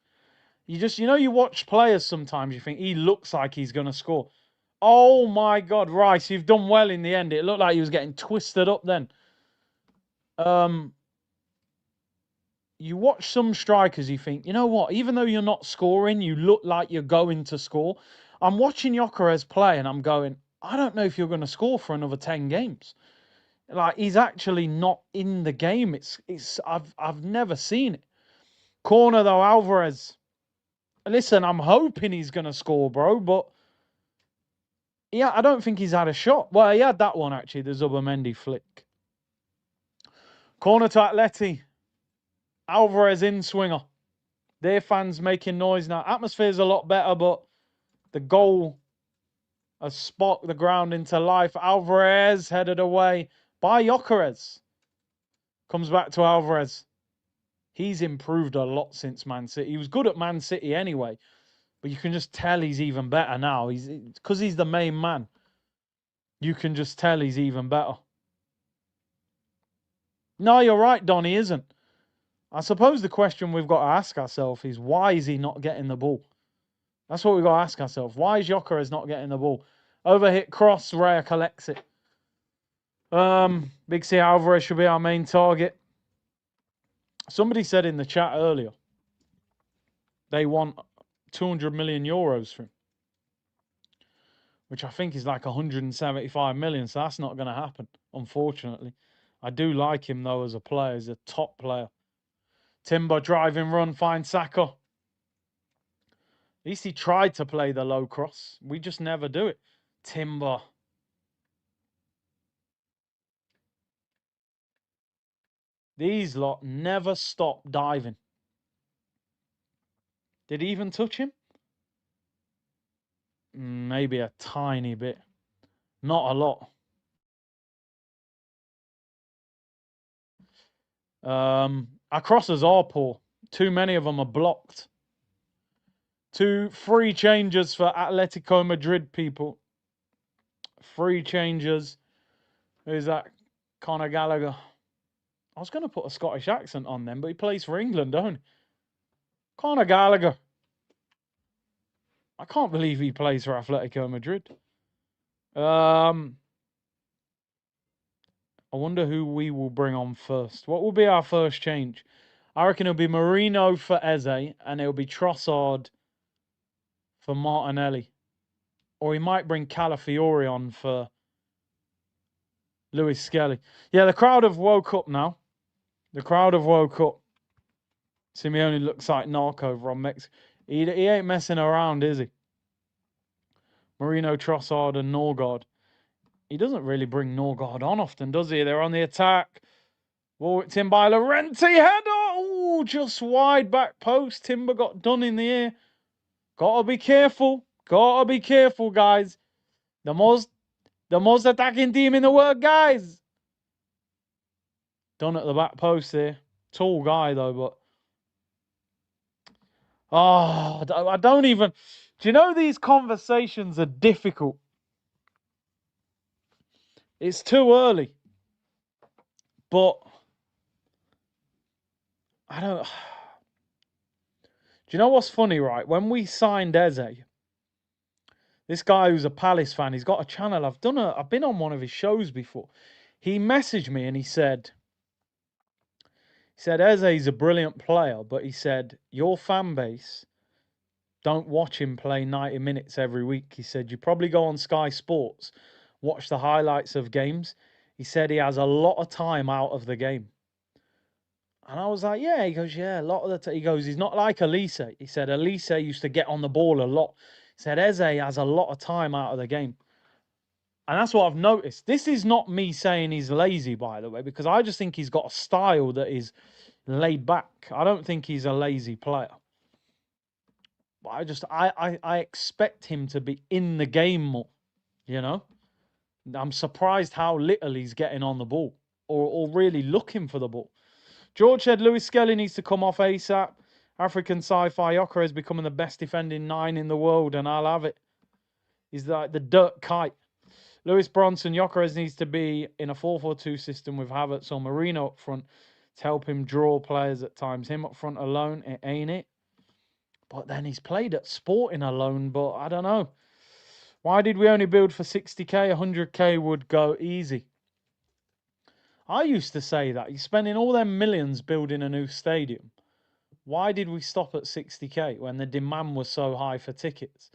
S1: You watch players sometimes, you think he looks like he's going to score. Oh my God, Rice, you've done well in the end. It looked like he was getting twisted up then. You watch some strikers, you think, you know what? Even though you're not scoring, you look like you're going to score. I'm watching Gyökeres play and I'm going, I don't know if you're going to score for another 10 games. Like, he's actually not in the game. I've never seen it. Corner though, Alvarez. Listen, I'm hoping he's going to score, bro, but yeah, I don't think he's had a shot. Well, he had that one actually, the Zubamendi flick. Corner to Atleti. Alvarez in swinger. Their fans making noise now. Atmosphere's a lot better, but the goal has sparked the ground into life. Alvarez headed away by Gyökeres. Comes back to Alvarez. He's improved a lot since Man City. He was good at Man City anyway, but you can just tell he's even better now. Because he's the main man. You can just tell he's even better. No, you're right, Don, he isn't. I suppose the question we've got to ask ourselves is, why is he not getting the ball? That's what we've got to ask ourselves. Why is Gyökeres not getting the ball? Overhit cross, Raya collects it. Big C Alvarez should be our main target. Somebody said in the chat earlier, they want 200 million euros for him, which I think is like 175 million. So that's not going to happen, unfortunately. I do like him, though, as a player. He's a top player. Timber driving run, finds Saka. At least he tried to play the low cross. We just never do it. Timber. These lot never stop diving. Did he even touch him? Maybe a tiny bit. Not a lot. Our crosses are poor. Too many of them are blocked. 2 free changes for Atletico Madrid people. Free changes. Who's that? Conor Gallagher. I was going to put a Scottish accent on them, but he plays for England, don't he? Conor Gallagher. I can't believe he plays for Atletico Madrid. I wonder who we will bring on first. What will be our first change? I reckon it'll be Marino for Eze, and it'll be Trossard for Martinelli. Or he might bring Calafiori on for Lewis Skelly. Yeah, the crowd have woke up now. The crowd have woke up. Simeone looks like Narc over on Mexico. He ain't messing around, is he? Marino, Trossard, and Norgard. He doesn't really bring Norgard on often, does he? They're on the attack. Walked in by Llorente. Header. Oh, just wide back post. Timber got done in the air. Gotta be careful. Gotta be careful, guys. The most attacking team in the world, guys. Done at the back post there. Tall guy, though, but... Oh, I don't even... Do you know these conversations are difficult? It's too early. But I don't... Do you know what's funny, right? When we signed Eze, this guy who's a Palace fan, he's got a channel. I've been on one of his shows before. He messaged me and he said, Eze's a brilliant player, but he said, your fan base don't watch him play 90 minutes every week. He said, you probably go on Sky Sports, watch the highlights of games. He said he has a lot of time out of the game. And I was like, yeah. He goes, yeah, a lot of the time. He goes, he's not like Elise. He said, Elise used to get on the ball a lot. He said, Eze has a lot of time out of the game. And that's what I've noticed. This is not me saying he's lazy, by the way, because I just think he's got a style that is laid back. I don't think he's a lazy player. But I expect him to be in the game more, you know? I'm surprised how little he's getting on the ball or really looking for the ball. George said Lewis Skelly needs to come off ASAP. African sci-fi Gyökeres is becoming the best defending 9 in the world, and I'll have it. He's like the dirt kite. Lewis Bronson, Gyökeres needs to be in a 4-4-2 system with Havertz or Marino up front to help him draw players at times. Him up front alone, it ain't it. But then he's played at Sporting alone, but I don't know. Why did we only build for 60k? 100k would go easy. I used to say that. You're spending all them millions building a new stadium. Why did we stop at 60k when the demand was so high for tickets?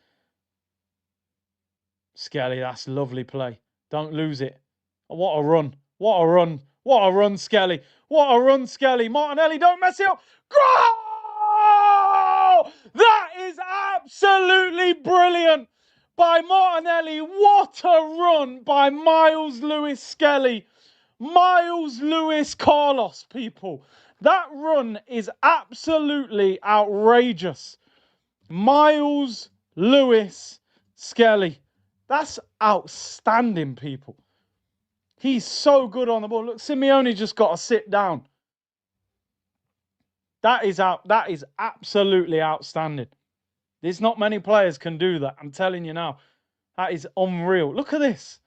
S1: Skelly, that's lovely play. Don't lose it. What a run. What a run. What a run, Skelly. What a run, Skelly. Martinelli, don't mess it up. Goal! That is absolutely brilliant by Martinelli. What a run by Miles Lewis Skelly. Miles Lewis Carlos, people. That run is absolutely outrageous. Miles Lewis Skelly. That's outstanding, people. He's so good on the ball. Look, Simeone just got to sit down. That is absolutely outstanding. There's not many players can do that. I'm telling you now. That is unreal. Look at this.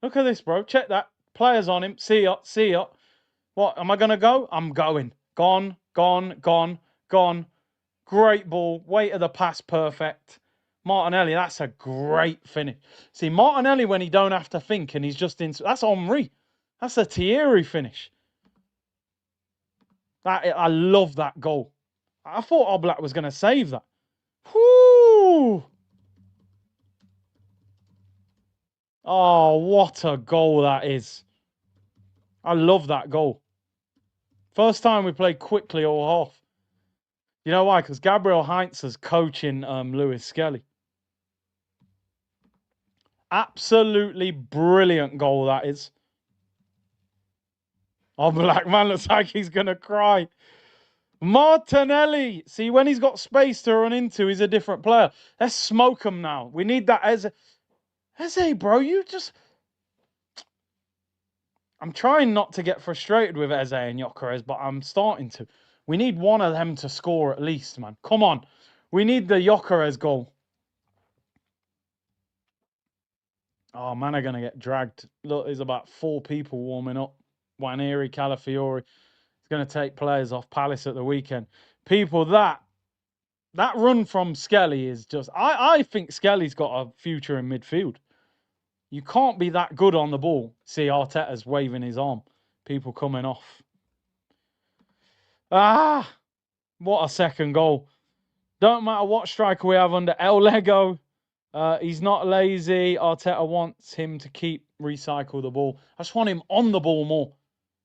S1: Look at this, bro. Check that. Players on him. See ya. See ya. What? Am I going to go? I'm going. Gone. Gone. Gone. Gone. Great ball. Weight of the pass perfect. Martinelli, that's a great finish. See, Martinelli, when he don't have to think and he's just in... That's Henry. That's a Thierry finish. I love that goal. I thought Oblak was going to save that. Whoo! Oh, what a goal that is. I love that goal. First time we played quickly all half. You know why? Because Gabriel Heinz is coaching Lewis Skelly. Absolutely brilliant goal that is. Oh, Black Man looks like he's going to cry. Martinelli. See, when he's got space to run into, he's a different player. Let's smoke him now. We need that Eze, bro, you just... I'm trying not to get frustrated with Eze and Gyökeres, but I'm starting to. We need one of them to score at least, man. Come on. We need the Gyökeres goal. Oh, man, are going to get dragged. Look, there's about 4 people warming up. Waneri, Calafiori. It's going to take players off Palace at the weekend. People, that run from Skelly is just... I think Skelly's got a future in midfield. You can't be that good on the ball. See, Arteta's waving his arm. People coming off. Ah! What a second goal. Don't matter what striker we have under El Lego. He's not lazy. Arteta wants him to keep recycle the ball. I just want him on the ball more.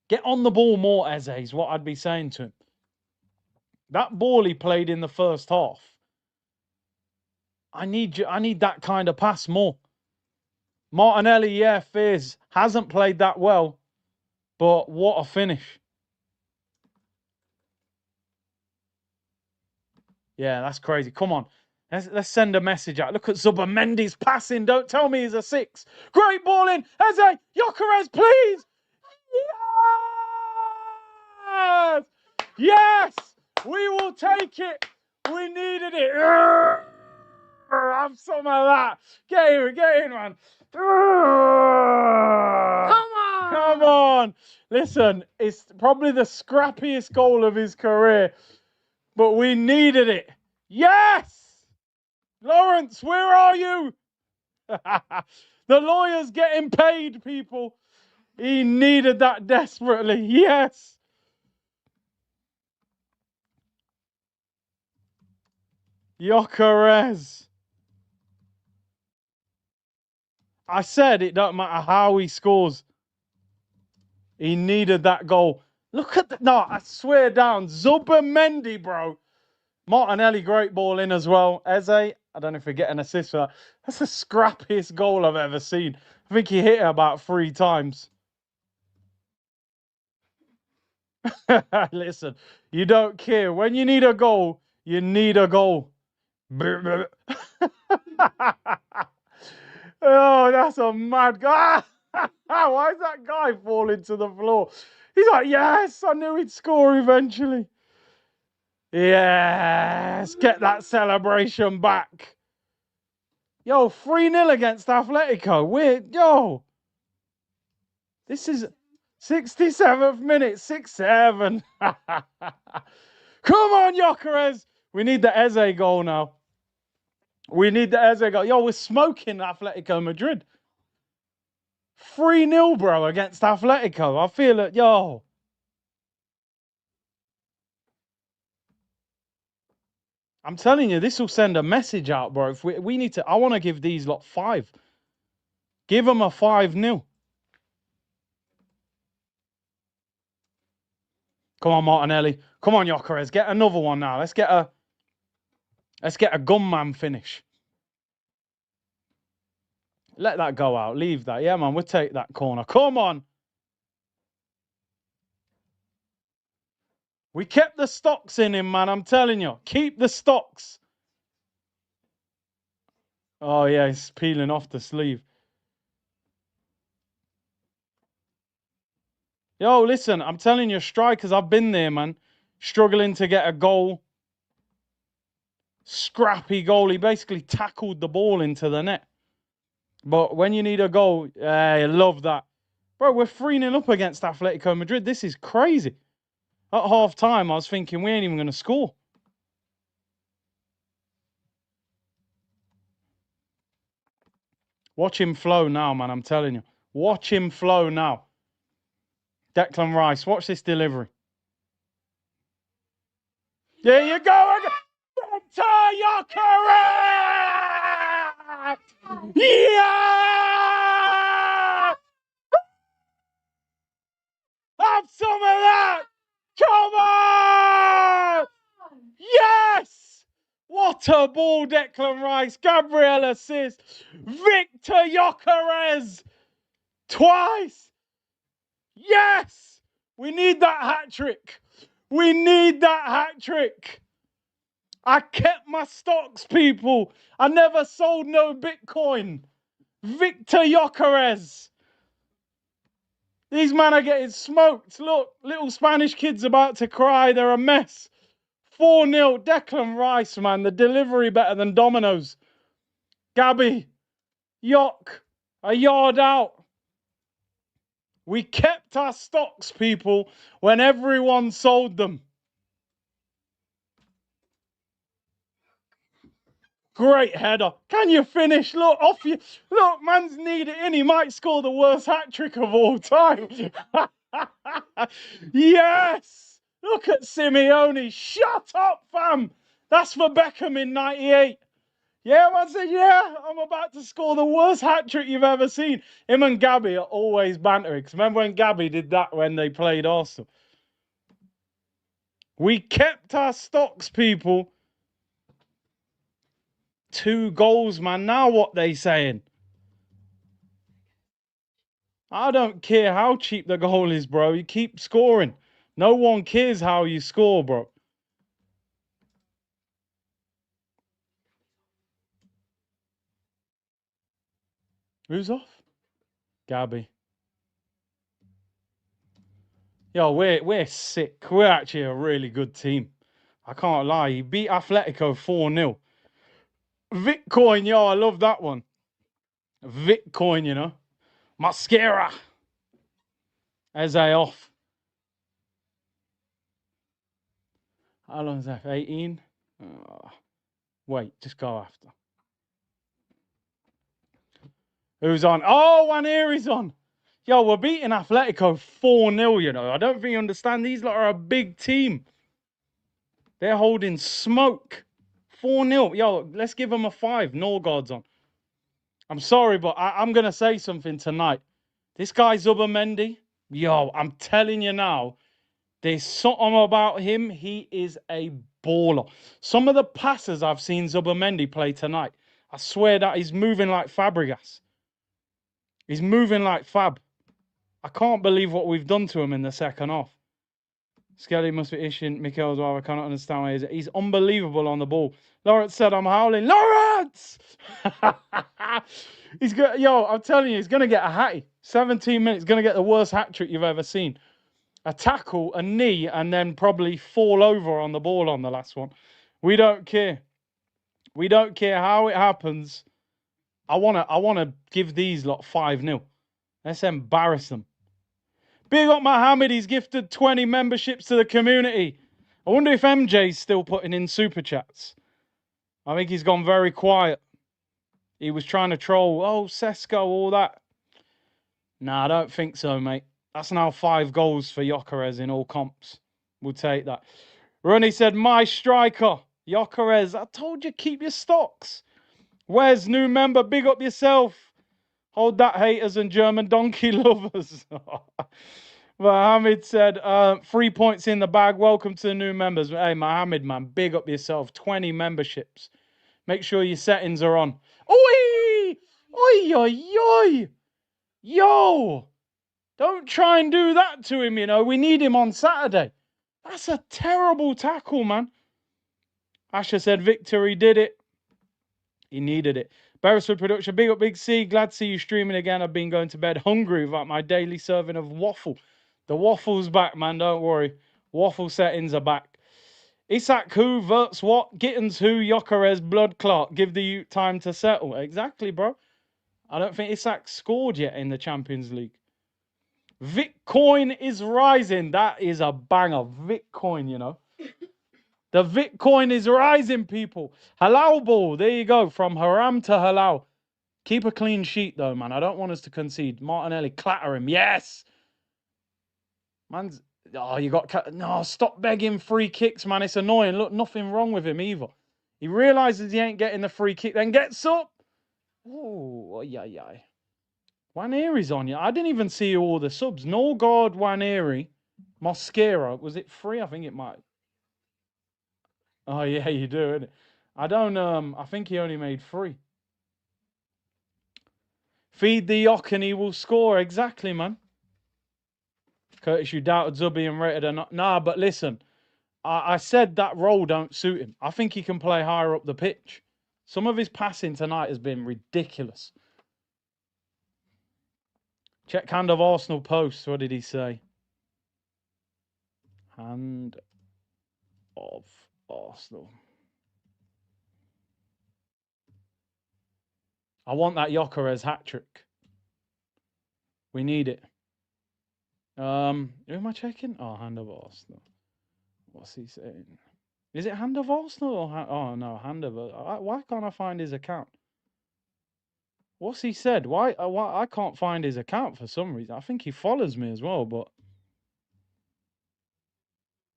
S1: Get on the ball more, Eze, is what I'd be saying to him. That ball he played in the first half. I need that kind of pass more. Martinelli, yeah, Fizz hasn't played that well, but what a finish. Yeah, that's crazy. Come on. Let's send a message out. Look at Zubimendi's passing. Don't tell me he's a 6. Great ball in. Eze, Gyökeres, please. Yes! Yes! We will take it. We needed it. Have some of that. Get in, man. Come on. Come on. Listen, it's probably the scrappiest goal of his career, but we needed it. Yes! Lawrence, where are you? The lawyer's getting paid, people. He needed that desperately. Yes. Gyökeres. I said it don't matter how he scores. He needed that goal. Look at that. No, I swear down. Zubimendi, bro. Martinelli, great ball in as well. Eze, I don't know if we get an assist for that. That's the scrappiest goal I've ever seen. I think he hit it about 3 times. Listen, you don't care. When you need a goal, you need a goal. Oh, that's a mad guy. Why is that guy falling to the floor? He's like, yes, I knew he'd score eventually. Yes, get that celebration back. Yo, 3-0 against Atletico. Yo. This is 67th minute, 6-7. Come on, Gyökeres. We need the Eze goal now. We need the Eze goal. Yo, we're smoking Atletico Madrid. 3-0, bro, against Atletico. I feel it. Yo. I'm telling you, this will send a message out, bro. If we need to, I want to give these lot 5. Give them a 5-0. Come on, Martinelli. Come on, Gyökeres. Get another one now. Let's get a gunman finish. Let that go out. Leave that. Yeah, man. We'll take that corner. Come on. We kept the stocks in him, man. I'm telling you. Keep the stocks. Oh, yeah. He's peeling off the sleeve. Yo, listen. I'm telling you, strikers, I've been there, man. Struggling to get a goal. Scrappy goal. He basically tackled the ball into the net. But when you need a goal, I love that. Bro, we're 3-0 up against Atletico Madrid. This is crazy. At half time, I was thinking we ain't even going to score. Watch him flow now, man. I'm telling you. Watch him flow now. Declan Rice, watch this delivery. There you go. Gyökeres! Yeah! Have some of that! Come on! Yes! What a ball, Declan Rice. Gabriel assist. Victor Gyökeres. Twice. Yes! We need that hat-trick. We need that hat-trick. I kept my stocks, people. I never sold no Bitcoin. Victor Gyökeres. These men are getting smoked. Look, little Spanish kids about to cry. They're a mess. 4-0. Declan Rice, man. The delivery better than Domino's. Gabby. Yock. A yard out. We kept our stocks, people, when everyone sold them. Great header. Can you finish? Look, off you. Look, man's need it in. He might score the worst hat-trick of all time. Yes. Look at Simeone. Shut up, fam. That's for Beckham in 98. Yeah, man said, yeah, I'm about to score the worst hat-trick you've ever seen. Him and Gabby are always bantering. Remember when Gabby did that when they played Arsenal? We kept our stocks, people. 2 goals, man. Now what they saying? I don't care how cheap the goal is, bro. You keep scoring. No one cares how you score, bro. Who's off? Gabby. Yo, we're sick. We're actually a really good team. I can't lie. He beat Atletico 4-0. Bitcoin, yo, I love that one. Bitcoin, you know. Mascara. Eze off. How long is that? 18? Wait, just go after. Who's on? Oh, Waneri's on. Yo, we're beating Atletico 4-0, you know. I don't think you understand. These lot are a big team. They're holding smoke. 4-0. Yo, let's give them a 5. Norgard's on. I'm sorry, but I'm going to say something tonight. This guy Zubomendi, yo, I'm telling you now, there's something about him. He is a baller. Some of the passes I've seen Zubomendi play tonight, I swear that he's moving like Fabregas. He's moving like Fab. I can't believe what we've done to him in the second half. Skelly must be issuing Mikel's well. I cannot understand why he's unbelievable on the ball. Lawrence said, I'm howling. Lawrence! He's got, yo, I'm telling you, he's going to get a hattie. 17 minutes, going to get the worst hat trick you've ever seen. A tackle, a knee, and then probably fall over on the ball on the last one. We don't care. We don't care how it happens. I wanna give these lot 5-0. Let's embarrass them. Big up Mohammed, he's gifted 20 memberships to the community. I wonder if MJ's still putting in super chats. I think he's gone very quiet. He was trying to troll, oh, Sesko, all that. Nah, I don't think so, mate. That's now 5 goals for Gyökeres in all comps. We'll take that. Ronnie said, my striker, Gyökeres. I told you, keep your stocks. Where's new member? Big up yourself. Hold that, haters and German donkey lovers. Mohammed said, 3 points in the bag. Welcome to the new members. Hey, Mohammed, man, big up yourself. 20 memberships. Make sure your settings are on. Oi! Oi, oi, oi! Yo! Don't try and do that to him, you know. We need him on Saturday. That's a terrible tackle, man. Asher said, victory did it. He needed it. Beresford Production, big up, Big C. Glad to see you streaming again. I've been going to bed hungry without my daily serving of waffle. The waffle's back, man. Don't worry. Waffle settings are back. Isak who? Verts what? Gittins who? Gyökeres blood clot. Give the youth time to settle. Exactly, bro. I don't think Isak scored yet in the Champions League. Bitcoin is rising. That is a banger. Bitcoin, you know. The Bitcoin is rising, people. Halal ball. There you go. From haram to halal. Keep a clean sheet, though, man. I don't want us to concede. Martinelli, clatter him. Yes. Man's... Oh, you got... No, stop begging free kicks, man. It's annoying. Look, nothing wrong with him either. He realises he ain't getting the free kick. Then gets up. Oh, yeah. Waneri's on you. I didn't even see all the subs. Norgard, Waneri, Mosquera. Was it free? I think it might... Oh, yeah, you do, innit? I don't, I think he only made 3. Feed the Yock and he will score. Exactly, man. Curtis, you doubted Zubby and rated or not. Nah, but listen, I said that role don't suit him. I think he can play higher up the pitch. Some of his passing tonight has been ridiculous. Check hand of Arsenal post. What did he say? Hand of Arsenal. I want that Gyökeres hat-trick. We need it. Who am I checking? Oh, hand of Arsenal. What's he saying? Is it hand of Arsenal or oh no, hand of... why can't I find his account? What's he said? Why I can't find his account for some reason. I think he follows me as well, but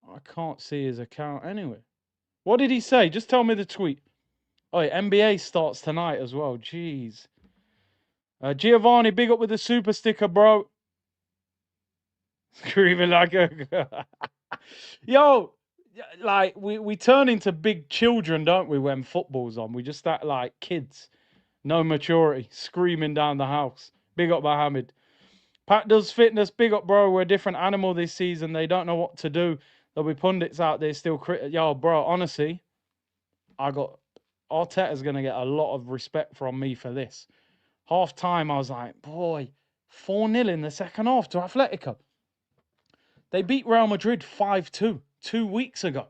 S1: I can't see his account anyway. What did he say? Just tell me the tweet. Oh, yeah, NBA starts tonight as well. Jeez. Giovanni, big up with the super sticker, bro. Screaming like a... Yo, like, we turn into big children, don't we, when football's on? We just act like kids. No maturity. Screaming down the house. Big up, Mohammed. Pat does fitness. Big up, bro. We're a different animal this season. They don't know what to do. There'll be pundits out there still Yo, bro, honestly, Arteta's going to get a lot of respect from me for this. Half time, I was like, boy, 4-0 in the second half to Atletico. They beat Real Madrid 5-2 2 weeks ago.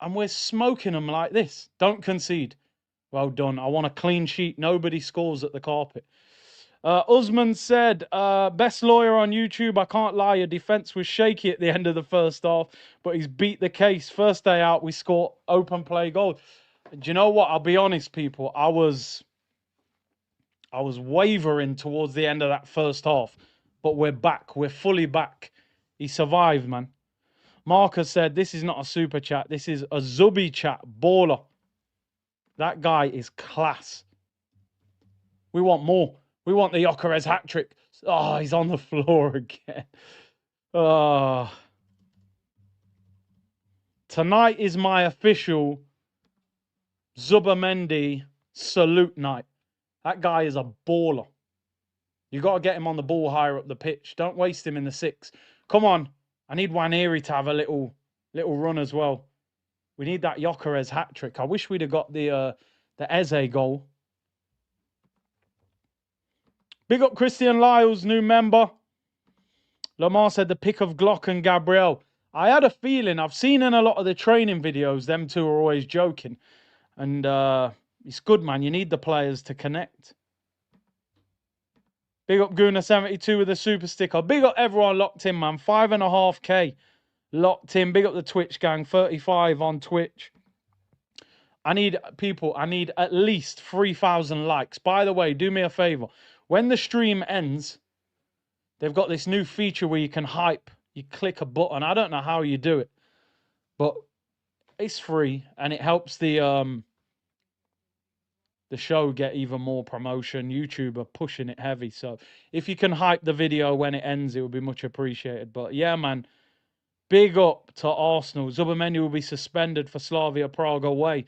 S1: And we're smoking them like this. Don't concede. Well done. I want a clean sheet. Nobody scores at the carpet. Usman said, best lawyer on YouTube. I can't lie, your defence was shaky at the end of the first half, but he's beat the case. First day out, we scored open play goal. Do you know what? I'll be honest, people. I was wavering towards the end of that first half, but we're back. We're fully back. He survived, man. Marcus said, this is not a super chat. This is a Zubby chat. Baller. That guy is class. We want more. We want the Gyökeres hat trick. Oh, he's on the floor again. Tonight is my official Zubamendi salute night. That guy is a baller. You got to get him on the ball higher up the pitch. Don't waste him in the 6. Come on. I need Waneri to have a little run as well. We need that Gyökeres hat trick. I wish we'd have got the Eze goal. Big up Christian Lyles, new member. Lamar said the pick of Glock and Gabriel. I had a feeling, I've seen in a lot of the training videos, them two are always joking. And it's good, man. You need the players to connect. Big up Guna72 with a super sticker. Big up everyone locked in, man. 5.5K locked in. Big up the Twitch gang. 35 on Twitch. I need at least 3,000 likes. By the way, do me a favor. When the stream ends, they've got this new feature where you can hype. You click a button. I don't know how you do it, but it's free and it helps the show get even more promotion. YouTube are pushing it heavy. So if you can hype the video when it ends, it would be much appreciated. But yeah, man, big up to Arsenal. Zubamendi will be suspended for Slavia Prague away.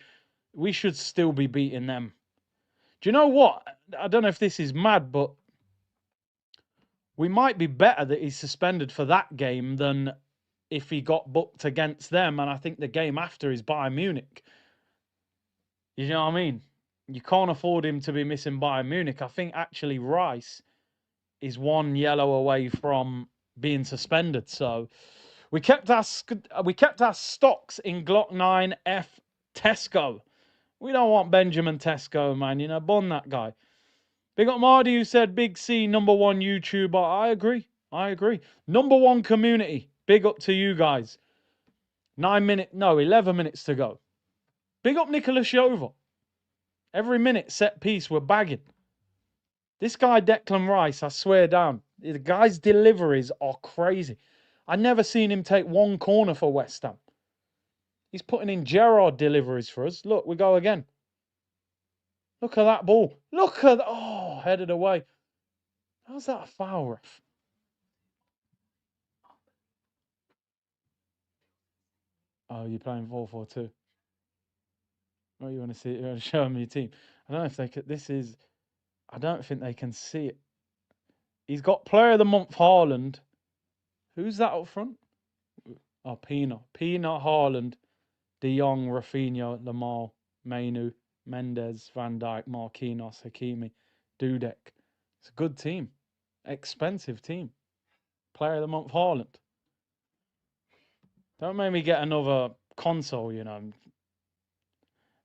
S1: We should still be beating them. Do you know what? I don't know if this is mad, but we might be better that he's suspended for that game than if he got booked against them. And I think the game after is Bayern Munich. You know what I mean? You can't afford him to be missing Bayern Munich. I think actually Rice is 1 yellow away from being suspended. So we kept our stocks in Glock 9F Tesco. We don't want Benjamin Tesco, man. You know, bond that guy. Big up Mardy who said, Big C, #1 YouTuber. I agree. #1 community. Big up to you guys. 11 minutes to go. Big up Nicola Shover. Every minute, set piece, we're bagging. This guy, Declan Rice, I swear down. The guy's deliveries are crazy. I never seen him take one corner for West Ham. He's putting in Gerrard deliveries for us. Look, we go again. Look at that ball. Look at that. Oh, headed away. How's that a foul, ref? Oh, you're playing 4-4-2. Oh, you want to see it? You want to show them your team? I don't know if they could. I don't think they can see it. He's got Player of the Month Haaland. Who's that up front? Oh, Pina, Haaland, De Jong, Rafinha, Lamar, Mainu, Mendes, Van Dijk, Marquinhos, Hakimi, Dudek. It's a good team. Expensive team. Player of the Month Haaland. Don't make me get another console, you know.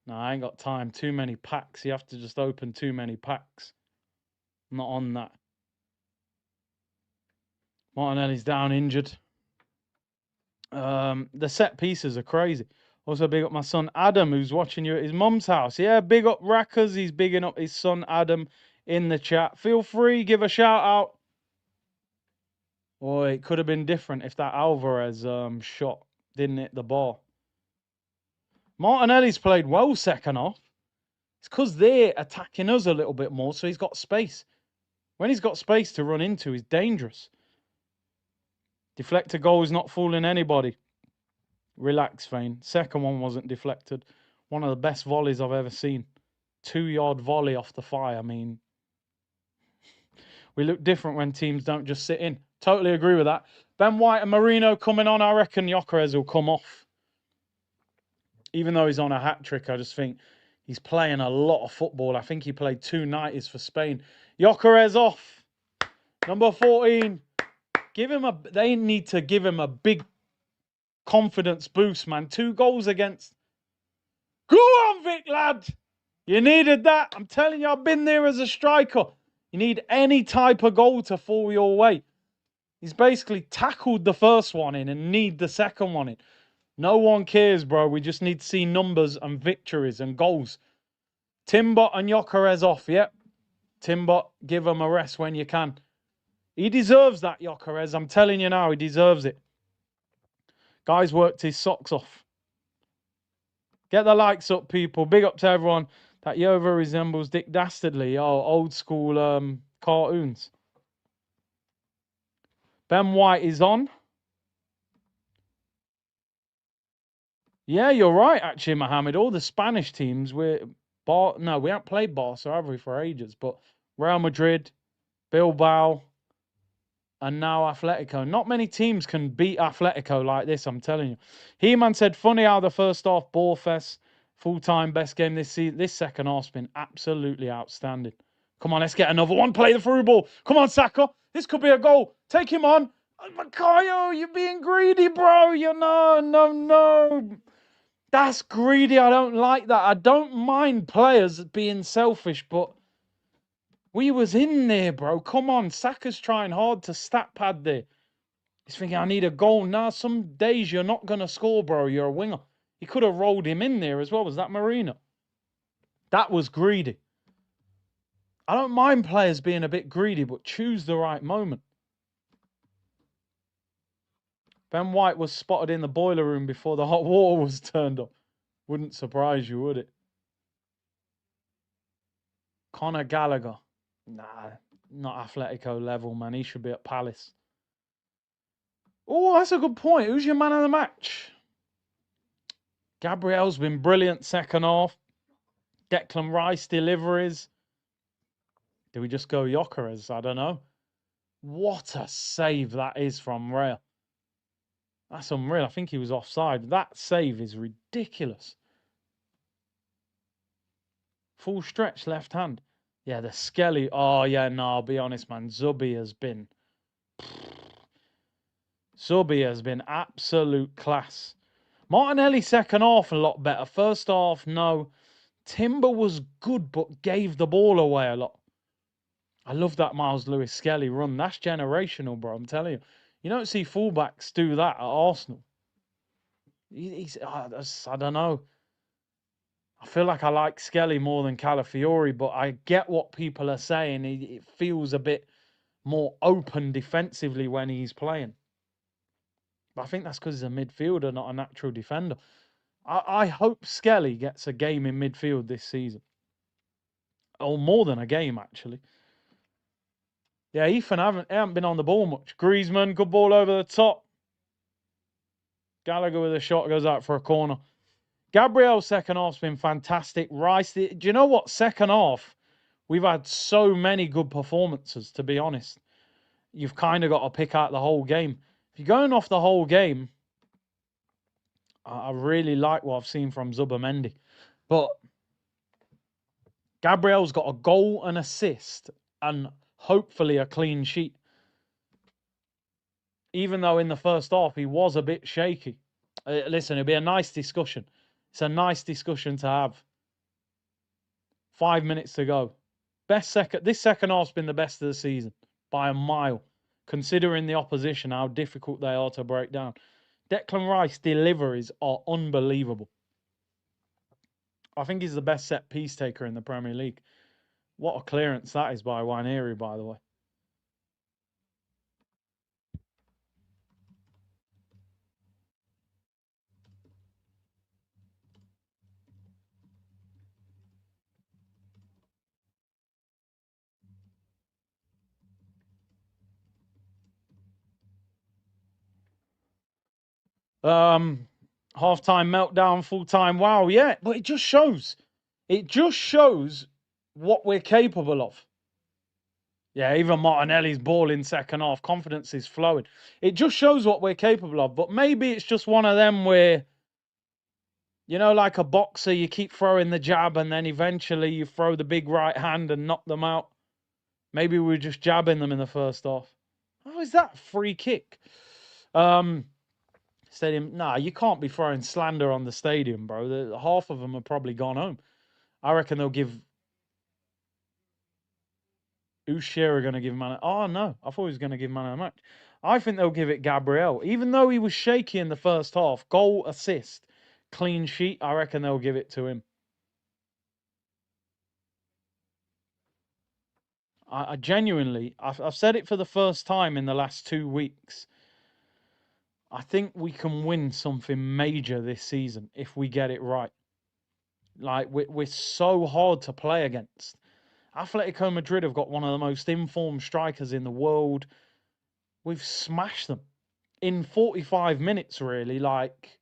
S1: No, I ain't got time. Too many packs. You have to just open too many packs. I'm not on that. Martinelli's down injured. The set pieces are crazy. Also, big up my son Adam, who's watching you at his mum's house. Yeah, big up Rackers. He's bigging up his son Adam in the chat. Feel free, give a shout out. Boy, it could have been different if that Alvarez shot didn't hit the bar. Martinelli's played well second half. It's because they're attacking us a little bit more, so he's got space. When he's got space to run into, he's dangerous. Deflected goal is not fooling anybody. Relax, Fane. Second one wasn't deflected. One of the best volleys I've ever seen. 2-yard volley off the fire. I mean, we look different when teams don't just sit in. Totally agree with that. Ben White and Marino coming on. I reckon Gyökeres will come off. Even though he's on a hat-trick, I just think he's playing a lot of football. I think he played 2 nighties for Spain. Gyökeres off. Number 14. They need to give him a big confidence boost, man. 2 goals against Go on, Vic, lad. You needed that. I'm telling you, I've been there as a striker. You need any type of goal to fall your way. He's basically tackled the first one in and need the second one in. No one cares, bro. We just need to see numbers and victories and goals. Timber and Gyökeres off, yep. Timber, give him a rest when you can. He deserves that, Gyökeres. I'm telling you now, he deserves it. Guy's worked his socks off. Get the likes up, people. Big up to everyone. That Yova resembles Dick Dastardly. Oh, old school cartoons. Ben White is on. Yeah, you're right, actually, Mohammed. All the Spanish teams, we haven't played Barca, have we, for ages? But Real Madrid, Bilbao, and now Atletico. Not many teams can beat Atletico like this, I'm telling you. He-Man said, funny how the first half ball fest, full-time best game this season. This second half's been absolutely outstanding. Come on, let's get another one. Play the through ball. Come on, Saka. This could be a goal. Take him on. Makayo, you're being greedy, bro. No. That's greedy. I don't like that. I don't mind players being selfish, but we was in there, bro. Come on. Saka's trying hard to stat pad there. He's thinking, I need a goal. Nah, some days you're not going to score, bro. You're a winger. He could have rolled him in there as well. Was that Marino? That was greedy. I don't mind players being a bit greedy, but choose the right moment. Ben White was spotted in the boiler room before the hot water was turned on. Wouldn't surprise you, would it? Conor Gallagher. Nah, not Atletico level, man. He should be at Palace. Oh, that's a good point. Who's your man of the match? Gabriel's been brilliant second half. Declan Rice deliveries. Do we just go Gyökeres? I don't know. What a save that is from Real. That's unreal. I think he was offside. That save is ridiculous. Full stretch left hand. Yeah, the Skelly. Oh, yeah, no, I'll be honest, man. Zubi has been absolute class. Martinelli second half a lot better. First half, no. Timber was good, but gave the ball away a lot. I love that Miles Lewis Skelly run. That's generational, bro. I'm telling you. You don't see fullbacks do that at Arsenal. I don't know. I feel like I like Skelly more than Calafiori, but I get what people are saying. It feels a bit more open defensively when he's playing. But I think that's because he's a midfielder, not a natural defender. I hope Skelly gets a game in midfield this season. Or more than a game, actually. Yeah, Ethan haven't been on the ball much. Griezmann, good ball over the top. Gallagher with a shot goes out for a corner. Gabriel's second half's been fantastic. Rice, do you know what? Second half, we've had so many good performances, to be honest. You've kind of got to pick out the whole game. If you're going off the whole game, I really like what I've seen from Zubimendi. But Gabriel's got a goal and assist and hopefully a clean sheet. Even though in the first half he was a bit shaky. Listen, it'll be a nice discussion. It's a nice discussion to have. 5 minutes to go. This second half's been the best of the season by a mile, considering the opposition, how difficult they are to break down. Declan Rice deliveries are unbelievable. I think he's the best set piece taker in the Premier League. What a clearance that is by Nwaneri, by the way. Half-time meltdown, full-time wow. Yeah, but it just shows what we're capable of. Yeah, even Martinelli's ball in second half, confidence is flowing. It just shows what we're capable of. But maybe it's just one of them where, you know, like a boxer, you keep throwing the jab and then eventually you throw the big right hand and knock them out. Maybe we're just jabbing them in the first half. How is that free kick? Stadium, nah, you can't be throwing slander on the stadium, bro. Half of them have probably gone home. I reckon they'll give. Who's Shearer going to give man? Oh no, I thought he was going to give man of the match. I think they'll give it Gabriel, even though he was shaky in the first half. Goal, assist, clean sheet. I reckon they'll give it to him. I genuinely, I've said it for the first time in the last 2 weeks. I think we can win something major this season if we get it right. Like, we're so hard to play against. Atletico Madrid have got one of the most informed strikers in the world. We've smashed them in 45 minutes, really. Like,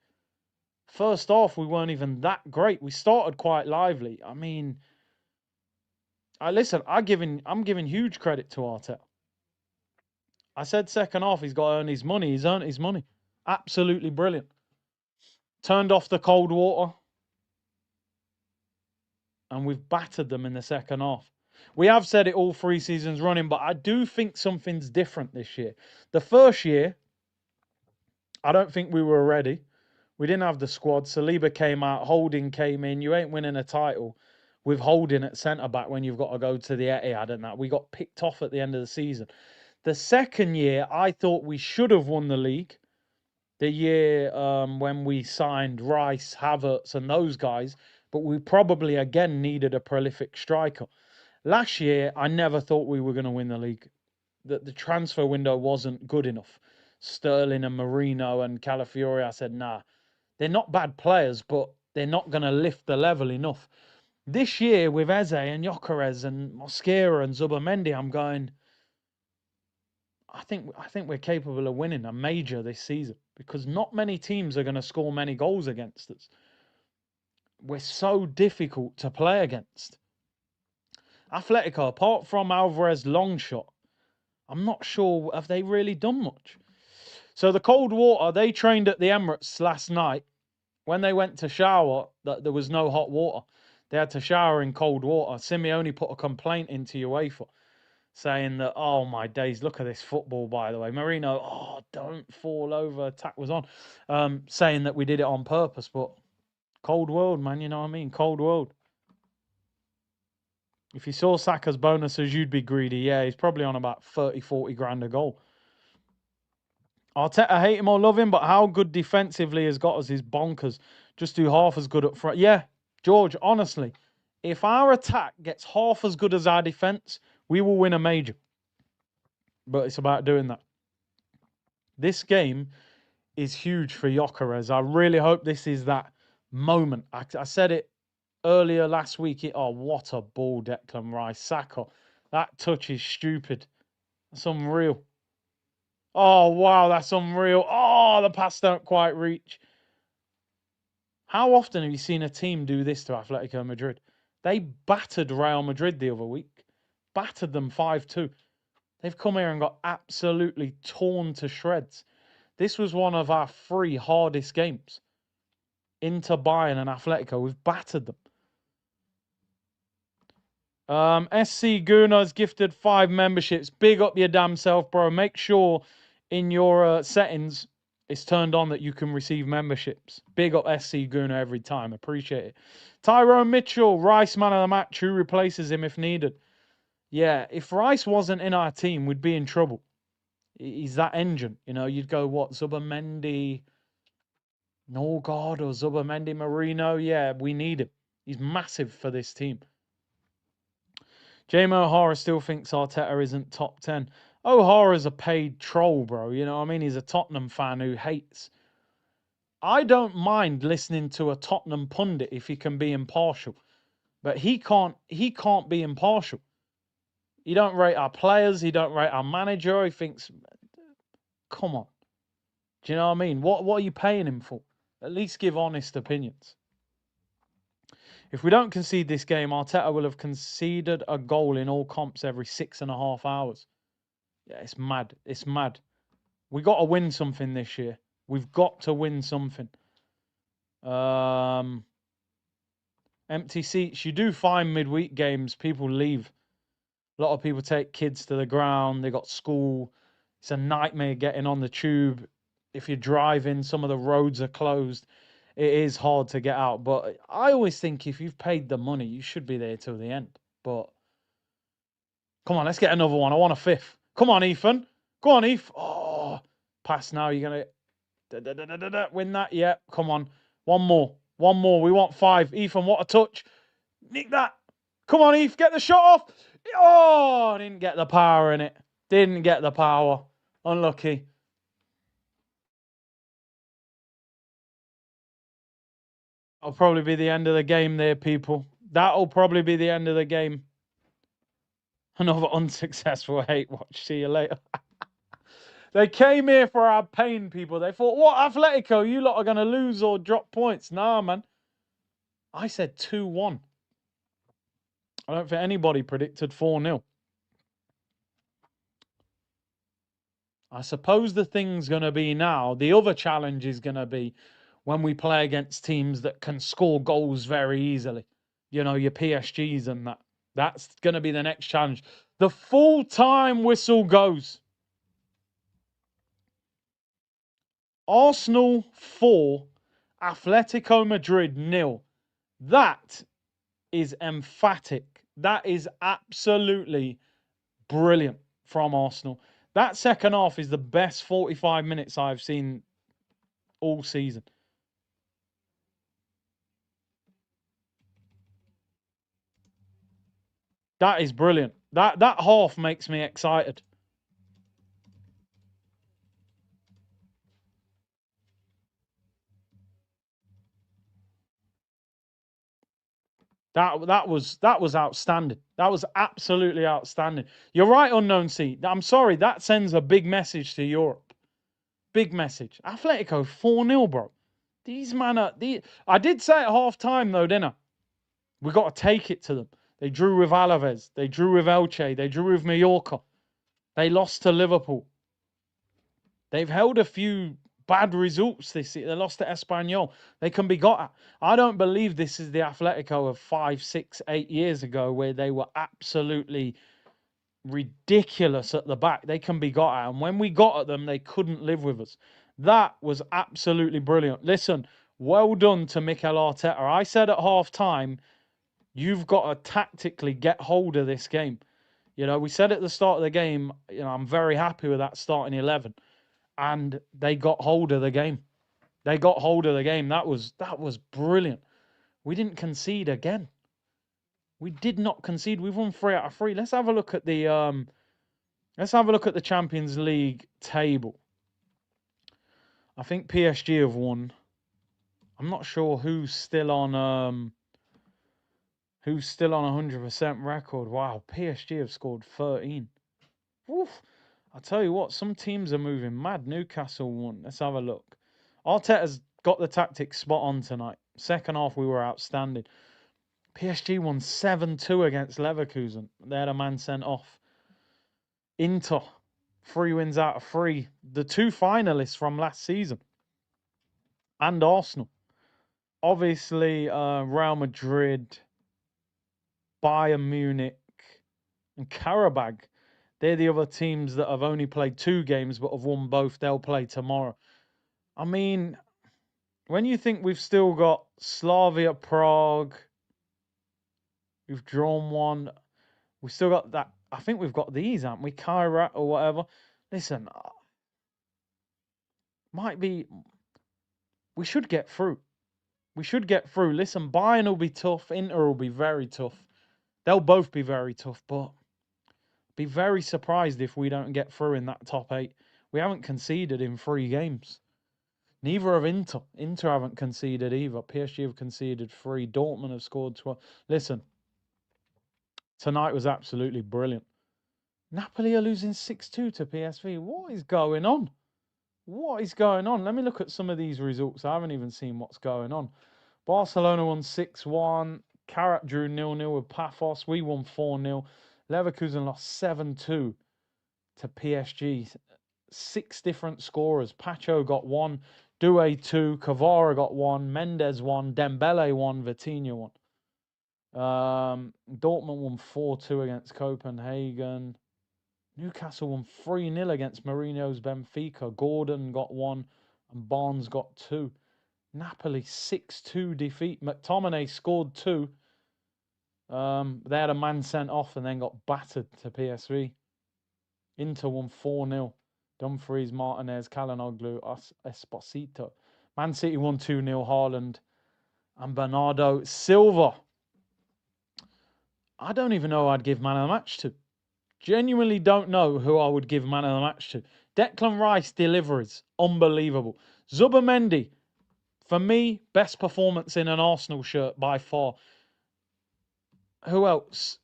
S1: first half, we weren't even that great. We started quite lively. I mean, listen, I'm giving huge credit to Arteta. I said second half, he's got to earn his money. He's earned his money. Absolutely brilliant. Turned off the cold water. And we've battered them in the second half. We have said it all 3 seasons running, but I do think something's different this year. The first year, I don't think we were ready. We didn't have the squad. Saliba came out. Holding came in. You ain't winning a title with Holding at centre-back when you've got to go to the Etihad and that. We got picked off at the end of the season. The second year, I thought we should have won the league. The year when we signed Rice, Havertz and those guys, but we probably again needed a prolific striker. Last year, I never thought we were going to win the league. The transfer window wasn't good enough. Sterling and Marino and Calafiori, I said, nah, they're not bad players, but they're not going to lift the level enough. This year, with Eze and Gyökeres and Mosquera and Zubamendi, I'm going, I think we're capable of winning a major this season because not many teams are going to score many goals against us. We're so difficult to play against. Atletico, apart from Alvarez' long shot, I'm not sure, have they really done much? So the cold water, they trained at the Emirates last night. When they went to shower, there was no hot water. They had to shower in cold water. Simeone put a complaint into UEFA saying that, oh my days, look at this football, by the way. Marino, oh, don't fall over, attack was on. Saying that we did it on purpose, but cold world, man, you know what I mean? Cold world. If you saw Saka's bonuses, you'd be greedy. Yeah, he's probably on about 30, 40 grand a goal. Arteta, hate him or love him, but how good defensively has got us is bonkers. Just do half as good up front. Yeah, George, honestly, if our attack gets half as good as our defence, we will win a major. But it's about doing that. This game is huge for Gyökeres. I really hope this is that moment. I said it earlier last week. Oh, what a ball, Declan Rice. Saka, that touch is stupid. That's unreal. Oh, wow, that's unreal. Oh, the pass don't quite reach. How often have you seen a team do this to Atletico Madrid? They battered Real Madrid the other week. Battered them 5-2. They've come here and got absolutely torn to shreds. This was one of our 3 hardest games. Inter, Bayern and Atletico. We've battered them. SC Guna's gifted 5 memberships. Big up your damn self, bro. Make sure in your settings it's turned on that you can receive memberships. Big up SC Guna every time. Appreciate it. Tyrone Mitchell, Rice man of the match. Who replaces him if needed? Yeah, if Rice wasn't in our team, we'd be in trouble. He's that engine. You know, you'd go, what, Zubamendi, Norgard or Zubamendi Marino? Yeah, we need him. He's massive for this team. Jamie O'Hara still thinks Arteta isn't top 10. O'Hara's a paid troll, bro. You know what I mean? He's a Tottenham fan who hates. I don't mind listening to a Tottenham pundit if he can be impartial. But he can't be impartial. He don't rate our players. He don't rate our manager. He thinks, come on. Do you know what I mean? What are you paying him for? At least give honest opinions. If we don't concede this game, Arteta will have conceded a goal in all comps every 6.5 hours. Yeah, it's mad. It's mad. We got to win something this year. We've got to win something. Empty seats. You do find midweek games, people leave. A lot of people take kids to the ground. They got school. It's a nightmare getting on the tube. if you're driving, some of the roads are closed. It is hard to get out. But I always think if you've paid the money, you should be there till the end. But come on, let's get another one. I want a fifth. Come on, Ethan. Go on, Eth. Oh, pass now. You're going to win that. Yeah, come on. One more. One more. We want 5. Ethan, what a touch. Nick that. Come on, Eth. Get the shot off. Oh, didn't get the power in it. Didn't get the power. Unlucky. That'll probably be the end of the game there, people. That'll probably be the end of the game. Another unsuccessful hate watch. See you later. They came here for our pain, people. They thought, what, Atletico? You lot are going to lose or drop points. Nah, man. I said 2-1. I don't think anybody predicted 4-0. I suppose the thing's going to be now, the other challenge is going to be when we play against teams that can score goals very easily. You know, your PSGs and that. That's going to be the next challenge. The full-time whistle goes. Arsenal 4, Atletico Madrid 0. That is emphatic. That is absolutely brilliant from Arsenal. That second half is the best 45 minutes I've seen all season. That is brilliant. That half makes me excited. That was outstanding. That was absolutely outstanding. You're right, Unknown C. I'm sorry, that sends a big message to Europe. Big message. Atletico 4-0, bro. These man are I did say at half time though, didn't I? We got to take it to them. They drew with Alaves. They drew with Elche. They drew with Mallorca. They lost to Liverpool. They've held a few bad results this year. They lost to Espanyol. They can be got at. I don't believe this is the Atletico of 5, 6, 8 years ago where they were absolutely ridiculous at the back. They can be got at. And when we got at them, they couldn't live with us. That was absolutely brilliant. Listen, well done to Mikel Arteta. I said at half time, you've got to tactically get hold of this game. You know, we said at the start of the game, you know, I'm very happy with that starting 11. And they got hold of the game. They got hold of the game. That was brilliant. We didn't concede again. We did not concede. We've won 3 out of 3. Let's have a look at the Champions League table. I think PSG have won. I'm not sure who's still on 100% record. Wow, PSG have scored 13. Oof. I'll tell you what, some teams are moving mad. Newcastle won. Let's have a look. Arteta's got the tactics spot on tonight. Second half, we were outstanding. PSG won 7-2 against Leverkusen. They had a man sent off. Inter, 3 wins out of 3. The 2 finalists from last season. And Arsenal. Obviously, Real Madrid, Bayern Munich, and Karabag. They're the other teams that have only played 2 games but have won both. They'll play tomorrow. I mean, when you think we've still got Slavia Prague, we've drawn 1. We've still got that. I think we've got these, haven't we? Kairat or whatever. Listen, might be. We should get through. We should get through. Listen, Bayern will be tough. Inter will be very tough. They'll both be very tough, but be very surprised if we don't get through in that top 8. We haven't conceded in 3 games. Neither have Inter. Inter haven't conceded either. PSG have conceded 3. Dortmund have scored 12. Listen, tonight was absolutely brilliant. Napoli are losing 6-2 to PSV. What is going on? What is going on? Let me look at some of these results. I haven't even seen what's going on. Barcelona won 6-1. Karat drew 0-0 with Paphos. We won 4-0. Leverkusen lost 7-2 to PSG. 6 different scorers. Pacho got 1. Doué 2. Kvara got 1. Mendes 1. Dembele 1. Vitinha 1. Dortmund won 4-2 against Copenhagen. Newcastle won 3-0 against Mourinho's Benfica. Gordon got 1. and Barnes got 2. Napoli 6-2 defeat. McTominay scored 2. They had a man sent off and then got battered to PSV. Inter won 4-0. Dumfries, Martinez, Calhanoglu, Esposito. Man City won 2-0. Haaland and Bernardo Silva. I don't even know who I'd give man of the match to. Genuinely don't know who I would give man of the match to. Declan Rice deliveries. Unbelievable. Zubimendi, for me, best performance in an Arsenal shirt by far. Who else?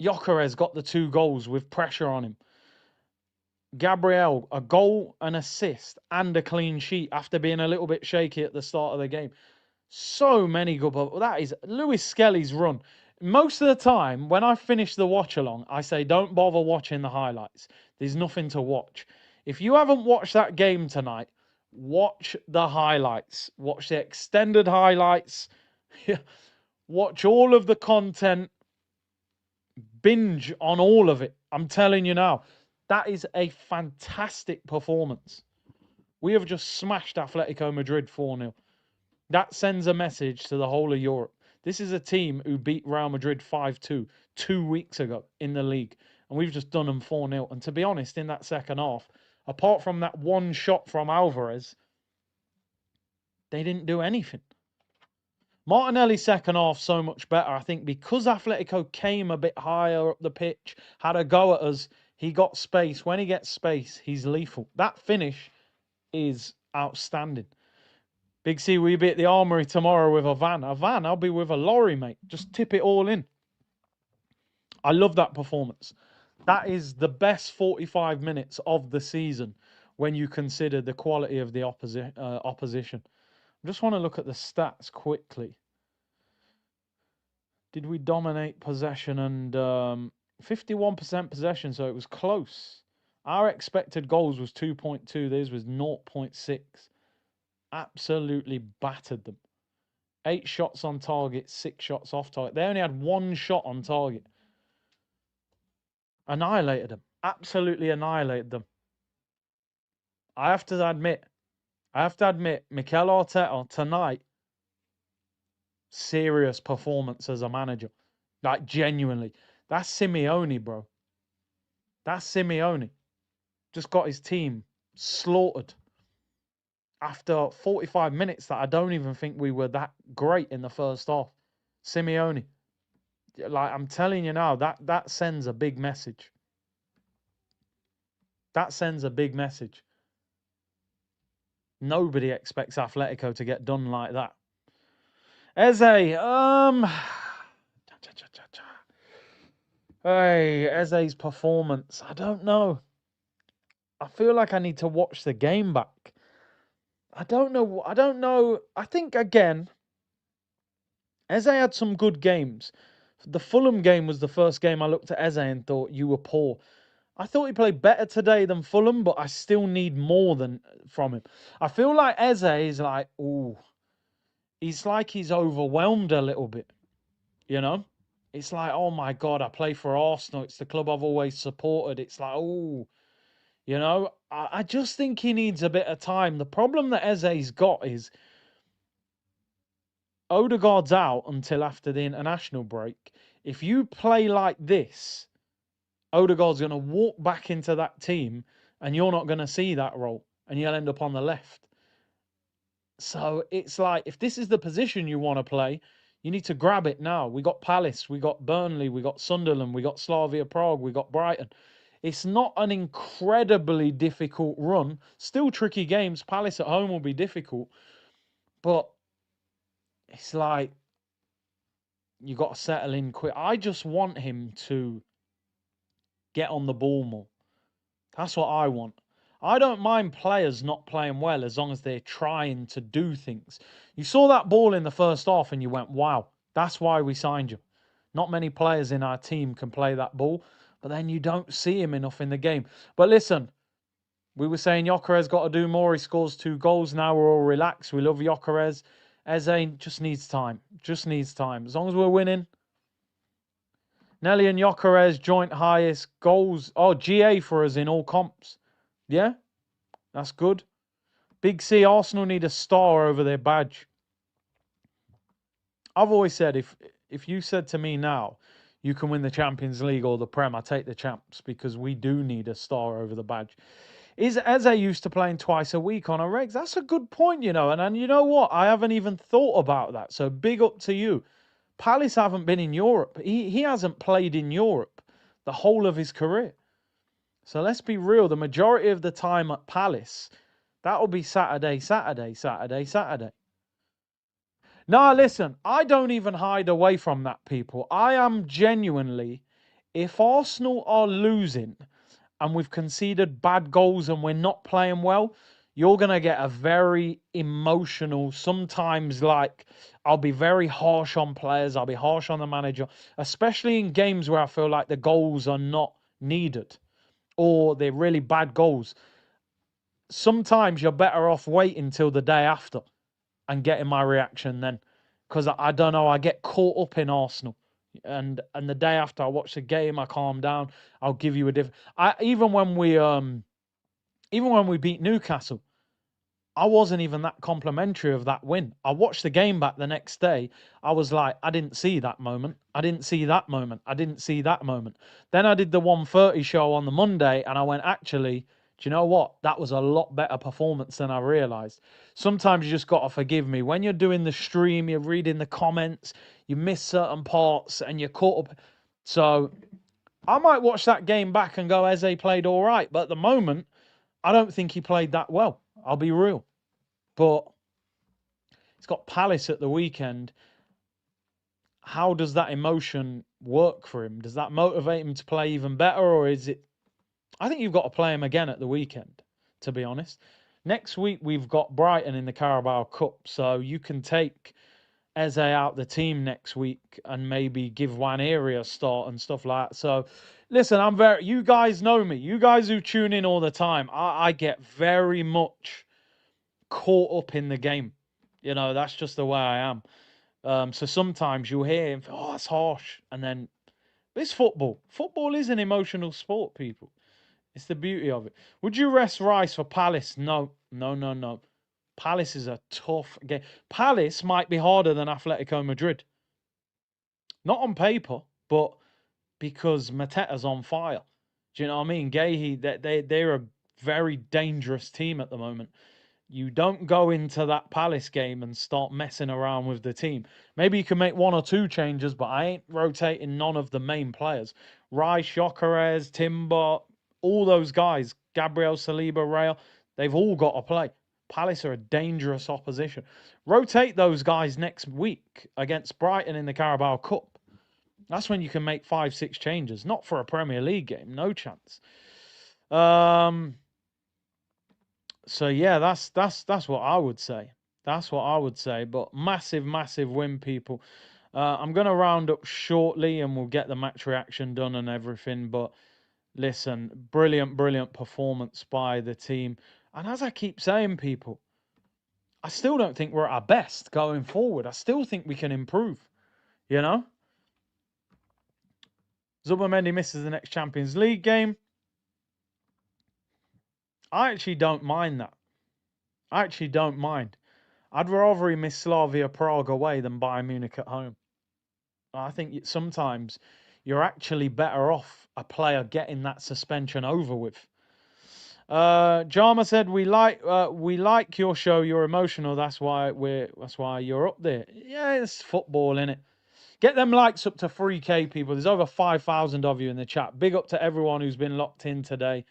S1: Gyökeres got the 2 goals with pressure on him. Gabriel, a goal, an assist, and a clean sheet after being a little bit shaky at the start of the game. So many good. That is Lewis Skelly's run. Most of the time, when I finish the watch-along, I say, don't bother watching the highlights. There's nothing to watch. If you haven't watched that game tonight, watch the highlights. Watch the extended highlights. Watch all of the content. Binge on all of it. I'm telling you now, that is a fantastic performance. We have just smashed Atletico Madrid 4-0. That sends a message to the whole of Europe. This is a team who beat Real Madrid 5-2 2 weeks ago in the league. And we've just done them 4-0. And to be honest, in that second half, apart from that one shot from Alvarez, they didn't do anything. Martinelli's second half so much better. I think because Atletico came a bit higher up the pitch, had a go at us, he got space. When he gets space, he's lethal. That finish is outstanding. Big C, we be at the Armoury tomorrow with a van. A van? I'll be with a lorry, mate. Just tip it all in. I love that performance. That is the best 45 minutes of the season when you consider the quality of the opposition. I just want to look at the stats quickly. Did we dominate possession? And 51% possession, so it was close. Our expected goals was 2.2. Theirs was 0.6. Absolutely battered them. 8 shots on target, 6 shots off target. They only had 1 shot on target. Annihilated them. Absolutely annihilated them. I have to admit, Mikel Arteta tonight, serious performance as a manager. Like, genuinely. That's Simeone, bro. That's Simeone. Just got his team slaughtered. After 45 minutes that I don't even think we were that great in the first half. Simeone. Like, I'm telling you now, that sends a big message. That sends a big message. Nobody expects Atletico to get done like that. Eze, hey, Eze's performance. I don't know. I feel like I need to watch the game back. I don't know. I think, again, Eze had some good games. The Fulham game was the first game I looked at Eze and thought, you were poor. I thought he played better today than Fulham, but I still need more from him. I feel like Eze is like, ooh, he's like he's overwhelmed a little bit, you know? It's like, oh my God, I play for Arsenal. It's the club I've always supported. It's like, oh, you know? I just think he needs a bit of time. The problem that Eze's got is Odegaard's out until after the international break. If you play like this, Odegaard's going to walk back into that team and you're not going to see that role and you'll end up on the left. So it's like, if this is the position you want to play, you need to grab it now. We got Palace, we got Burnley, we got Sunderland, we got Slavia Prague, we got Brighton. It's not an incredibly difficult run. Still tricky games. Palace at home will be difficult. But it's like, you got to settle in quick. I just want him to get on the ball more. That's what I want. I don't mind players not playing well as long as they're trying to do things. You saw that ball in the first half and you went, wow, that's why we signed you. Not many players in our team can play that ball, but then you don't see him enough in the game. But listen, we were saying Gyökeres got to do more. He scores 2 goals. Now we're all relaxed. We love Gyökeres. Eze just needs time. Just needs time. As long as we're winning. Nelly and Gyökeres, joint highest goals. Oh, GA for us in all comps. Yeah, that's good. Big C, Arsenal need a star over their badge. I've always said if you said to me now, you can win the Champions League or the Prem, I take the champs because we do need a star over the badge. Is Eze used to playing twice a week on a regs? That's a good point, and you know what? I haven't even thought about that. So big up to you. Palace haven't been in Europe. He hasn't played in Europe the whole of his career. So let's be real. The majority of the time at Palace, that'll be Saturday, Saturday, Saturday, Saturday. No, listen, I don't even hide away from that, people. I am genuinely, if Arsenal are losing and we've conceded bad goals and we're not playing well, you're going to get a very emotional, sometimes like I'll be very harsh on players, I'll be harsh on the manager, especially in games where I feel like the goals are not needed or they're really bad goals. Sometimes you're better off waiting till the day after and getting my reaction then. Because I don't know, I get caught up in Arsenal. And the day after I watch the game, I calm down. I'll give you a different. Even when we beat Newcastle, I wasn't even that complimentary of that win. I watched the game back the next day. I was like, I didn't see that moment. I didn't see that moment. I didn't see that moment. Then I did the 1:30 show on the Monday, and I went, actually, do you know what? That was a lot better performance than I realized. Sometimes you just got to forgive me. When you're doing the stream, you're reading the comments, you miss certain parts, and you're caught up. So I might watch that game back and go, Eze played all right. But at the moment, I don't think he played that well. I'll be real. But he's got Palace at the weekend. How does that emotion work for him? Does that motivate him to play even better, or is it? I think you've got to play him again at the weekend, to be honest. Next week, we've got Brighton in the Carabao Cup, so you can take Eze out the team next week and maybe give Waneri a start and stuff like that. So, listen, you guys know me. You guys who tune in all the time, I get very much caught up in the game. That's just the way I am. So sometimes you'll hear him, oh, that's harsh. And then, it's football. Football is an emotional sport, people. It's the beauty of it. Would you rest Rice for Palace? No, no, no, no. Palace is a tough game. Palace might be harder than Atletico Madrid. Not on paper, but because Mateta's on fire. Do you know what I mean? They're a very dangerous team at the moment. You don't go into that Palace game and start messing around with the team. Maybe you can make one or two changes, but I ain't rotating none of the main players. Rice, Gyökeres, Timber, all those guys, Gabriel, Saliba, Rail, they've all got to play. Palace are a dangerous opposition. Rotate those guys next week against Brighton in the Carabao Cup. That's when you can make 5-6 changes. Not for a Premier League game. No chance. So yeah, that's what I would say. That's what I would say. But massive, massive win, people. I'm going to round up shortly and we'll get the match reaction done and everything. But listen, brilliant, brilliant performance by the team. And as I keep saying, people, I still don't think we're at our best going forward. I still think we can improve, Zubomendi misses the next Champions League game. I actually don't mind that. I actually don't mind. I'd rather he miss Slavia Prague away than Bayern Munich at home. I think sometimes you're actually better off a player getting that suspension over with. Jama said we like your show. You're emotional. That's why you're up there. Yeah, it's football, innit? Get them likes up to 3K, people. There's over 5,000 of you in the chat. Big up to everyone who's been locked in today.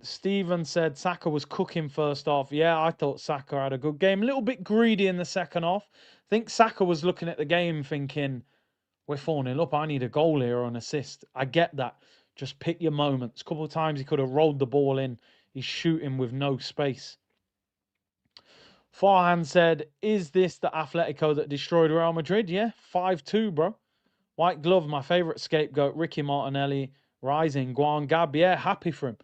S1: Stephen said Saka was cooking first half. Yeah, I thought Saka had a good game. A little bit greedy in the second half. I think Saka was looking at the game thinking, we're 4-0 up. I need a goal here or an assist. I get that. Just pick your moments. A couple of times he could have rolled the ball in. He's shooting with no space. Farhan said, is this the Atletico that destroyed Real Madrid? Yeah, 5-2, bro. White glove, my favourite scapegoat, Ricky Martinelli. Rising, Guan Gab, yeah, happy for him.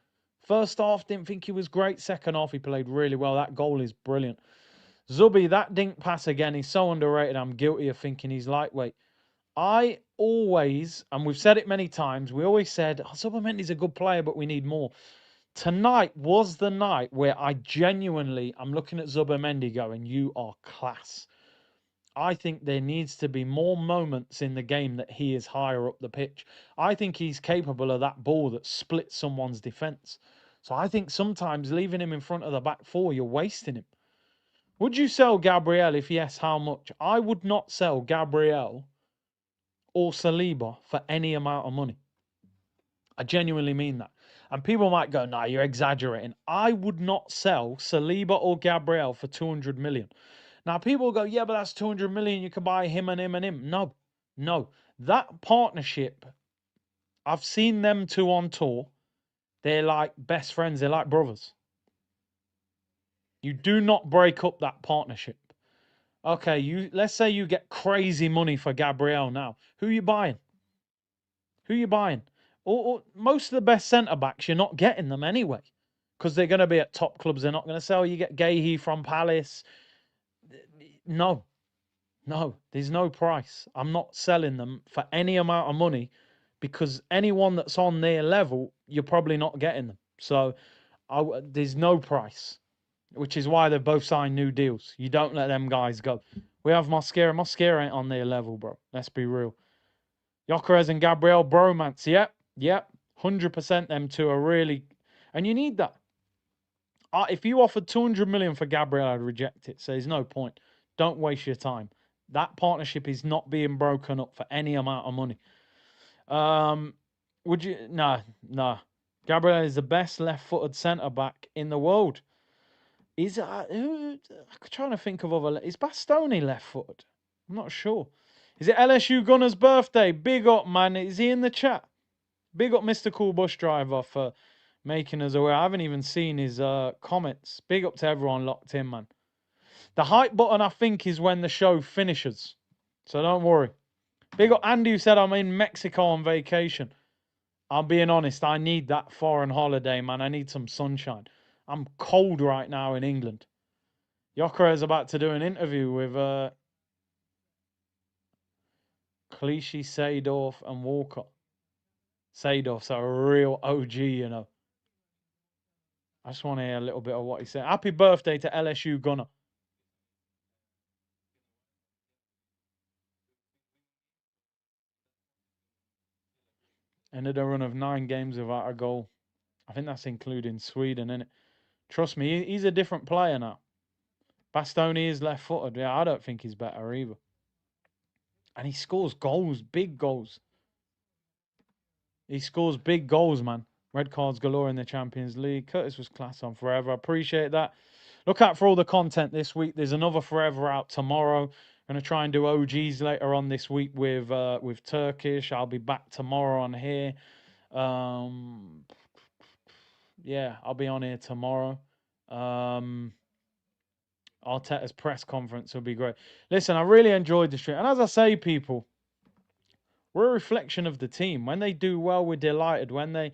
S1: First half, didn't think he was great. Second half, he played really well. That goal is brilliant. Zubi, that dink pass again, he's so underrated. I'm guilty of thinking he's lightweight. I always, and we've said it many times, we always said, oh, Zubimendi's a good player, but we need more. Tonight was the night where I'm looking at Zubimendi going, you are class. I think there needs to be more moments in the game that he is higher up the pitch. I think he's capable of that ball that splits someone's defence. So I think sometimes leaving him in front of the back four, you're wasting him. Would you sell Gabriel? If yes, how much? I would not sell Gabriel or Saliba for any amount of money. I genuinely mean that. And people might go, nah, you're exaggerating. I would not sell Saliba or Gabriel for 200 million. Now, people go, yeah, but that's 200 million. You can buy him and him and him. No, no. That partnership, I've seen them two on tour. They're like best friends. They're like brothers. You do not break up that partnership. Okay, let's say you get crazy money for Gabriel now. Who are you buying? Who are you buying? Or most of the best centre-backs, you're not getting them anyway. Because they're going to be at top clubs. They're not going to sell. You get Gahey from Palace. No. No, there's no price. I'm not selling them for any amount of money because anyone that's on their level, you're probably not getting them. So there's no price, which is why they've both signed new deals. You don't let them guys go. We have Mosquera. Mosquera ain't on their level, bro. Let's be real. Gyökeres and Gabriel bromance. Yep. 100% them two are really... And you need that. If you offered 200 million for Gabriel, I'd reject it. So there's no point. Don't waste your time. That partnership is not being broken up for any amount of money. Would you? No. Gabriel is the best left-footed centre-back in the world. I'm trying to think of other... Is Bastoni left-footed? I'm not sure. Is it LSU Gunner's birthday? Big up, man. Is he in the chat? Big up Mr. Cool Bus Driver for making us aware. I haven't even seen his comments. Big up to everyone locked in, man. The hype button, I think, is when the show finishes. So don't worry. Big up Andy who said I'm in Mexico on vacation. I'm being honest. I need that foreign holiday, man. I need some sunshine. I'm cold right now in England. Gyökeres is about to do an interview with Clichy, Seedorf and Walker. Seedorf's a real OG, you know. I just want to hear a little bit of what he said. Happy birthday to LSU Gunner. Ended a run of 9 games without a goal. I think that's including Sweden, innit? Trust me, he's a different player now. Bastoni is left-footed. Yeah, I don't think he's better either. And he scores goals, big goals. He scores big goals, man. Red cards galore in the Champions League. Curtis was class on Forever. I appreciate that. Look out for all the content this week. There's another Forever out tomorrow. I'm going to try and do OGs later on this week with Turkish. I'll be back tomorrow on here. Yeah, I'll be on here tomorrow. Arteta's press conference will be great. Listen, I really enjoyed the stream. And as I say, people, we're a reflection of the team. When they do well, we're delighted. When they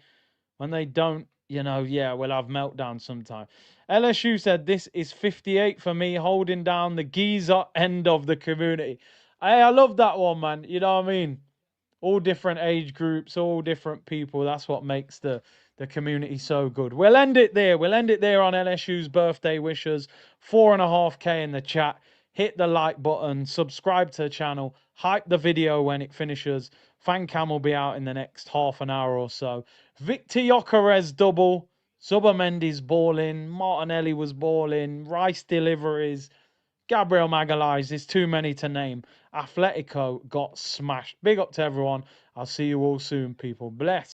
S1: don't, you know, yeah, we'll have meltdown sometime. LSU said, this is 58 for me, holding down the geezer end of the community. Hey, I love that one, man. You know what I mean? All different age groups, all different people. That's what makes the community so good. We'll end it there. We'll end it there on LSU's birthday wishes. 4.5K in the chat. Hit the like button. Subscribe to the channel. Hype the video when it finishes. Fan cam will be out in the next half an hour or so. Victor Gyökeres double. Zubimendi's balling. Martinelli was balling. Rice deliveries. Gabriel Magalhaes, there's too many to name. Atletico got smashed. Big up to everyone. I'll see you all soon, people. Bless.